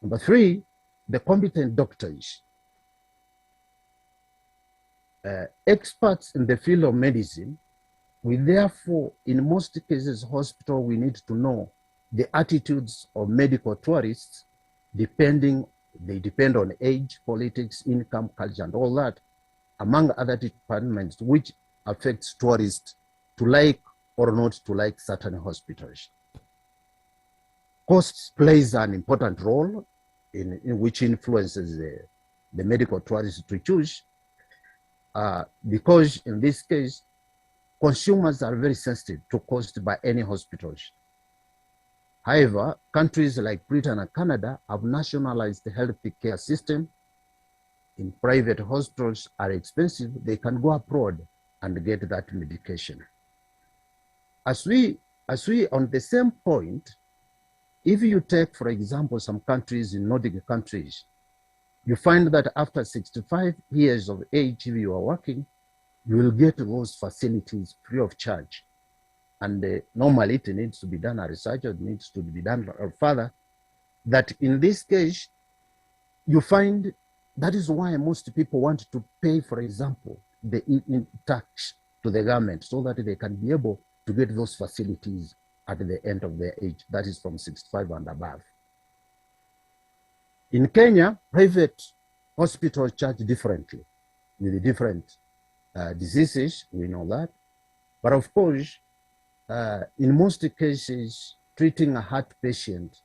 S17: Number three, the competent doctors. Experts in the field of medicine, we therefore, in most cases, hospital, we need to know the attitudes of medical tourists, they depend on age, politics, income, culture, and all that, among other departments, which affects tourists to like or not to like certain hospitals. Cost plays an important role in which influences the medical tourists to choose, because in this case, consumers are very sensitive to cost by any hospitals. However, countries like Britain and Canada have nationalized the health care system. In private hospitals are expensive, they can go abroad and get that medication. As we on the same point, if you take, for example, some countries in Nordic countries, you find that after 65 years of age, if you are working, you will get those facilities free of charge. And normally it needs to be done a research, it needs to be done further, that in this case, you find that is why most people want to pay, for example, the tax to the government so that they can be able to get those facilities at the end of their age, that is from 65 and above. In Kenya, private hospitals charge differently with different diseases, we know that. But of course, in most cases, treating a heart patient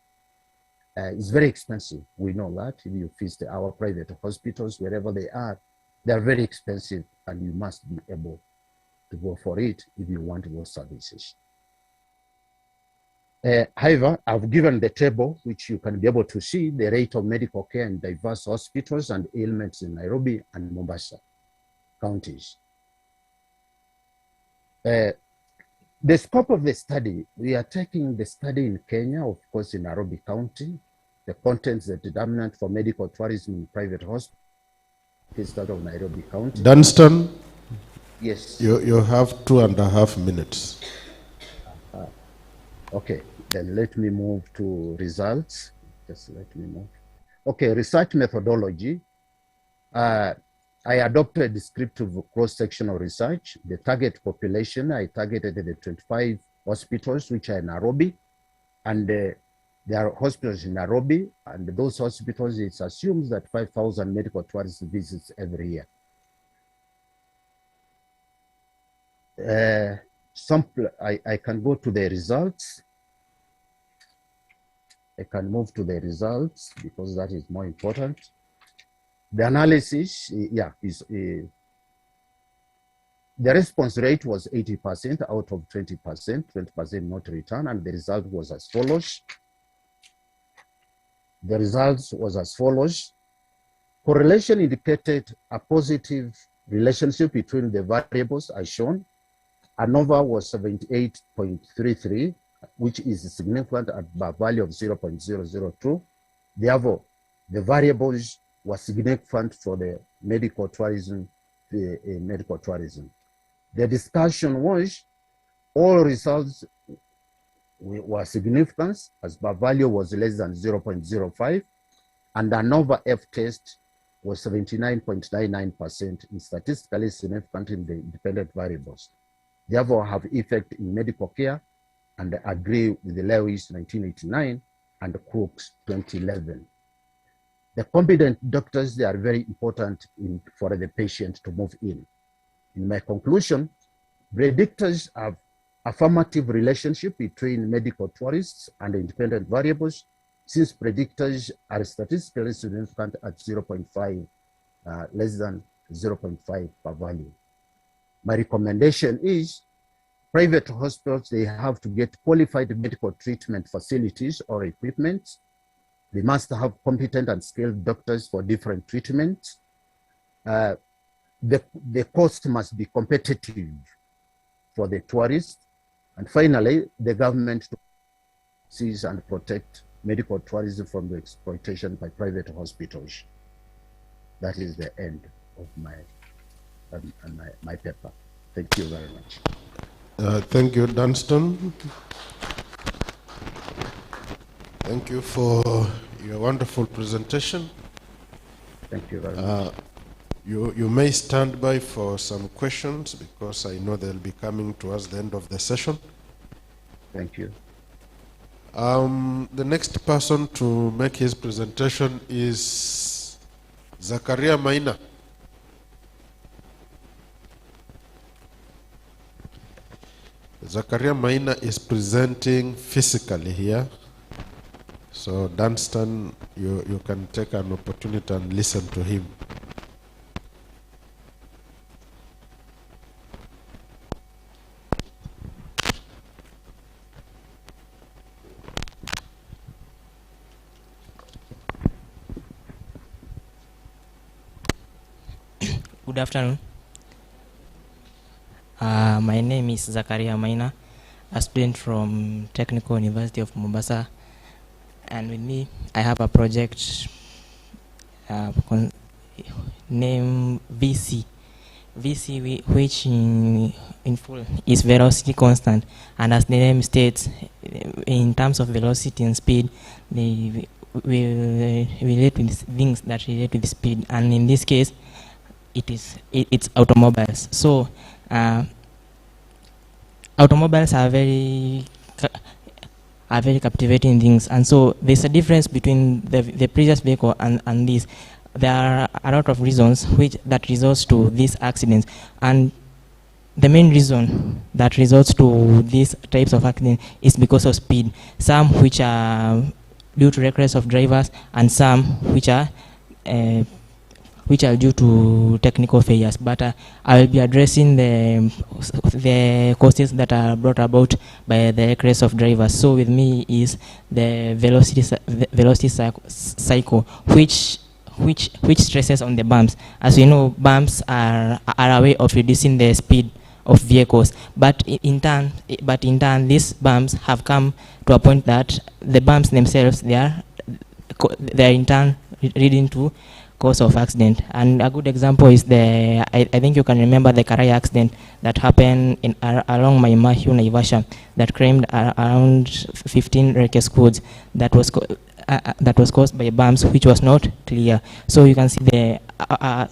S17: is very expensive. We know that. If you visit our private hospitals, wherever they are very expensive, and you must be able to go for it if you want those services. However, I've given the table, which you can be able to see the rate of medical care in diverse hospitals and ailments in Nairobi and Mombasa counties. The scope of the study, we are taking the study in Kenya, of course, in Nairobi County. The contents are determinant for medical tourism in private hospitals of Nairobi County.
S1: Dunstan?
S17: Yes.
S1: You have 2.5 minutes.
S17: Okay, then let me move to results. Just let me move. Okay, research methodology. I adopted a descriptive cross-sectional research. The target population, I targeted the 25 hospitals which are in Nairobi, and there are hospitals in Nairobi, and those hospitals, it assumes that 5,000 medical tourist visits every year. I can go to the results. I can move to the results because that is more important. The analysis, the response rate was 80% out of 20%, 20% not return, and the result was as follows. The results was as follows. Correlation indicated a positive relationship between the variables as shown. ANOVA was 78.33, which is significant at a value of 0.002. Therefore, the variables were significant for the medical tourism. The discussion was all results were significant as the value was less than 0.05, and the ANOVA F test was 79.99% in statistically significant in the independent variables. Therefore, have effect in medical care and agree with the Lewis 1989 and Crooks 2011. The competent doctors, they are very important for the patient to move in. In my conclusion, predictors have affirmative relationship between medical tourists and independent variables, since predictors are statistically significant at 0.5, less than 0.5 per value. My recommendation is private hospitals, they have to get qualified medical treatment facilities or equipment. They must have competent and skilled doctors for different treatments. The cost must be competitive for the tourists. And finally, the government to seize and protect medical tourism from the exploitation by private hospitals. That is the end of my paper. Thank you very much.
S1: Thank you, Dunstan. Thank you for your wonderful presentation.
S17: Thank you very much.
S1: You may stand by for some questions because I know they'll be coming towards the end of the session.
S17: Thank you.
S1: The next person to make his presentation is Zakaria Maina. Zakaria Maina is presenting physically here. So Dunstan, you can take an opportunity and listen to him.
S18: Good afternoon. My name is Zakaria Maina, a student from Technical University of Mombasa, and with me I have a project named VC. VC, which in full is velocity constant, and as the name states, in terms of velocity and speed, they will relate with things that relate with speed, and in this case, it's automobiles. So automobiles are very captivating things, and so there's a difference between the previous vehicle and this. There are a lot of reasons that results to these accidents, and the main reason that results to these types of accidents is because of speed. Some which are due to reckless of drivers, and some which are due to technical failures. But I will be addressing the causes that are brought about by the reckless of drivers. So with me is the velocity cycle, which stresses on the bumps. As we know, bumps are a way of reducing the speed of vehicles, but in turn these bumps have come to a point that the bumps themselves they are in turn leading to cause of accident. And a good example is I think you can remember the Karai accident that happened along Mai Mahiu, Naivasha, that claimed around 15 wreckage codes that was caused by bumps which was not clear. So you can see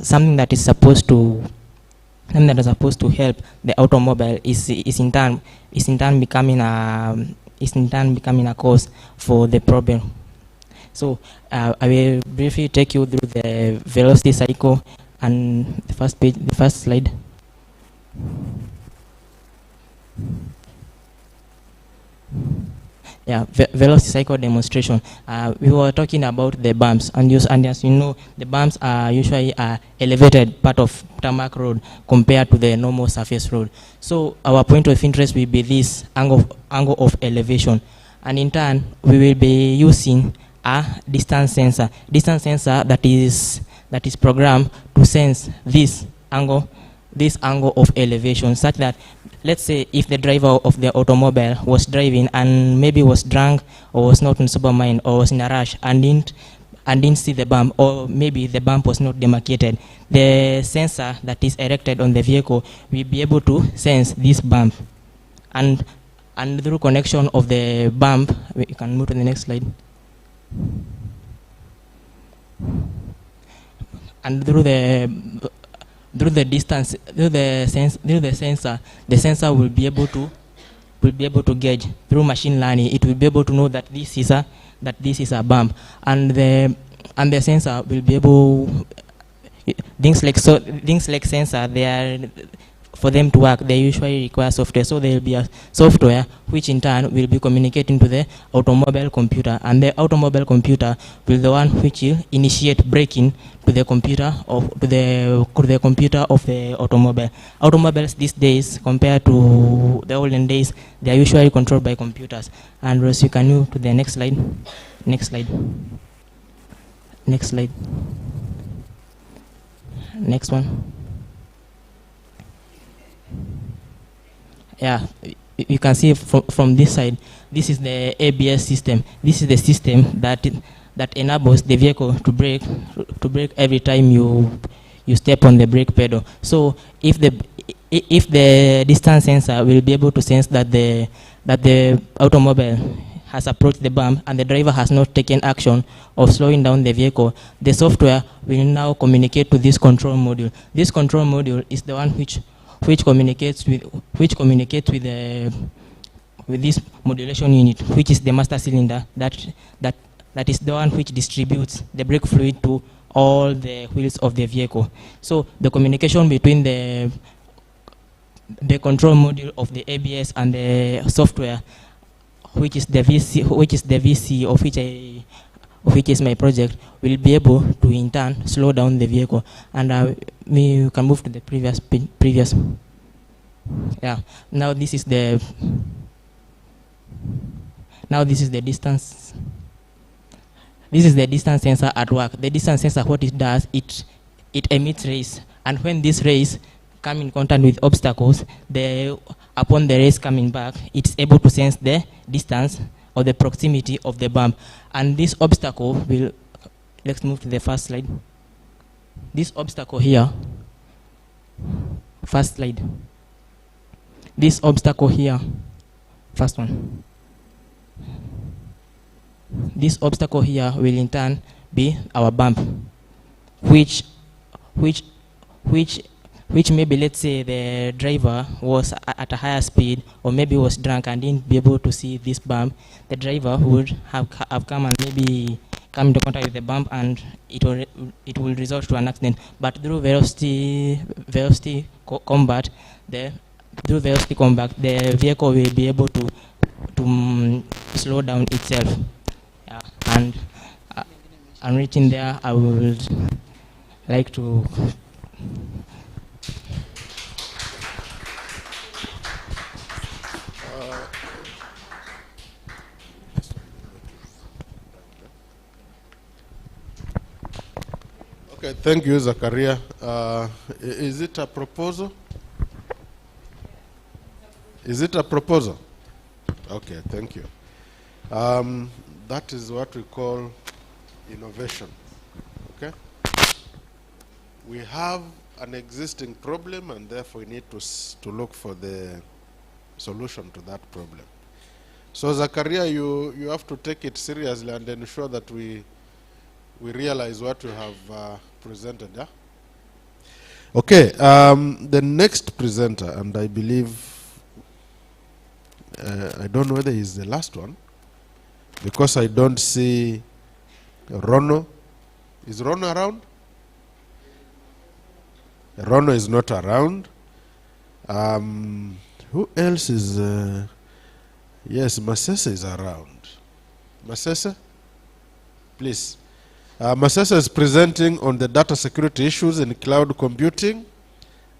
S18: something that is supposed to help the automobile is in turn becoming a cause for the problem. So I will briefly take you through the velocity cycle, and the first slide. Yeah, velocity cycle demonstration. We were talking about the bumps, and as you know, the bumps are usually elevated part of tarmac road compared to the normal surface road. So our point of interest will be this angle of elevation, and in turn we will be using a distance sensor that is programmed to sense this angle of elevation, such that, let's say, if the driver of the automobile was driving and maybe was drunk or was not in sober mind or was in a rush and didn't see the bump, or maybe the bump was not demarcated, the sensor that is erected on the vehicle will be able to sense this bump, and through connection of the bump, we can move to the next slide. And through the sensor, the sensor will be able to gauge through machine learning. It will be able to know that this is a bump, and the sensor will be able things like sensor. They are, for them to work, they usually require software. So there will be a software which in turn will be communicating to the automobile computer, and the automobile computer will be the one which will initiate braking to the computer of the automobile. Automobiles these days, compared to the olden days, they are usually controlled by computers. And Rose, you can move to the next slide. Next slide. Next slide. Next one. Yeah, you can see from this side, this is the ABS system. This is the system that enables the vehicle to brake every time you step on the brake pedal. So if if the distance sensor will be able to sense that the automobile has approached the bump and the driver has not taken action of slowing down the vehicle, the software will now communicate to this control module. This control module is the one which communicates with this modulation unit, which is the master cylinder that is the one which distributes the brake fluid to all the wheels of the vehicle. So the communication between the control module of the ABS and the software, which is the VC of which is my project, will be able to in turn slow down the vehicle. And we can move to the previous. Yeah. Now this is the distance. This is the distance sensor at work. The distance sensor, what it does, it emits rays, and when these rays come in contact with obstacles, upon the rays coming back, it's able to sense the distance or the proximity of the bump. And this obstacle will, let's move to the first slide. This obstacle here, first slide. This obstacle here, first one. This obstacle here will in turn be our bump, which maybe, let's say, the driver was at a higher speed or maybe was drunk and didn't be able to see this bump. The driver would have come and maybe come into contact with the bump, and it will result to an accident. But through velocity combat, the vehicle will be able to slow down itself. And reaching there, I would like to
S1: Okay, thank you, Zakaria. Is it a proposal? Is it a proposal? Okay, thank you. That is what we call innovation. Okay? We have an existing problem, and therefore we need to look for the solution to that problem. So, Zakaria, you have to take it seriously and ensure that we realize what you have presented. Yeah? Okay, the next presenter, and I believe, I don't know whether he's the last one, because I don't see Rono. Is Rono around? Rono is not around. Who else is? Yes, Masese is around. Masese, please. Masese is presenting on the data security issues in cloud computing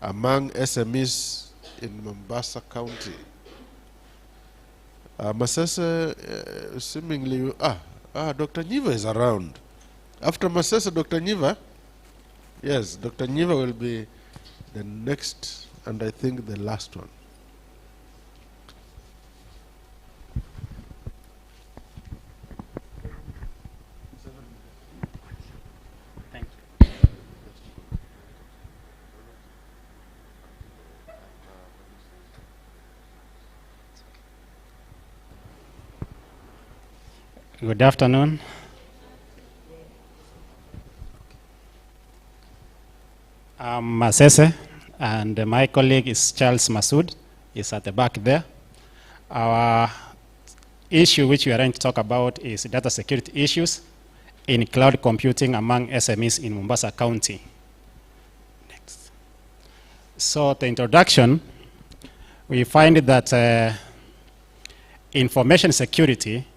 S1: among SMEs in Mombasa County. Masese, seemingly, Dr. Nyiva is around. After Masese, Dr. Nyiva? Yes, Dr. Nyiva will be the next, and I think the last one.
S19: Thank you. Good afternoon. I'm Masese, and my colleague is Charles Masood. He's at the back there. Our issue which we are going to talk about is data security issues in cloud computing among SMEs in Mombasa County. Next. So the introduction, we find that information security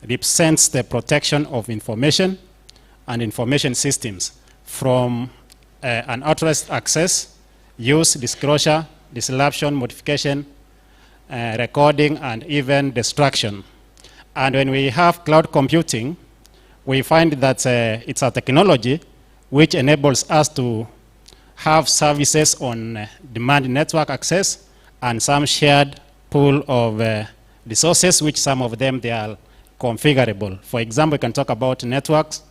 S19: represents the protection of information and information systems from unauthorized access, use, disclosure, disruption, modification, recording, and even destruction. And when we have cloud computing, we find that it's a technology which enables us to have services on demand network access and some shared pool of resources, which some of them they are configurable. For example, we can talk about networks,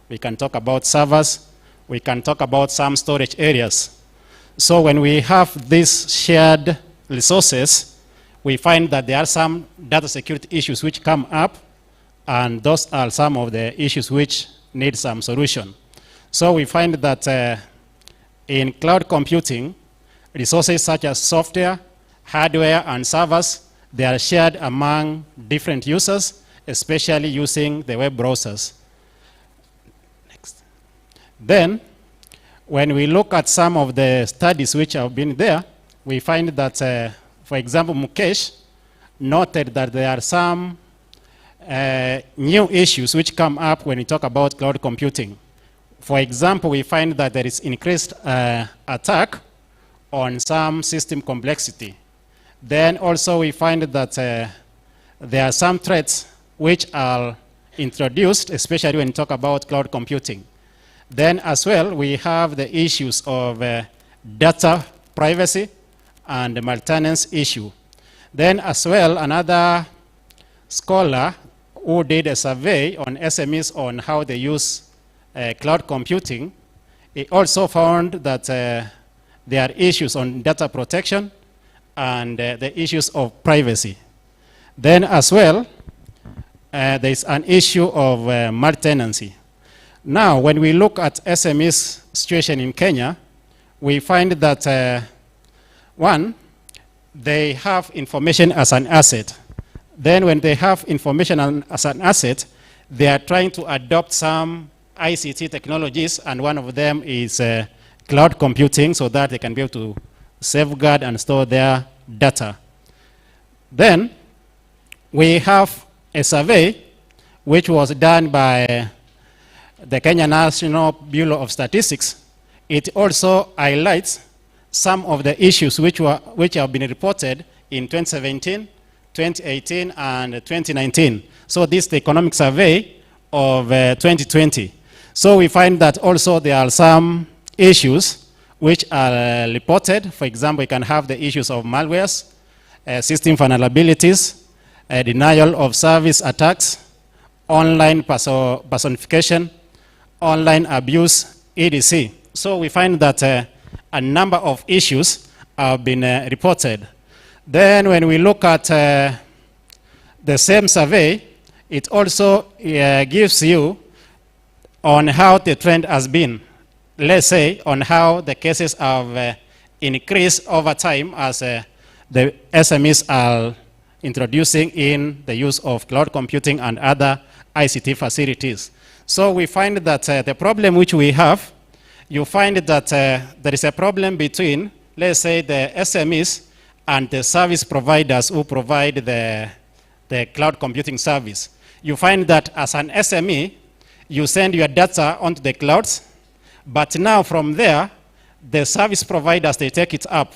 S19: we can talk about servers, we can talk about some storage areas. So when we have these shared resources, we find that there are some data security issues which come up, and those are some of the issues which need some solution. So we find that in cloud computing, resources such as software, hardware, and servers, they are shared among different users, especially using the web browsers. Next. Then, when we look at some of the studies which have been there, we find that, for example, Mukesh noted that there are some new issues which come up when we talk about cloud computing. For example, we find that there is increased attack on some system complexity. Then also we find that there are some threats which are introduced, especially when you talk about cloud computing. Then as well, we have the issues of data privacy and the maintenance issue. Then as well, another scholar who did a survey on SMEs on how they use cloud computing, he also found that there are issues on data protection and the issues of privacy. Then as well, there is an issue of multi-tenancy. Now, when we look at SMEs situation in Kenya, we find that one, they have information as an asset. Then when they have information as an asset, they are trying to adopt some ICT technologies, and one of them is cloud computing, so that they can be able to safeguard and store their data. Then we have a survey which was done by the Kenya National Bureau of Statistics. It also highlights some of the issues which have been reported in 2017, 2018, and 2019. So this is the economic survey of 2020. So we find that also there are some issues which are reported. For example, you can have the issues of malwares, system vulnerabilities, denial of service attacks, online personification, online abuse, etc. So we find that a number of issues have been reported. Then when we look at the same survey, it also gives you on how the trend has been. Let's say on how the cases have increased over time as the SMEs are introducing in the use of cloud computing and other ICT facilities. So we find that the problem which we have, you find that there is a problem between, let's say, the SMEs and the service providers who provide the cloud computing service. You find that as an SME, you send your data onto the clouds, but now from there, the service providers, they take it up.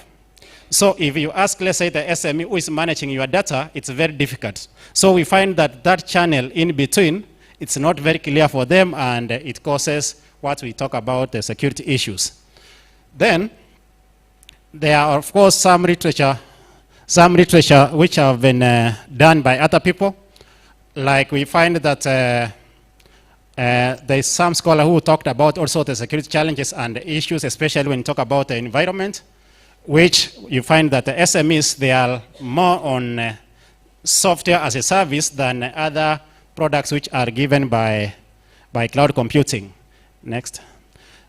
S19: So if you ask, let's say, the SME who is managing your data, it's very difficult. So we find that that channel in between, it's not very clear for them, and it causes what we talk about, the security issues. Then, there are, of course, some literature which have been done by other people. Like we find that there's some scholar who talked about also the security challenges and the issues, especially when you talk about the environment, which you find that the SMEs, they are more on software as a service than other products which are given by cloud computing. Next.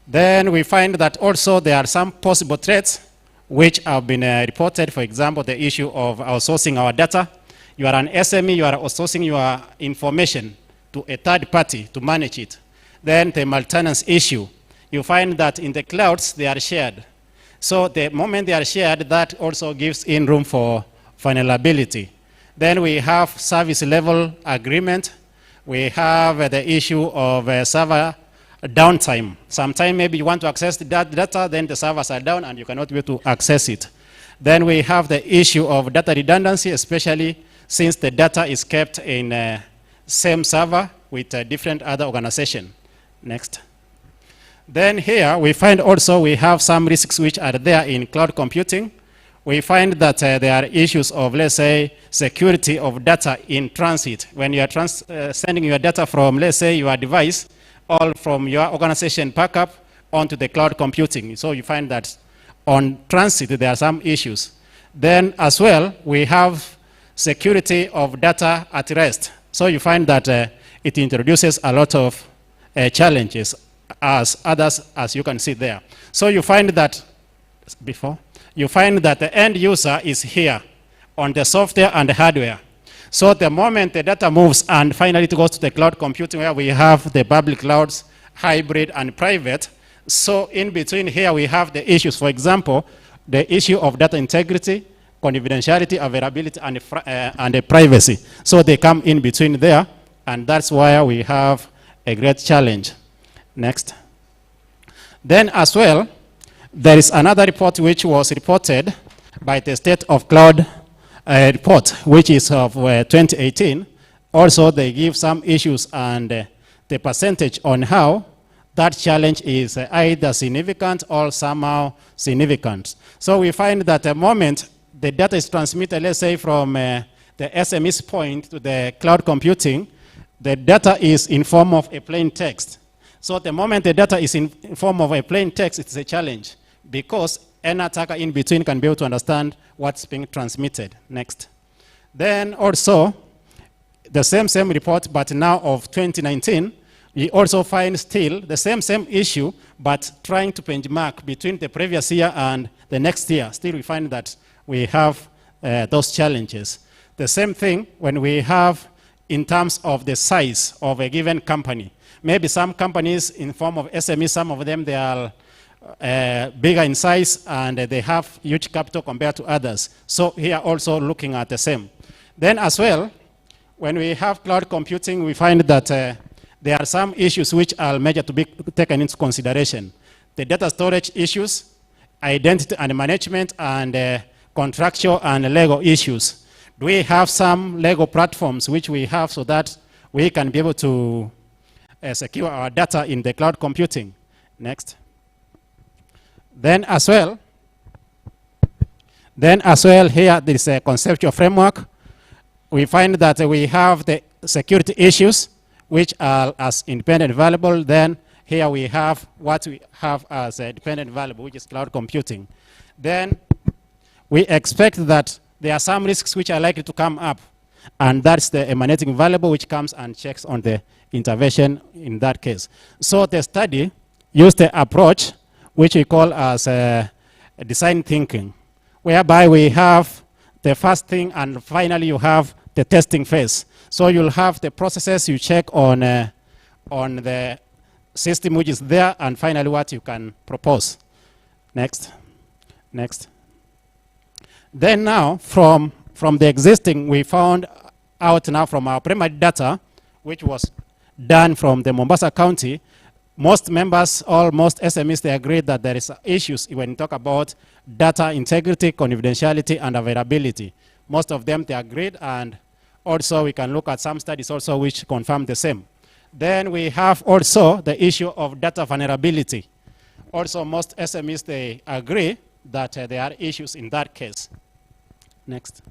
S19: Then we find that also there are some possible threats which have been reported. For example, the issue of outsourcing our data. You are an SME, you are outsourcing your information to a third party to manage it. Then the maintenance issue. You find that in the clouds, they are shared. So the moment they are shared, that also gives in room for vulnerability. Then we have service level agreement. We have the issue of server downtime. Sometimes maybe you want to access that data, then the servers are down and you cannot be able to access it. Then we have the issue of data redundancy, especially since the data is kept in same server with a different other organization. Next. Then here we find also we have some risks which are there in cloud computing. We find that there are issues of, let's say, security of data in transit. When you are sending your data from, let's say, your device, all from your organization backup onto the cloud computing. So you find that on transit, there are some issues. Then as well, we have security of data at rest. So you find that it introduces a lot of challenges as others, as you can see there. So you find that the end user is here on the software and the hardware. So the moment the data moves and finally it goes to the cloud computing where we have the public clouds, hybrid and private. So in between here we have the issues. For example, the issue of data integrity, confidentiality, availability, and the privacy. So they come in between there, and that's why we have a great challenge. Next. Then as well, there is another report which was reported by the State of Cloud report, which is of 2018. Also, they give some issues and the percentage on how that challenge is either significant or somehow significant. So we find that the moment the data is transmitted, let's say from the SMS point to the cloud computing, the data is in form of a plain text. So the moment the data is in form of a plain text, it's a challenge because an attacker in between can be able to understand what's being transmitted. Next. Then also, the same report, but now of 2019, we also find still the same issue, but trying to benchmark between the previous year and the next year. Still we find that we have those challenges. The same thing when we have in terms of the size of a given company. Maybe some companies in form of SMEs, some of them they are bigger in size and they have huge capital compared to others. So here also looking at the same. Then as well, when we have cloud computing, we find that there are some issues which are major to be taken into consideration. The data storage issues, identity and management, and contractual and legal issues. Do we have some legal platforms which we have so that we can be able to secure our data in the cloud computing? Next. Then as well here there is a conceptual framework. We find that we have the security issues which are as independent variable. Then here we have what we have as a dependent variable, which is cloud computing. Then we expect that there are some risks which are likely to come up, and that's the emanating variable which comes and checks on the intervention in that case. So the study used the approach which we call as design thinking, whereby we have the first thing and finally you have the testing phase. So you'll have the processes you check on the system which is there, and finally what you can propose. Next. Then now from the existing, we found out now from our primary data, which was done from the Mombasa County, most members, almost SMEs, they agree that there is issues when you talk about data integrity, confidentiality, and availability. Most of them, they agreed, and also we can look at some studies also which confirm the same. Then we have also the issue of data vulnerability. Also, most SMEs, they agree that there are issues in that case. Next.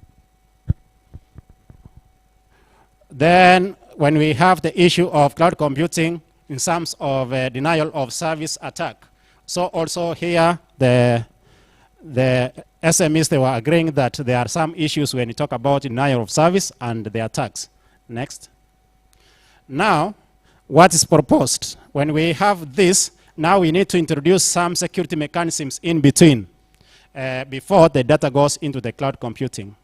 S19: Then when we have the issue of cloud computing in terms of denial of service attack. So also here the SMEs, they were agreeing that there are some issues when you talk about denial of service and the attacks. Next. Now, what is proposed? When we have this, now we need to introduce some security mechanisms in between before the data goes into the cloud computing.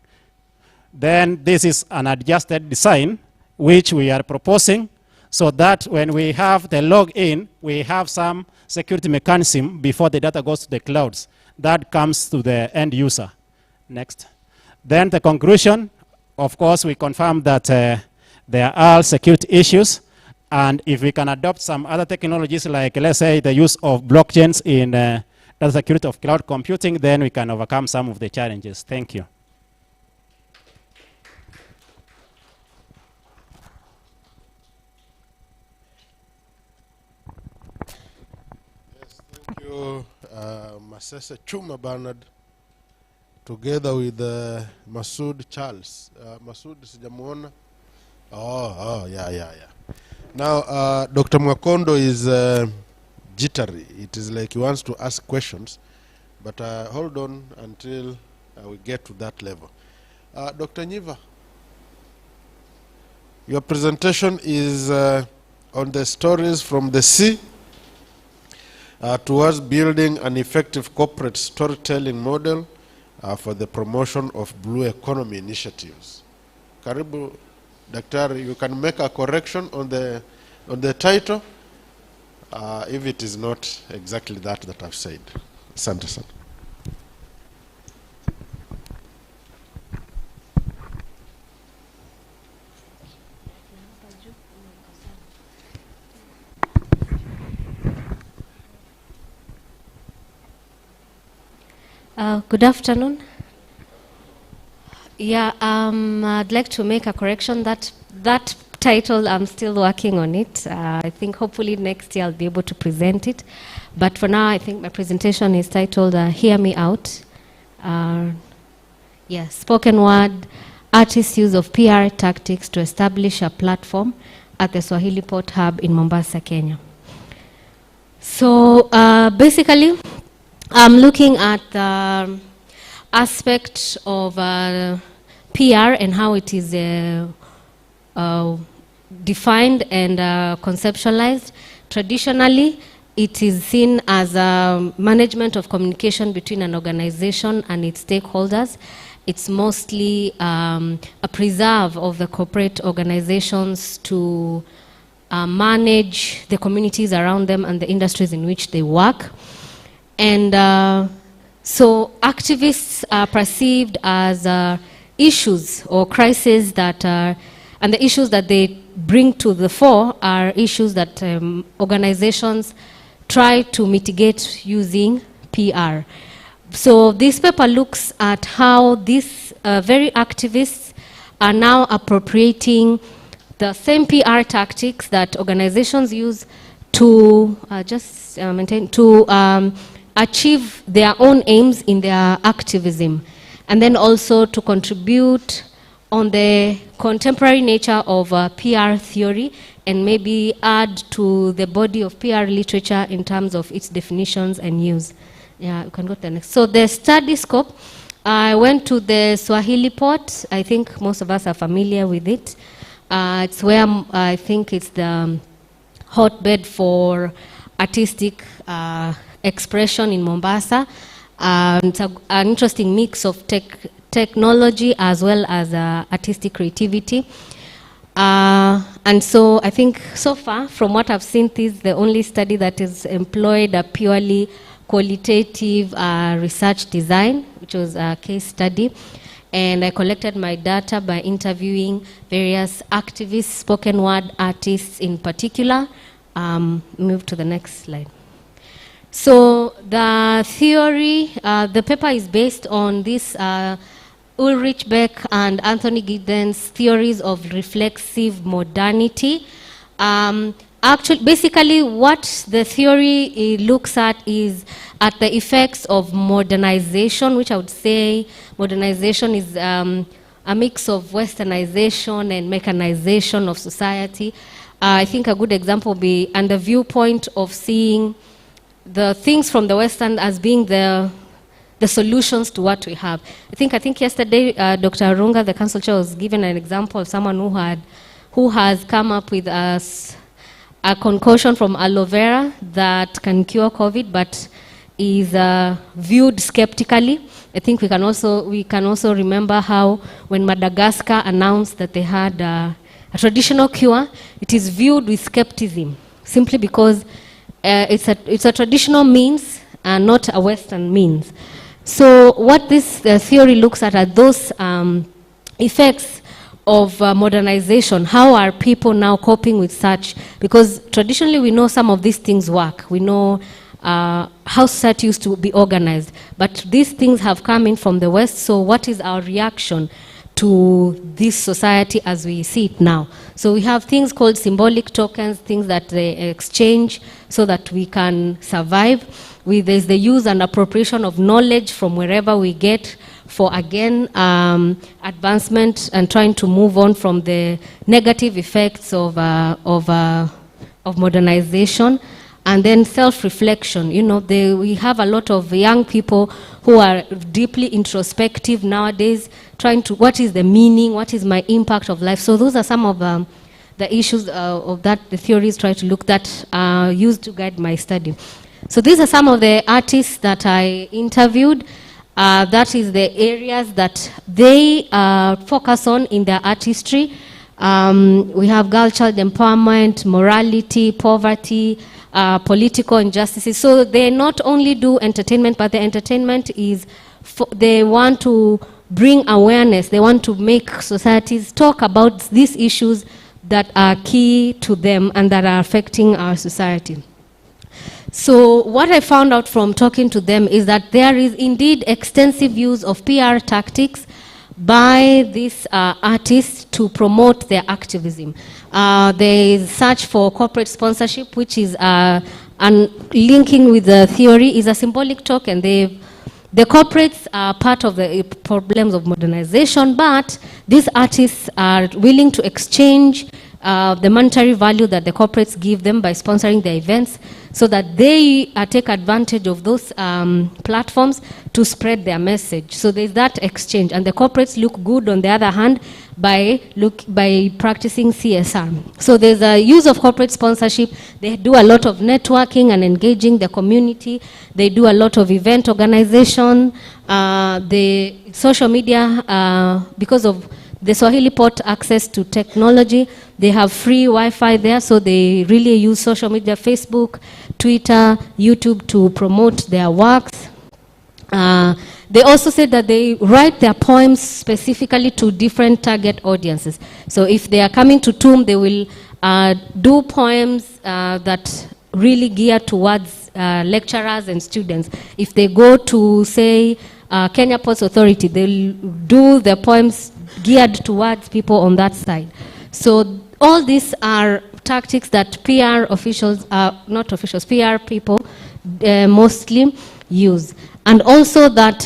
S19: Then this is an adjusted design which we are proposing, so that when we have the login, we have some security mechanism before the data goes to the clouds. That comes to the end user. Next. Then the conclusion, of course, we confirm that there are security issues, and if we can adopt some other technologies, like let's say the use of blockchains in data security of cloud computing, then we can overcome some of the challenges. Thank you.
S1: Thank you, Masese Chuma Bernard, together with Masood Charles. Masood sijamuona. Yeah. Now, Dr. Mwakondo is jittery. It is like he wants to ask questions, But hold on until we get to that level. Dr. Nyiva, your presentation is on the stories from the sea towards building an effective corporate storytelling model for the promotion of blue economy initiatives. Karibu, Daktari, you can make a correction on the title if it is not exactly that I've said. Asante sana.
S20: Good afternoon. Yeah, I'd like to make a correction. That title, I'm still working on it. I think hopefully next year I'll be able to present it. But for now, I think my presentation is titled Hear Me Out. Yeah, spoken word, artists' use of PR tactics to establish a platform at the Swahili Port Hub in Mombasa, Kenya. So basically, I'm looking at the aspect of PR and how it is defined and conceptualized. Traditionally, it is seen as a management of communication between an organization and its stakeholders. It's mostly a preserve of the corporate organizations to manage the communities around them and the industries in which they work. And so activists are perceived as issues or crises that are, and the issues that they bring to the fore are issues that organizations try to mitigate using PR. So this paper looks at how these very activists are now appropriating the same PR tactics that organizations use to achieve their own aims in their activism, and then also to contribute on the contemporary nature of PR theory and maybe add to the body of PR literature in terms of its definitions and use. Yeah, you can go to the next. So the study scope, I went to the Swahili Port. I think most of us are familiar with it. It's where I think it's the hotbed for artistic expression in Mombasa. It's an interesting mix of technology as well as artistic creativity. And so I think so far, from what I've seen, this is the only study that has employed a purely qualitative research design, which was a case study. And I collected my data by interviewing various activists, spoken word artists in particular. Move to the next slide. So the theory, the paper is based on this Ulrich Beck and Anthony Giddens' theories of reflexive modernity. Actually, basically what the theory looks at is at the effects of modernization, which I would say modernization is a mix of westernization and mechanization of society. I think a good example would be and the viewpoint of seeing the things from the Western as being the solutions to what we have. I think yesterday Dr. Arunga, the council chair, was given an example of someone who has come up with a concoction from aloe vera that can cure COVID, but is viewed skeptically. I think we can also remember how when Madagascar announced that they had a traditional cure, it is viewed with skepticism simply because it's a traditional means and not a Western means. So what this theory looks at are those effects of modernization. How are people now coping with such? Because traditionally we know some of these things work. We know how society used to be organized. But these things have come in from the West, so what is our reaction to this society as we see it now? So we have things called symbolic tokens, things that they exchange so that we can survive. There's the use and appropriation of knowledge from wherever we get for, again, advancement and trying to move on from the negative effects of modernization. and then self-reflection. You know, we have a lot of young people who are deeply introspective nowadays, trying to, what is the meaning, what is my impact of life? So those are some of the issues of that the theories try to look that are used to guide my study. So these are some of the artists that I interviewed. That is the areas that they focus on in their artistry. We have girl child empowerment, morality, poverty, political injustices. So they not only do entertainment, but the entertainment is, they want to bring awareness. They want to make societies talk about these issues that are key to them and that are affecting our society. So what I found out from talking to them is that there is indeed extensive use of PR tactics by these artists to promote their activism. There is search for corporate sponsorship, which is linking with the theory, is a symbolic talk, and the corporates are part of the problems of modernization, but these artists are willing to exchange the monetary value that the corporates give them by sponsoring their events, so that they take advantage of those platforms to spread their message. So there's that exchange, and the corporates look good on the other hand by practicing CSR. So there's a use of corporate sponsorship. They do a lot of networking and engaging the community. They do a lot of event organization. The social media, because of the Swahili Pot access to technology, they have free Wi-Fi there, so they really use social media, Facebook, Twitter, YouTube to promote their works. They also said that they write their poems specifically to different target audiences. So if they are coming to TUM, they will do poems that really gear towards lecturers and students. If they go to, say, Kenya Ports Authority, they'll do the poems geared towards people on that side. So all these are tactics that PR officials, not officials, PR people mostly use. And also that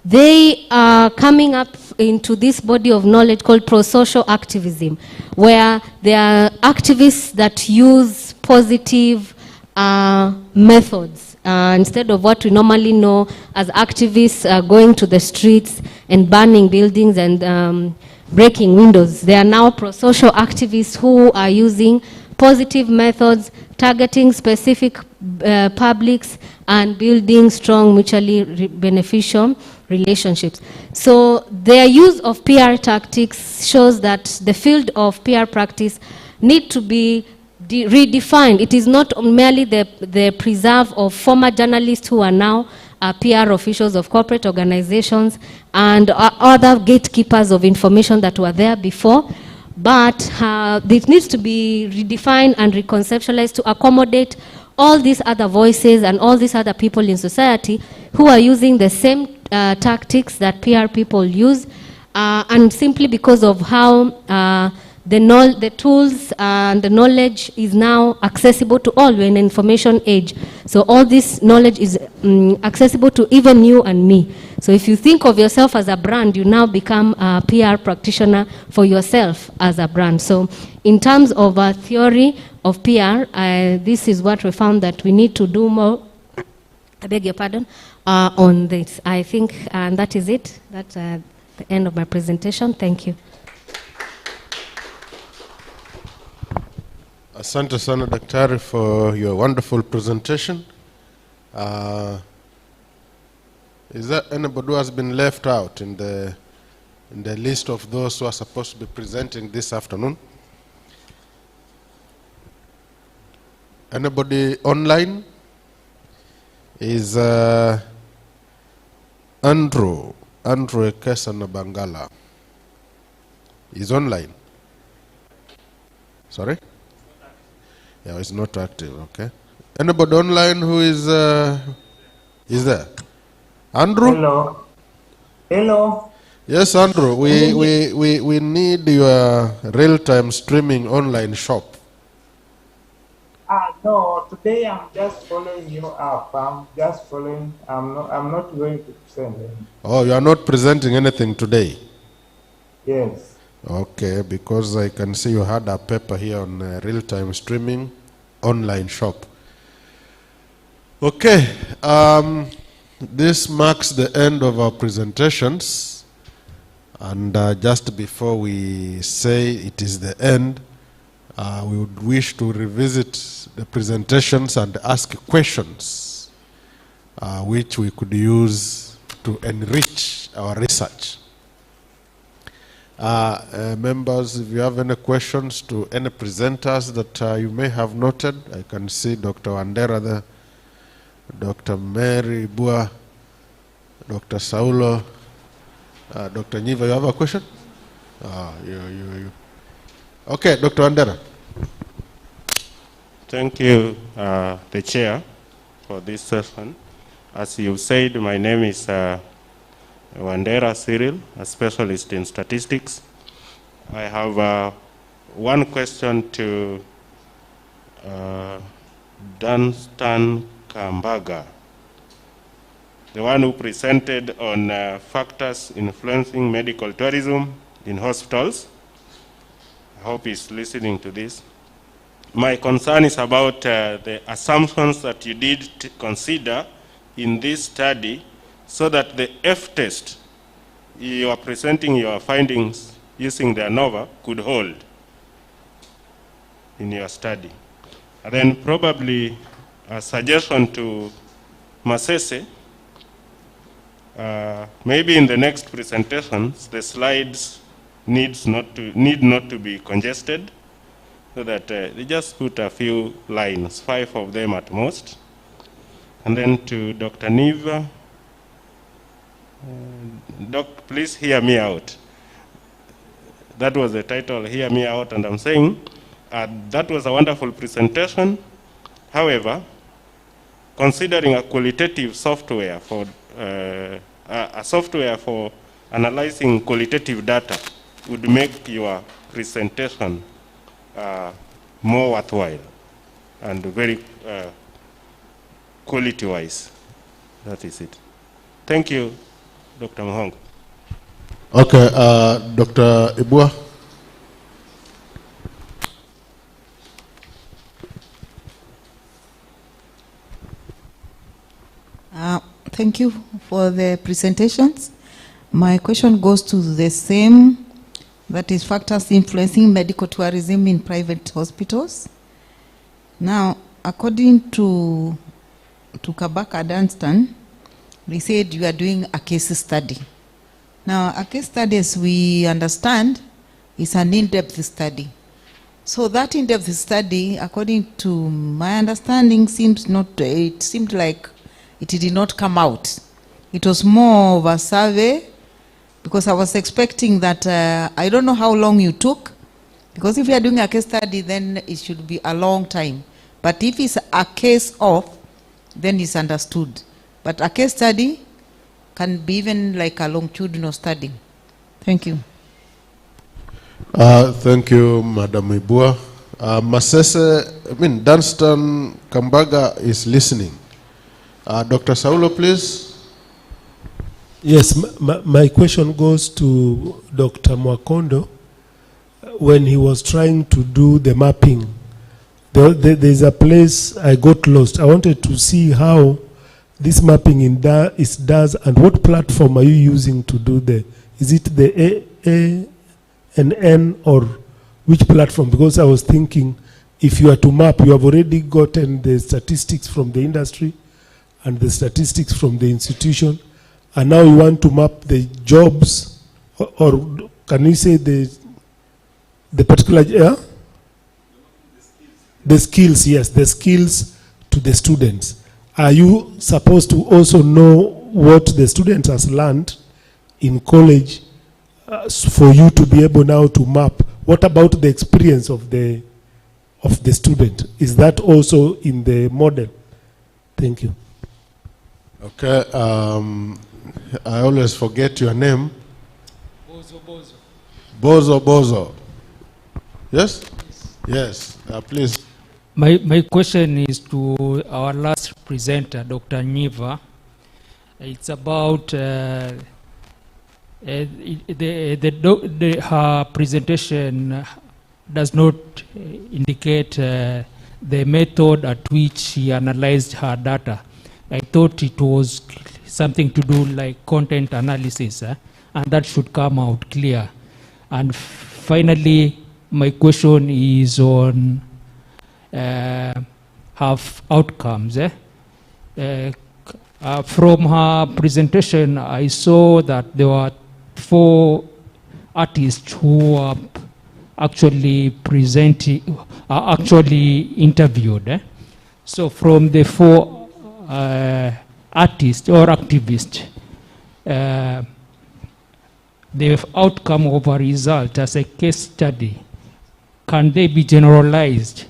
S20: they are coming up into this body of knowledge called pro-social activism, where there are activists that use positive methods. Instead of what we normally know as activists going to the streets and burning buildings and breaking windows. They are now pro-social activists who are using positive methods, targeting specific publics, and building strong, mutually beneficial relationships. So their use of PR tactics shows that the field of PR practice need to be redefined. It is not merely the preserve of former journalists who are now PR officials of corporate organizations and other gatekeepers of information that were there before, but it needs to be redefined and reconceptualized to accommodate all these other voices and all these other people in society who are using the same tactics that PR people use, and simply because of how the tools and the knowledge is now accessible to all. We're in an information age. So all this knowledge is accessible to even you and me. So if you think of yourself as a brand, you now become a PR practitioner for yourself as a brand. So in terms of a theory of PR, this is what we found that we need to do more, I beg your pardon, on this. I think, and that is it. That's the end of my presentation. Thank you.
S1: Asante sana Daktari for your wonderful presentation. Is there anybody who has been left out in the list of those who are supposed to be presenting this afternoon? Anybody online? Is Andrew Ekesana Bangala is online? Sorry? Yeah, it's not active, okay. Anybody online who is there? Andrew?
S21: Hello. Hello.
S1: Yes, Andrew, we need your real-time streaming online shop.
S21: No, today I'm just following you up. I'm just following, I'm not going to present anything.
S1: Oh, you are not presenting anything today?
S21: Yes.
S1: Okay, because I can see you had a paper here on real-time streaming online shop. Okay, this marks the end of our presentations, and just before we say it is the end, we would wish to revisit the presentations and ask questions which we could use to enrich our research. Members, if you have any questions to any presenters that you may have noted, I can see Dr. Wandera there, Dr. Mary Bua, Dr. Saulo, Dr. Nyiva, you have a question? You. Okay, Dr. Wandera.
S2: Thank you, the chair, for this session. As you said, my name is Wandera Cyril, a specialist in statistics. I have one question to Dunstan Kambaga, the one who presented on factors influencing medical tourism in hospitals. I hope he's listening to this. My concern is about the assumptions that you did to consider in this study so that the F-test, you are presenting your findings using the ANOVA, could hold in your study. And then probably a suggestion to Masese, maybe in the next presentations, the slides need not to be congested, so that they just put a few lines, 5 of them at most. And then to Dr. Niva, Doc, please hear me out. That was the title, Hear Me Out, and I'm saying that was a wonderful presentation. However, considering a qualitative software for a software for analyzing qualitative data would make your presentation more worthwhile and very quality-wise. That is it. Thank you, Dr. Muhongo.
S1: Okay, Dr. Ibua.
S22: Thank you for the presentations. My question goes to the same, that is factors influencing medical tourism in private hospitals. Now, according to Kabaka Dunstan, they said you are doing a case study. Now, a case study, as we understand, is an in-depth study. So that in-depth study, according to my understanding, it seemed like it did not come out. It was more of a survey, because I was expecting that, I don't know how long you took, because if you are doing a case study, then it should be a long time. But if it's a case of, then it's understood. But a case study can be even like a longitudinal study. Thank you.
S1: Thank you, Madam Ibua. Masese, Dunstan Kambaga is listening. Dr. Saulo, please.
S13: Yes, my question goes to Dr. Mwakondo. When he was trying to do the mapping, there's a place I got lost. I wanted to see how this mapping does, and what platform are you using to do is it the ANN or which platform? Because I was thinking, if you are to map, you have already gotten the statistics from the industry and the statistics from the institution, and now you want to map the jobs, or can you say the particular, the skills, yes, the skills to the students. Are you supposed to also know what the student has learned in college for you to be able now to map? What about the experience of the student? Is that also in the model? Thank you.
S1: Okay, I always forget your name. Bozo. Yes? Yes, please.
S10: My question is to our last presenter, Dr. Nyiva. It's about her presentation does not indicate the method at which he analyzed her data. I thought it was something to do like content analysis, and that should come out clear. And finally, my question is on outcomes. From her presentation, I saw that there were 4 artists who are actually interviewed. So from the 4 artists or activists, the outcome of a result as a case study, can they be generalized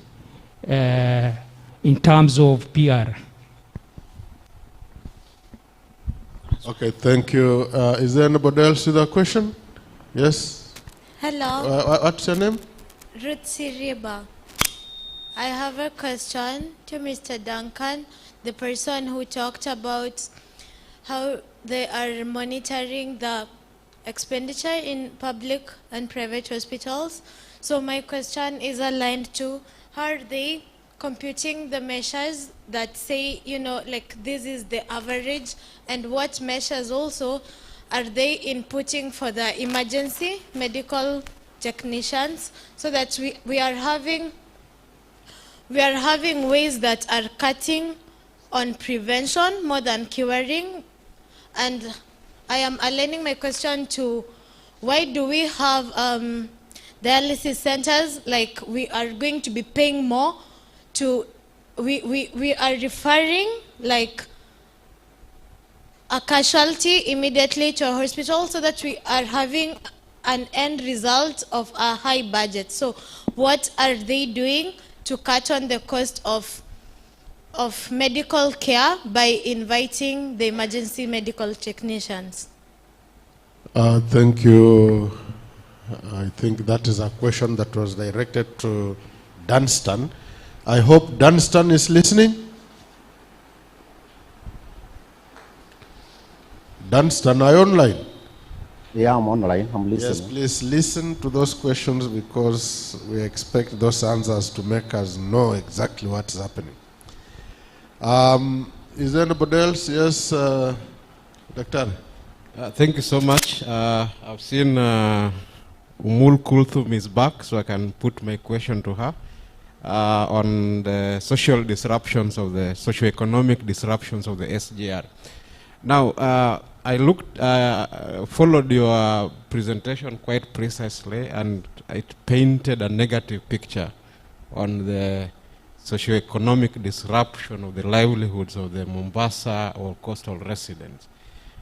S10: in terms of PR?
S1: Okay, thank you. Is there anybody else with a question? Yes?
S4: Hello.
S1: What's your name?
S4: Ruth Siriba. I have a question to Mr. Duncan, the person who talked about how they are monitoring the expenditure in public and private hospitals. So my question is aligned to, how are they computing the measures that say, you know, like this is the average, and what measures also are they inputting for the emergency medical technicians, so that we are having ways that are cutting on prevention more than curing. And I am aligning my question to, why do we have dialysis centers, like we are going to be paying more to, we are referring like a casualty immediately to a hospital, so that we are having an end result of a high budget. So what are they doing to cut on the cost of medical care by inviting the emergency medical technicians?
S1: Thank you. I think that is a question that was directed to Dunstan. I hope Dunstan is listening. Dunstan, are you online?
S17: Yeah, I'm online. I'm listening.
S1: Yes, please listen to those questions, because we expect those answers to make us know exactly what is happening. Is there anybody else? Yes, Doctor.
S8: Thank you so much. I've seen Umul Kulthum is back, so I can put my question to her on the social disruptions of the socio-economic disruptions of the SGR. Now, I followed your presentation quite precisely, and it painted a negative picture on the socio-economic disruption of the livelihoods of the Mombasa or coastal residents.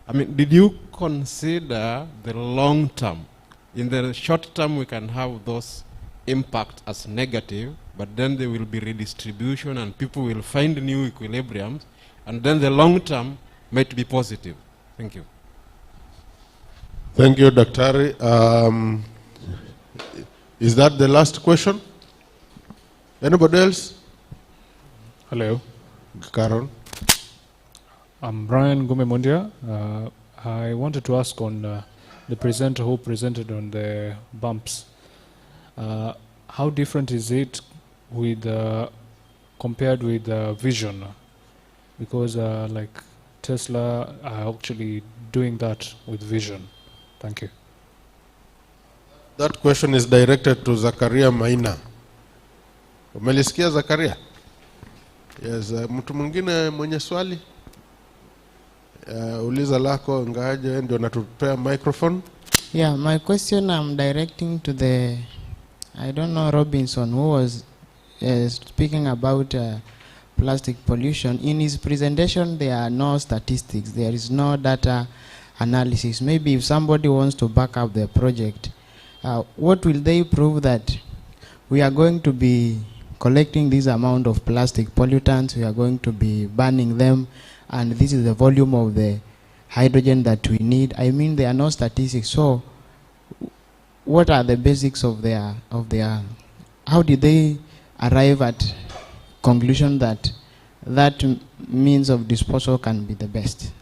S8: I mean, did you consider the long term? In the short term, we can have those impacts as negative, but then there will be redistribution and people will find new equilibriums, and then the long term might be positive. Thank you.
S1: Thank you, Dr. Is that the last question? Anybody else?
S5: Hello.
S1: Carol.
S5: I'm Brian Gumemundia. I wanted to ask on the presenter who presented on the bumps. How different is it with compared with vision? Because like Tesla are actually doing that with vision. Thank you.
S1: That question is directed to Zakaria Maina. Umelisikia Zakaria? Yes, mtu mwingine mwenye swali? Uliza lako ngaje ndio natupea microphone.
S23: Yeah, my question I'm directing to the, I don't know, Robinson, who was speaking about plastic pollution. In his presentation, there are no statistics. There is no data analysis. Maybe if somebody wants to back up their project, what will they prove that we are going to be collecting this amount of plastic pollutants, we are going to be burning them, and this is the volume of the hydrogen that we need? I mean, there are no statistics. So what are the basics of their how did they arrive at conclusion that that means of disposal can be the best?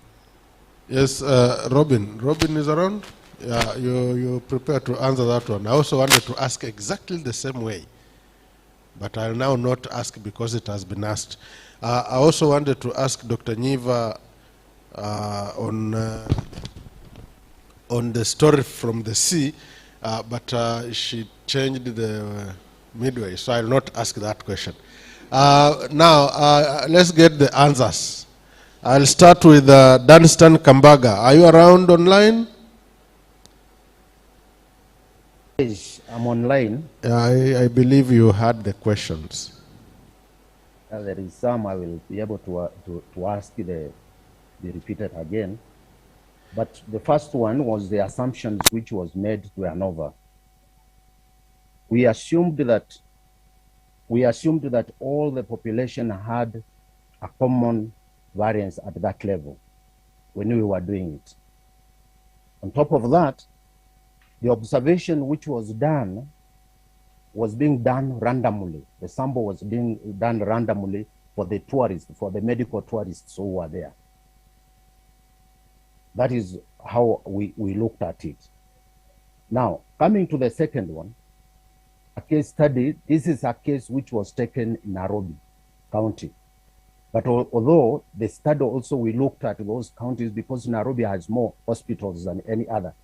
S1: Yes, Robin. Robin is around? Yeah, you prepare to answer that one. I also wanted to ask exactly the same way. but I'll now not ask because it has been asked. I also wanted to ask Dr. Nyiva on the story from the sea, but she changed the midway, so I'll not ask that question. Now, let's get the answers. I'll start with Dunstan Kambaga. Are you around online?
S17: Yes, I'm online.
S1: I believe you had the questions.
S17: There is some I will be able to ask the repeated again. But the first one was the assumptions which was made to ANOVA. We assumed that all the population had a common variance at that level when we were doing it. On top of that, the observation which was done was being done randomly. The sample was being done randomly for the tourists, for the medical tourists who were there. That is how we looked at it. Now, coming to the second one, a case study. This is a case which was taken in Nairobi County. But although the study also, we looked at those counties because Nairobi has more hospitals than any other.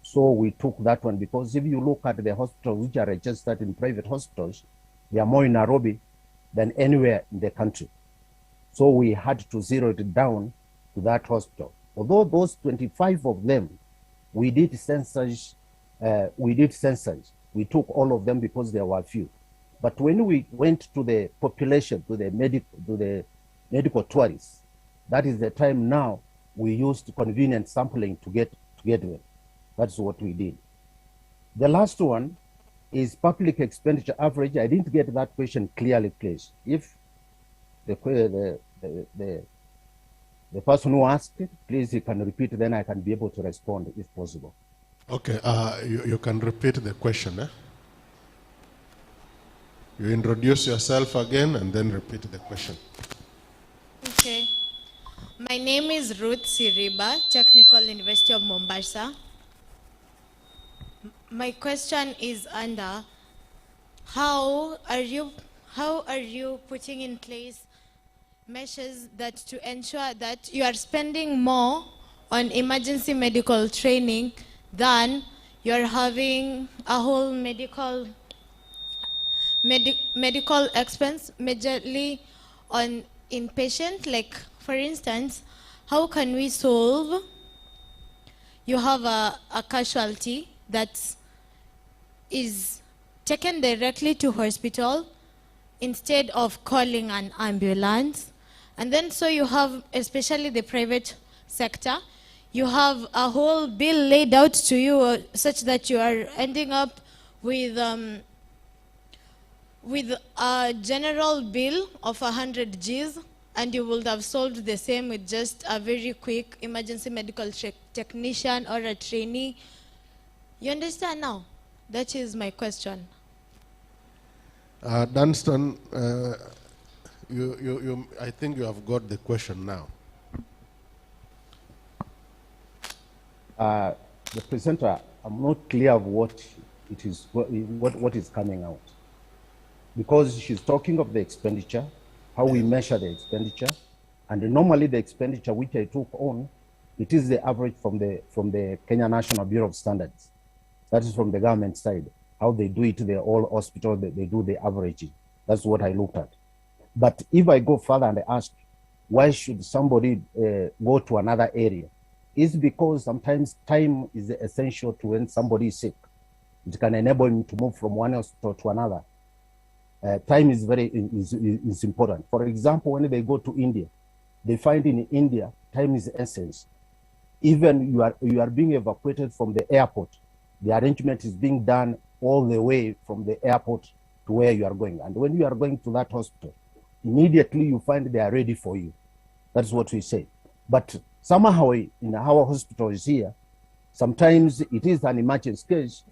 S17: So we took that one because if you look at the hospitals which are registered in private hospitals, they are more in Nairobi than anywhere in the country. So we had to zero it down to that hospital. Although those 25 of them, we did census. We took all of them because there were few. But when we went to the population, to the medical tourists, that is the time now we used convenient sampling to get them. That's what we did. The last one is public expenditure average. I didn't get that question clearly placed. If the person who asked it, please, you can repeat, then I can be able to respond if possible.
S1: Okay, you can repeat the question. You introduce yourself again and then repeat the question.
S4: Okay. My name is Ruth Siriba, Technical University of Mombasa. My question is under how are you putting in place measures that to ensure that you are spending more on emergency medical training than you're having a whole medical expense majorly on inpatient? Like, for instance, how can we solve, you have a casualty that is taken directly to hospital instead of calling an ambulance, and then so you have, especially the private sector, you have a whole bill laid out to you such that you are ending up with a general bill of 100 Gs, and you would have solved the same with just a very quick emergency medical technician or a trainee. You understand now? That is my question.
S1: Dunstan, I think you have got the question now.
S17: The presenter, I'm not clear of what it is, what is coming out. Because she's talking of the expenditure, how we measure the expenditure, and normally the expenditure which I took on, it is the average from the Kenya National Bureau of Standards. That is from the government side. How they do it, the all hospital, they do the averaging. That's what I looked at. But if I go further and I ask, why should somebody go to another area? It's because sometimes time is essential to when somebody is sick. It can enable him to move from one hospital to another. Time is is important. For example, when they go to India, they find in India, time is essence. Even you are being evacuated from the airport, the arrangement is being done all the way from the airport to where you are going. And when you are going to that hospital, immediately you find they are ready for you. That's what we say. But somehow in our hospitals here, sometimes it is an emergency case,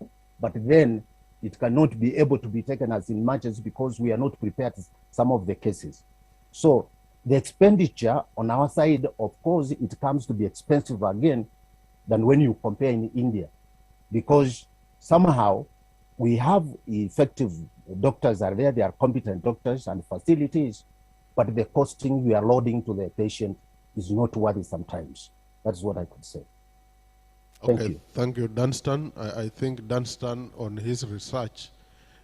S17: but then it cannot be able to be taken as an emergency because we are not prepared for some of the cases. So the expenditure on our side, of course, it comes to be expensive again than when you compare in India, because somehow we have effective doctors are there, they are competent doctors and facilities, but the costing we are loading to the patient is not worthy sometimes. That's what I could say. Thank you.
S1: Thank you, Dunstan. I think Dunstan on his research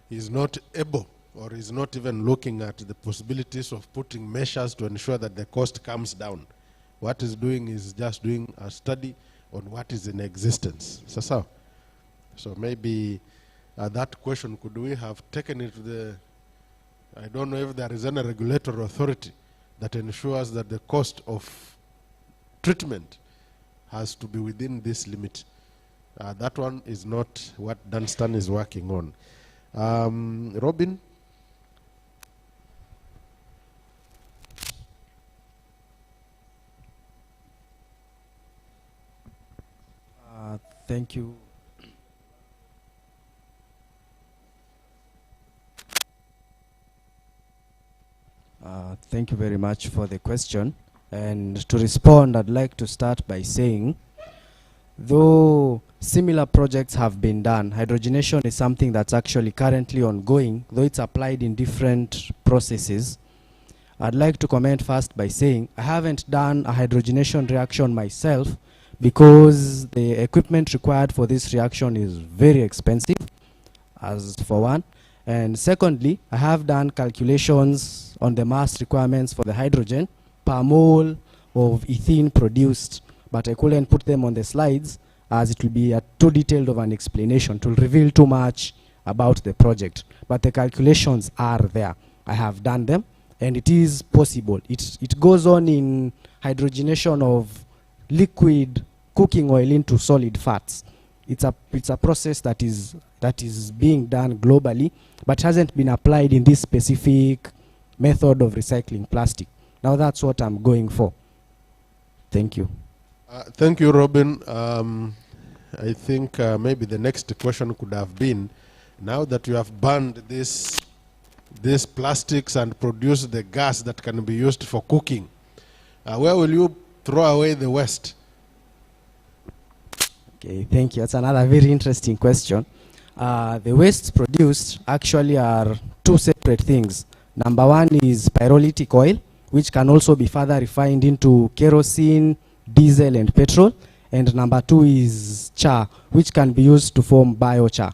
S1: is not able or is not even looking at the possibilities of putting measures to ensure that the cost comes down. What he's doing is just doing a study on what is in existence. So maybe that question, could we have taken it to the, I don't know if there is any regulatory authority that ensures that the cost of treatment has to be within this limit. That one is not what Dunstan is working on. Robin?
S3: Thank you. Thank you very much for the question. And to respond, I'd like to start by saying, though similar projects have been done, hydrogenation is something that's actually currently ongoing, though it's applied in different processes. I'd like to comment first by saying I haven't done a hydrogenation reaction myself because the equipment required for this reaction is very expensive, as for one. And secondly, I have done calculations on the mass requirements for the hydrogen per mole of ethene produced, but I couldn't put them on the slides as it will be too detailed of an explanation to reveal too much about the project. But the calculations are there. I have done them, and it is possible. It goes on in hydrogenation of liquid cooking oil into solid fats. It's a process that is being done globally, but hasn't been applied in this specific method of recycling plastic. Now that's what I'm going for. Thank you.
S1: Thank you, Robin. I think maybe the next question could have been, now that you have burned these plastics and produced the gas that can be used for cooking, where will you throw away the waste?
S3: Okay, thank you. That's another very interesting question. The wastes produced actually are two separate things. Number one is pyrolytic oil, which can also be further refined into kerosene, diesel, and petrol. And number two is char, which can be used to form biochar.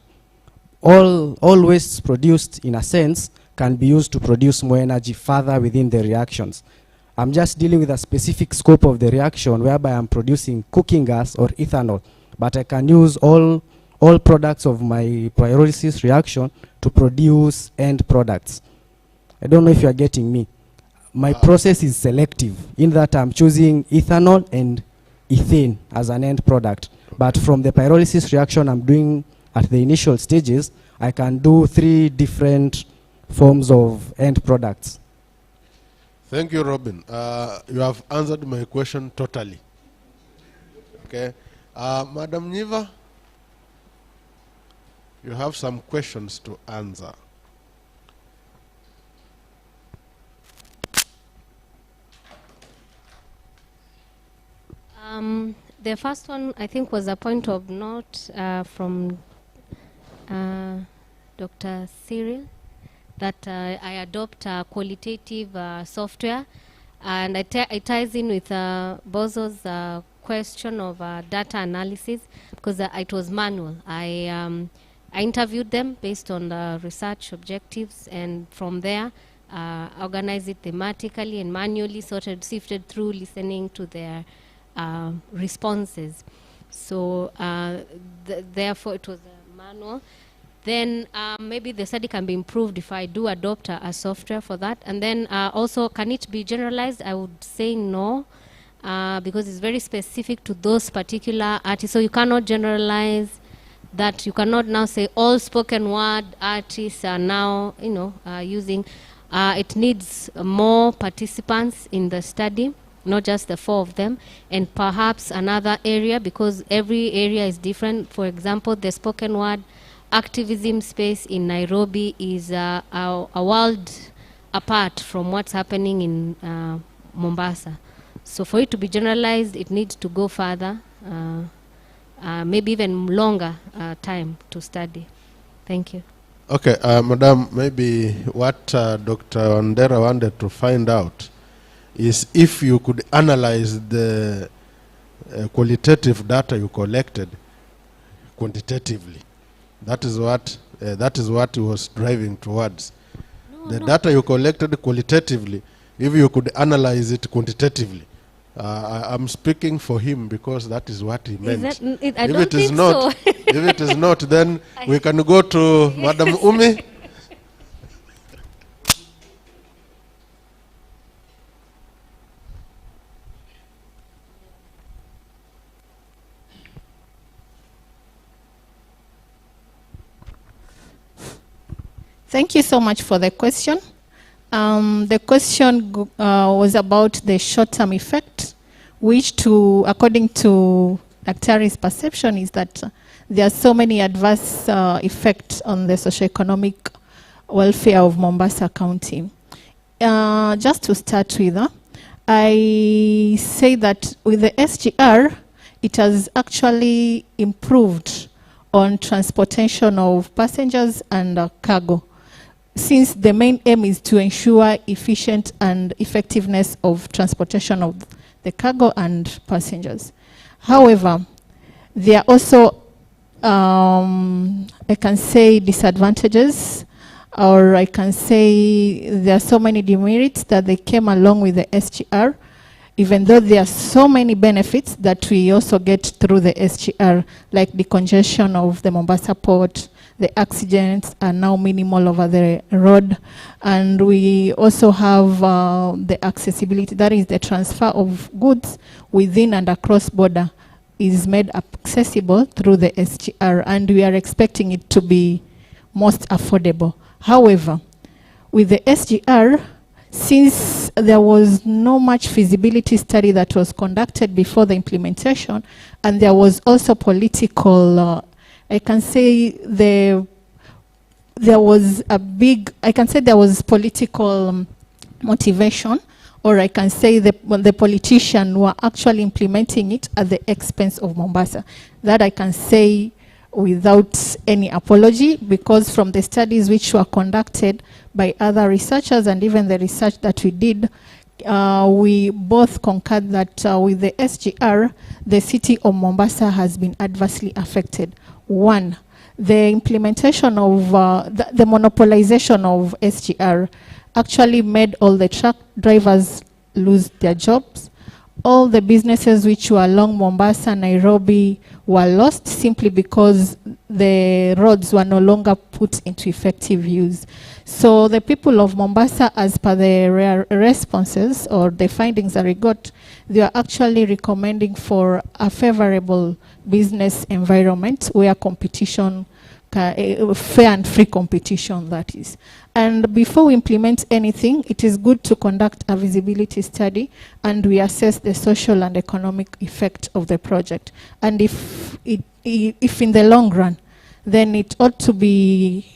S3: All wastes produced, in a sense, can be used to produce more energy further within the reactions. I'm just dealing with a specific scope of the reaction whereby I'm producing cooking gas or ethanol, but I can use all products of my pyrolysis reaction to produce end products. I don't know if you are getting me. My process is selective in that I'm choosing ethanol and ethane as an end product. But from the pyrolysis reaction I'm doing at the initial stages, I can do 3 different forms of end products.
S1: Thank you, Robin. You have answered my question totally. Okay. Madam Niva, you have some questions to answer.
S20: The first one, I think, was a point of note from Dr. Cyril, that I adopt qualitative software, and it ties in with Bozo's question of data analysis, because it was manual. I interviewed them based on the research objectives, and from there organized it thematically and manually sifted through, listening to their responses. So therefore it was a manual. Then maybe the study can be improved if I do adopt a software for that. And then also, can it be generalized? I would say no, because it's very specific to those particular artists. So you cannot generalize that. You cannot now say all spoken word artists are now, using. It needs more participants in the study, not just the 4 of them, and perhaps another area, because every area is different. For example, the spoken word activism space in Nairobi is a world apart from what's happening in Mombasa. So for it to be generalized, it needs to go further, maybe even longer time to study. Thank you.
S1: Okay, Madam, maybe what Dr. Wandera wanted to find out is if you could analyze the qualitative data you collected quantitatively. That is what he was driving towards. The data you collected qualitatively, if you could analyze it quantitatively. I'm speaking for him because that is what he meant.
S20: I don't think so.
S1: If it is not, then we can go to Madam Umi.
S6: Thank you so much for the question. The question was about the short-term effect, which according to Daktari's perception is that there are so many adverse effects on the socioeconomic welfare of Mombasa County. Just to start with, I say that with the SGR, it has actually improved on transportation of passengers and cargo, since the main aim is to ensure efficient and effectiveness of transportation of the cargo and passengers. However, there are also, I can say, disadvantages, or I can say there are so many demerits that they came along with the SGR, even though there are so many benefits that we also get through the SGR, like decongestion of the Mombasa port. The accidents are now minimal over the road, and we also have the accessibility, that is the transfer of goods within and across border is made accessible through the SGR, and we are expecting it to be most affordable. However, with the SGR, since there was no much feasibility study that was conducted before the implementation, and there was also political I can say there was political motivation, or I can say the politicians were actually implementing it at the expense of Mombasa. That I can say without any apology, because from the studies which were conducted by other researchers and even the research that we did, we both concurred that with the SGR, the city of Mombasa has been adversely affected. One, the implementation of the monopolization of SGR actually made all the truck drivers lose their jobs. All the businesses which were along Mombasa, Nairobi were lost simply because the roads were no longer put into effective use. So the people of Mombasa, as per the responses or the findings that we got, they are actually recommending for a favorable business environment where competition, fair and free competition, that is. And before we implement anything, it is good to conduct a visibility study and we assess the social and economic effect of the project. And if in the long run, then it ought to be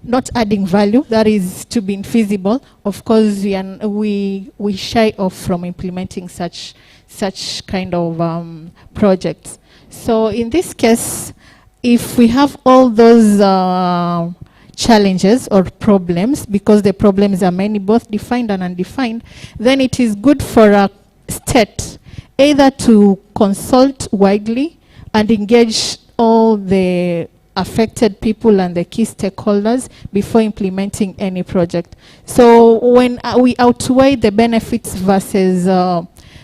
S6: not adding value, that is to be infeasible. Of course, we shy off from implementing such kind of projects. So in this case, if we have all those challenges or problems, because the problems are many, both defined and undefined, then it is good for a state either to consult widely and engage all the affected people and the key stakeholders before implementing any project. So when we outweigh the benefits versus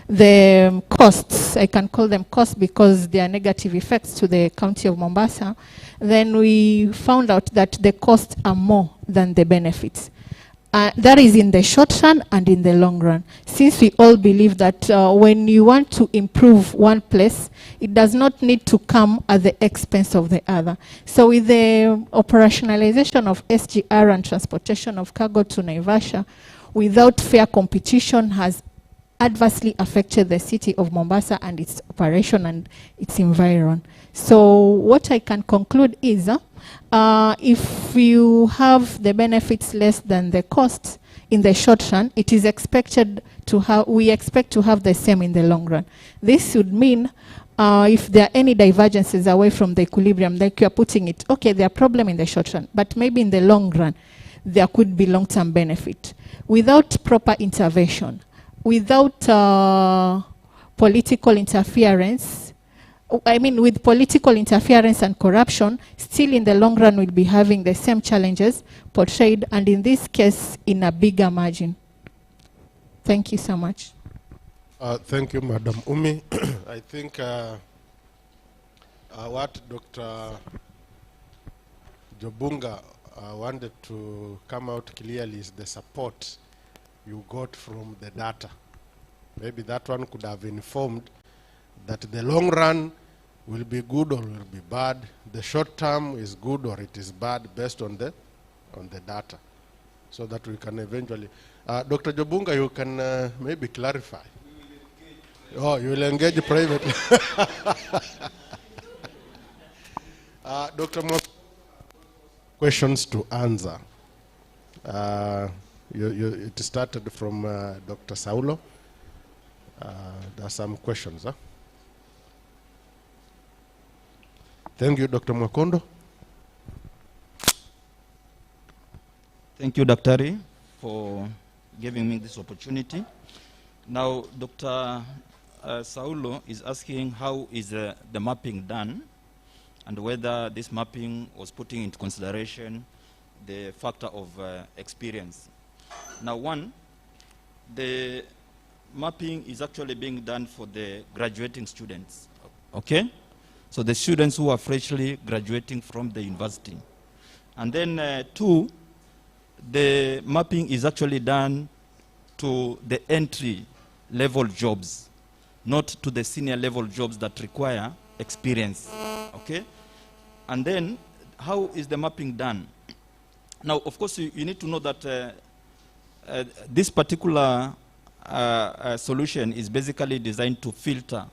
S6: the costs, I can call them costs because they are negative effects to the county of Mombasa, then we found out that the costs are more than the benefits. That is in the short run and in the long run. Since we all believe that when you want to improve one place, it does not need to come at the expense of the other. So with the operationalization of SGR and transportation of cargo to Naivasha, without fair competition has adversely affected the city of Mombasa and its operation and its environment. So what I can conclude is, if you have the benefits less than the costs in the short run, it is expected to have, we expect to have the same in the long run. This would mean if there are any divergences away from the equilibrium, like you're putting it, okay, there are problems in the short run, but maybe in the long run, there could be long-term benefit. Without proper intervention, without political interference, I mean, with political interference and corruption, still in the long run we'll be having the same challenges portrayed, and in this case, in a bigger margin. Thank you so much.
S1: Thank you, Madam Umi. I think what Dr. Jobunga wanted to come out clearly is the support you got from the data. Maybe that one could have informed that the long run will be good or will be bad. The short term is good or it is bad based on the data, so that we can eventually. Dr. Jobunga, you can maybe clarify. Oh, you will engage privately. Dr. Mo, questions to answer. It started from Dr. Saulo. There are some questions. Huh? Thank you, Dr. Mwakondo.
S15: Thank you, Dr. for giving me this opportunity. Now, Dr. Saulo is asking how is the mapping done and whether this mapping was putting into consideration the factor of experience. Now, one, the mapping is actually being done for the graduating students, okay? So the students who are freshly graduating from the university. And then two, the mapping is actually done to the entry level jobs, not to the senior level jobs that require experience, okay? And then how is the mapping done? Now, of course, you need to know that this particular solution is basically designed to filter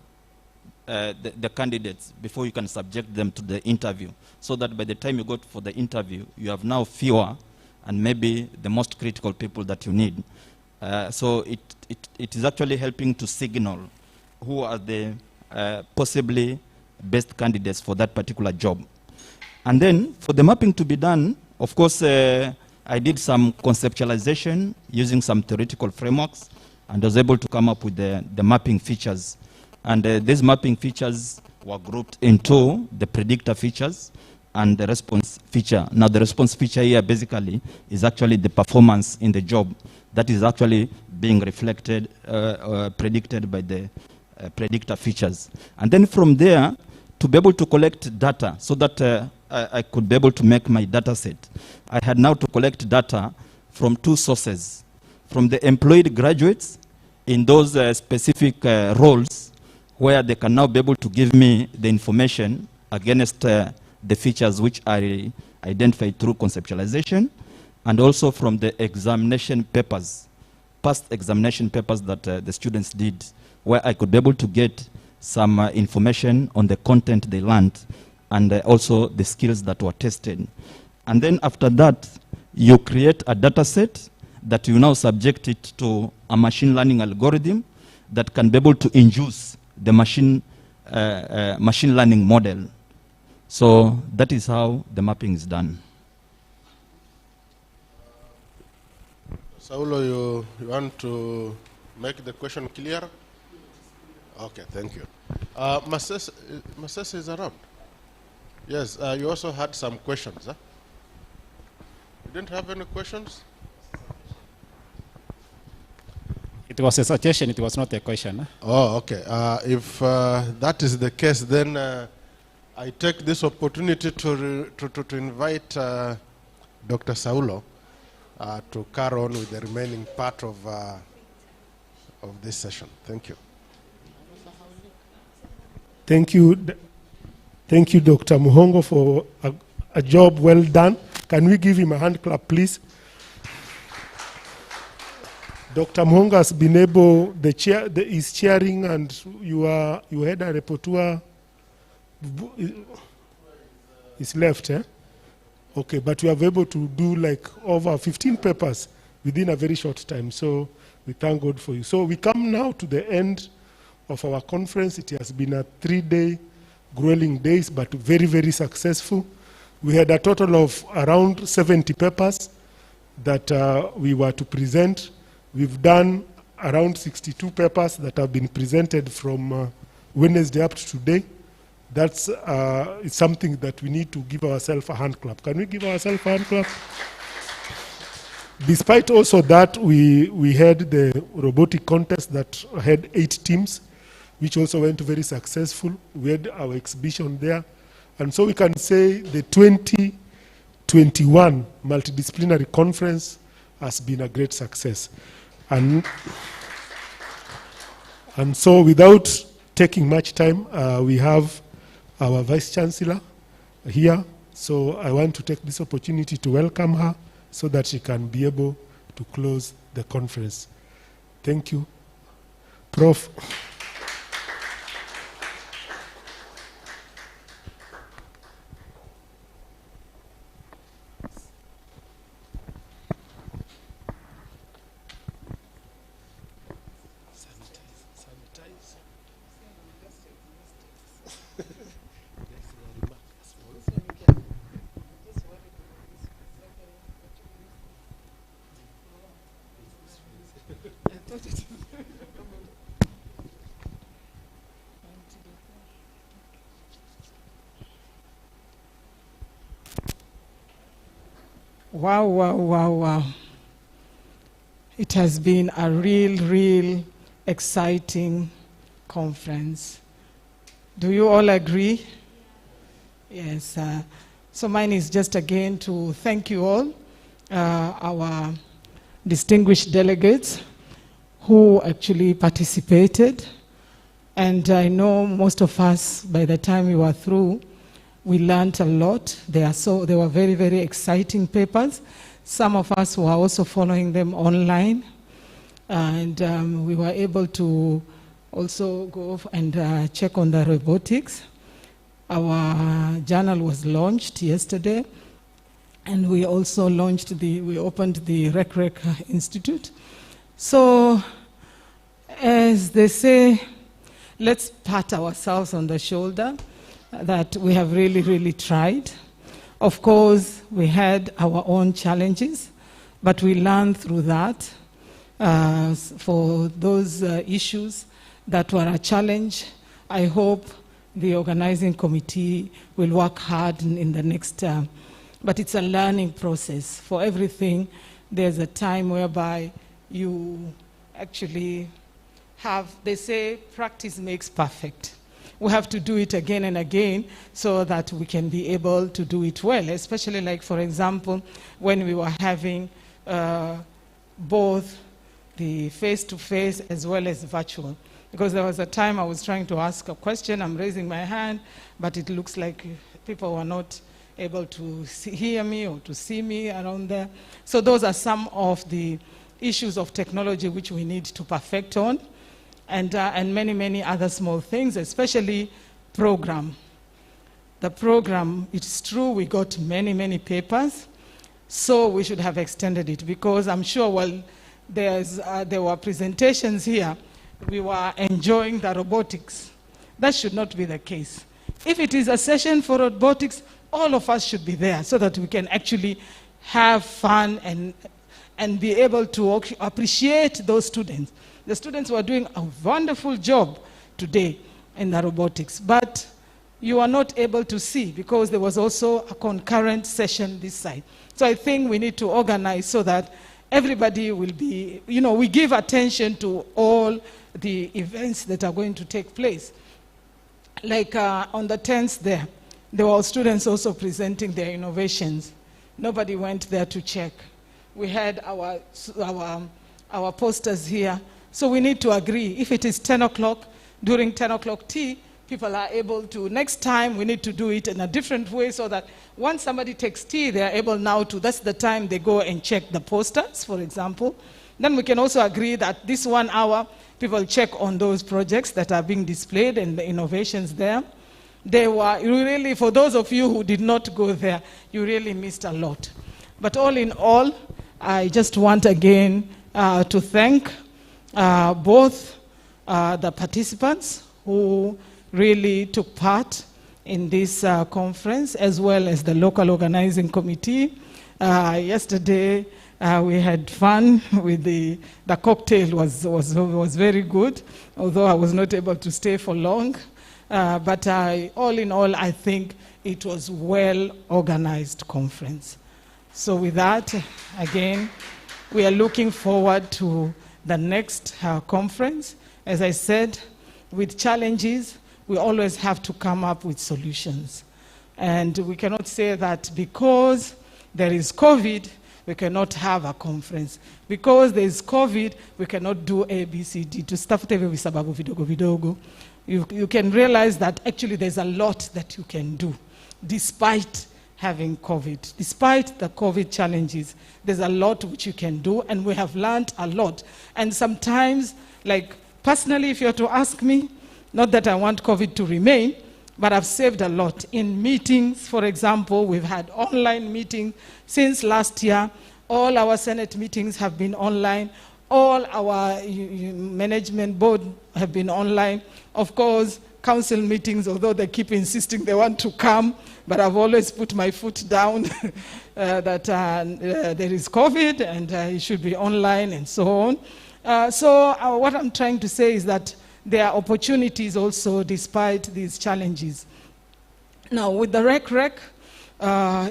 S15: the candidates before you can subject them to the interview, so that by the time you go for the interview, you have now fewer and maybe the most critical people that you need. So it is actually helping to signal who are the possibly best candidates for that particular job. And then for the mapping to be done, of course, I did some conceptualization using some theoretical frameworks and was able to come up with the mapping features. And these mapping features were grouped into the predictor features and the response feature. Now, the response feature here basically is actually the performance in the job that is actually being reflected, predicted by the predictor features. And then from there, to be able to collect data so that I could be able to make my data set, I had now to collect data from two sources, from the employed graduates in those specific roles where they can now be able to give me the information against the features which I identified through conceptualization, and also from the examination papers, past examination papers that the students did, where I could be able to get some information on the content they learned and also the skills that were tested. And then after that, you create a data set that you now subject it to a machine learning algorithm that can be able to induce the machine learning model. So that is how the mapping is done.
S1: Saulo, you want to make the question clear? Okay, thank you. Masese is around. Yes, you also had some questions. Huh? You didn't have any questions?
S19: It was a suggestion, it was not a question. Huh?
S1: Oh, okay. If that is the case, then I take this opportunity to invite Dr. Saulo to carry on with the remaining part of this session. Thank you.
S13: Thank you. Thank you, Dr. Muhongo, for a job well done. Can we give him a hand clap, please? Dr. Muhongo has been able, is chairing, and you had a rapporteur. It's left, eh? Okay, but you are able to do like over 15 papers within a very short time. So We thank God for you. So we come now to the end of our conference. It has been a 3-day grueling days, but very, very successful. We had a total of around 70 papers that we were to present. We've done around 62 papers that have been presented from Wednesday up to today. That's it's something that we need to give ourselves a hand clap. Can we give ourselves a hand clap? Despite also that, we had the robotic contest that had 8 teams, which also went very successful. We had our exhibition there. And so we can say the 2021 Multidisciplinary Conference has been a great success. And so without taking much time, we have our Vice Chancellor here. So I want to take this opportunity to welcome her so that she can be able to close the conference. Thank you. Prof.
S7: Wow, wow, wow, wow. It has been a real exciting conference. Do you all agree? Yes. So mine is just again to thank you all, our distinguished delegates who actually participated. And I know most of us, by the time we were through, we learned a lot. They were very, very exciting papers. Some of us were also following them online. And we were able to also go and check on the robotics. Our journal was launched yesterday. And we also launched we opened the Rec Institute. So, as they say, let's pat ourselves on the shoulder that we have really tried. Of course, we had our own challenges, but we learned through that. For those issues that were a challenge, I hope the organizing committee will work hard in the next, but it's a learning process. For everything, there's a time whereby you actually have, they say, practice makes perfect. We have to do it again and again so that we can be able to do it well, especially like, for example, when we were having both the face-to-face as well as virtual. Because there was a time I was trying to ask a question, I'm raising my hand, but it looks like people were not able to hear me or to see me around there. So those are some of the issues of technology which we need to perfect on. And many other small things, especially program. The program, it's true, we got many papers, so we should have extended it because I'm sure while there were presentations here, we were enjoying the robotics. That should not be the case. If it is a session for robotics, all of us should be there so that we can actually have fun and be able to appreciate those students. The students were doing a wonderful job today in the robotics, but you are not able to see because there was also a concurrent session this side. So I think we need to organize so that everybody will be, we give attention to all the events that are going to take place. Like on the 10th there were students also presenting their innovations. Nobody went there to check. We had our posters here. So we need to agree. If it is 10 o'clock, during 10 o'clock tea, people are able to, next time we need to do it in a different way so that once somebody takes tea, they are able now to, that's the time they go and check the posters, for example. Then we can also agree that this 1 hour, people check on those projects that are being displayed and the innovations there. They were really, for those of you who did not go there, you really missed a lot. But all in all, I just want again to thank both the participants who really took part in this conference, as well as the local organizing committee. Yesterday, we had fun with the cocktail was very good, although I was not able to stay for long. But all in all, I think it was well-organized conference. So with that, again, we are looking forward to the next conference. As I said, with challenges, we always have to come up with solutions. And we cannot say that because there is COVID, we cannot have a conference. Because there is COVID, we cannot do A, B, C, D. You can realize that actually there's a lot that you can do despite having COVID. Despite the COVID challenges, there's a lot which you can do, and we have learned a lot. And sometimes, like personally, if you were to ask me, not that I want COVID to remain, but I've saved a lot in meetings. For example, we've had online meetings since last year. All our Senate meetings have been online. All our management board have been online. Of course, council meetings, although they keep insisting they want to come, but I've always put my foot down that there is COVID and it should be online and so on. So what I'm trying to say is that there are opportunities also despite these challenges. Now, with the REC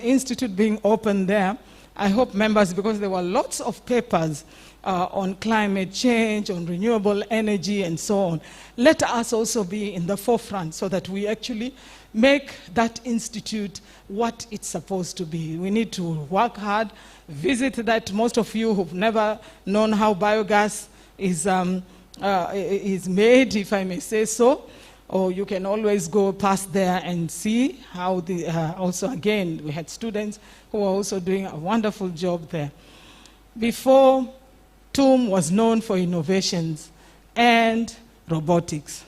S7: Institute being open there, I hope members, because there were lots of papers on climate change, on renewable energy, and so on, let us also be in the forefront so that we actually make that institute what it's supposed to be. We need to work hard, visit that. Most of you who've never known how biogas is made, if I may say so, or you can always go past there and see how the, also again, we had students who are also doing a wonderful job there. Before, TUM was known for innovations and robotics.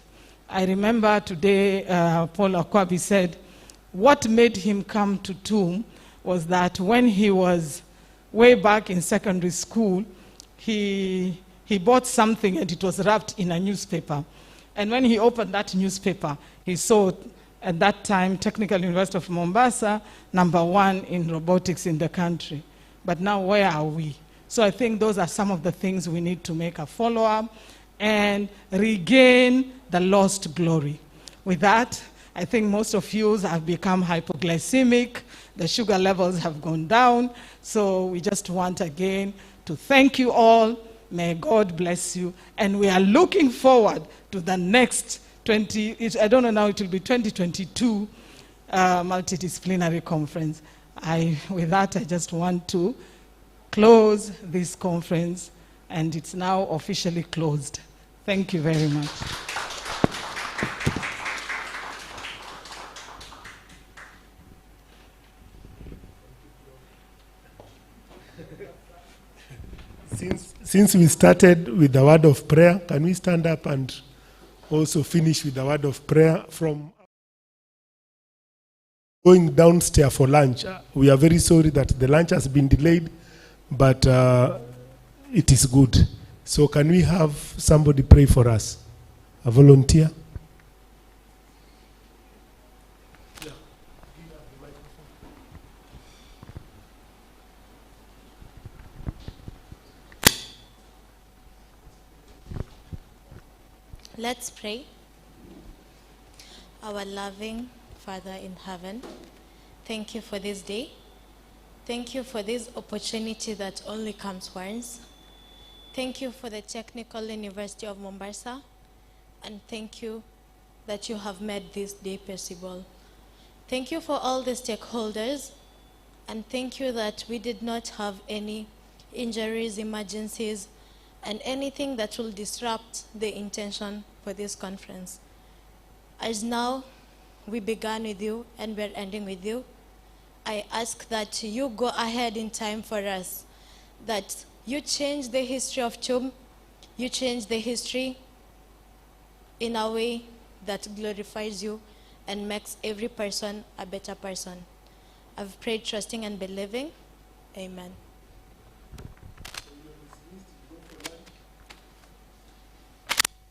S7: I remember today, Paul Akwabi said, what made him come to TUM was that when he was way back in secondary school, he bought something and it was wrapped in a newspaper. And when he opened that newspaper, he saw, at that time, Technical University of Mombasa, #1 in robotics in the country. But now, where are we? So I think those are some of the things we need to make a follow-up and regain the lost glory. With that, I think most of you have become hypoglycemic. The sugar levels have gone down. So we just want again to thank you all. May God bless you. And we are looking forward to the next I don't know now, it will be 2022 multidisciplinary conference. With that, I just want to close this conference, and it's now officially closed. Thank you very much.
S13: Since we started with the word of prayer, can we stand up and also finish with the word of prayer from going downstairs for lunch? We are very sorry that the lunch has been delayed, but it is good. So can we have somebody pray for us? A volunteer?
S4: Let's pray. Our loving Father in heaven, thank you for this day. Thank you for this opportunity that only comes once. Thank you for the Technical University of Mombasa, and thank you that you have made this day possible. Thank you for all the stakeholders, and thank you that we did not have any injuries, emergencies, and anything that will disrupt the intention for this conference. As now we began with you and we're ending with you, I ask that you go ahead in time for us, that you change the history of TUM, you change the history in a way that glorifies you and makes every person a better person. I've prayed trusting and believing. Amen.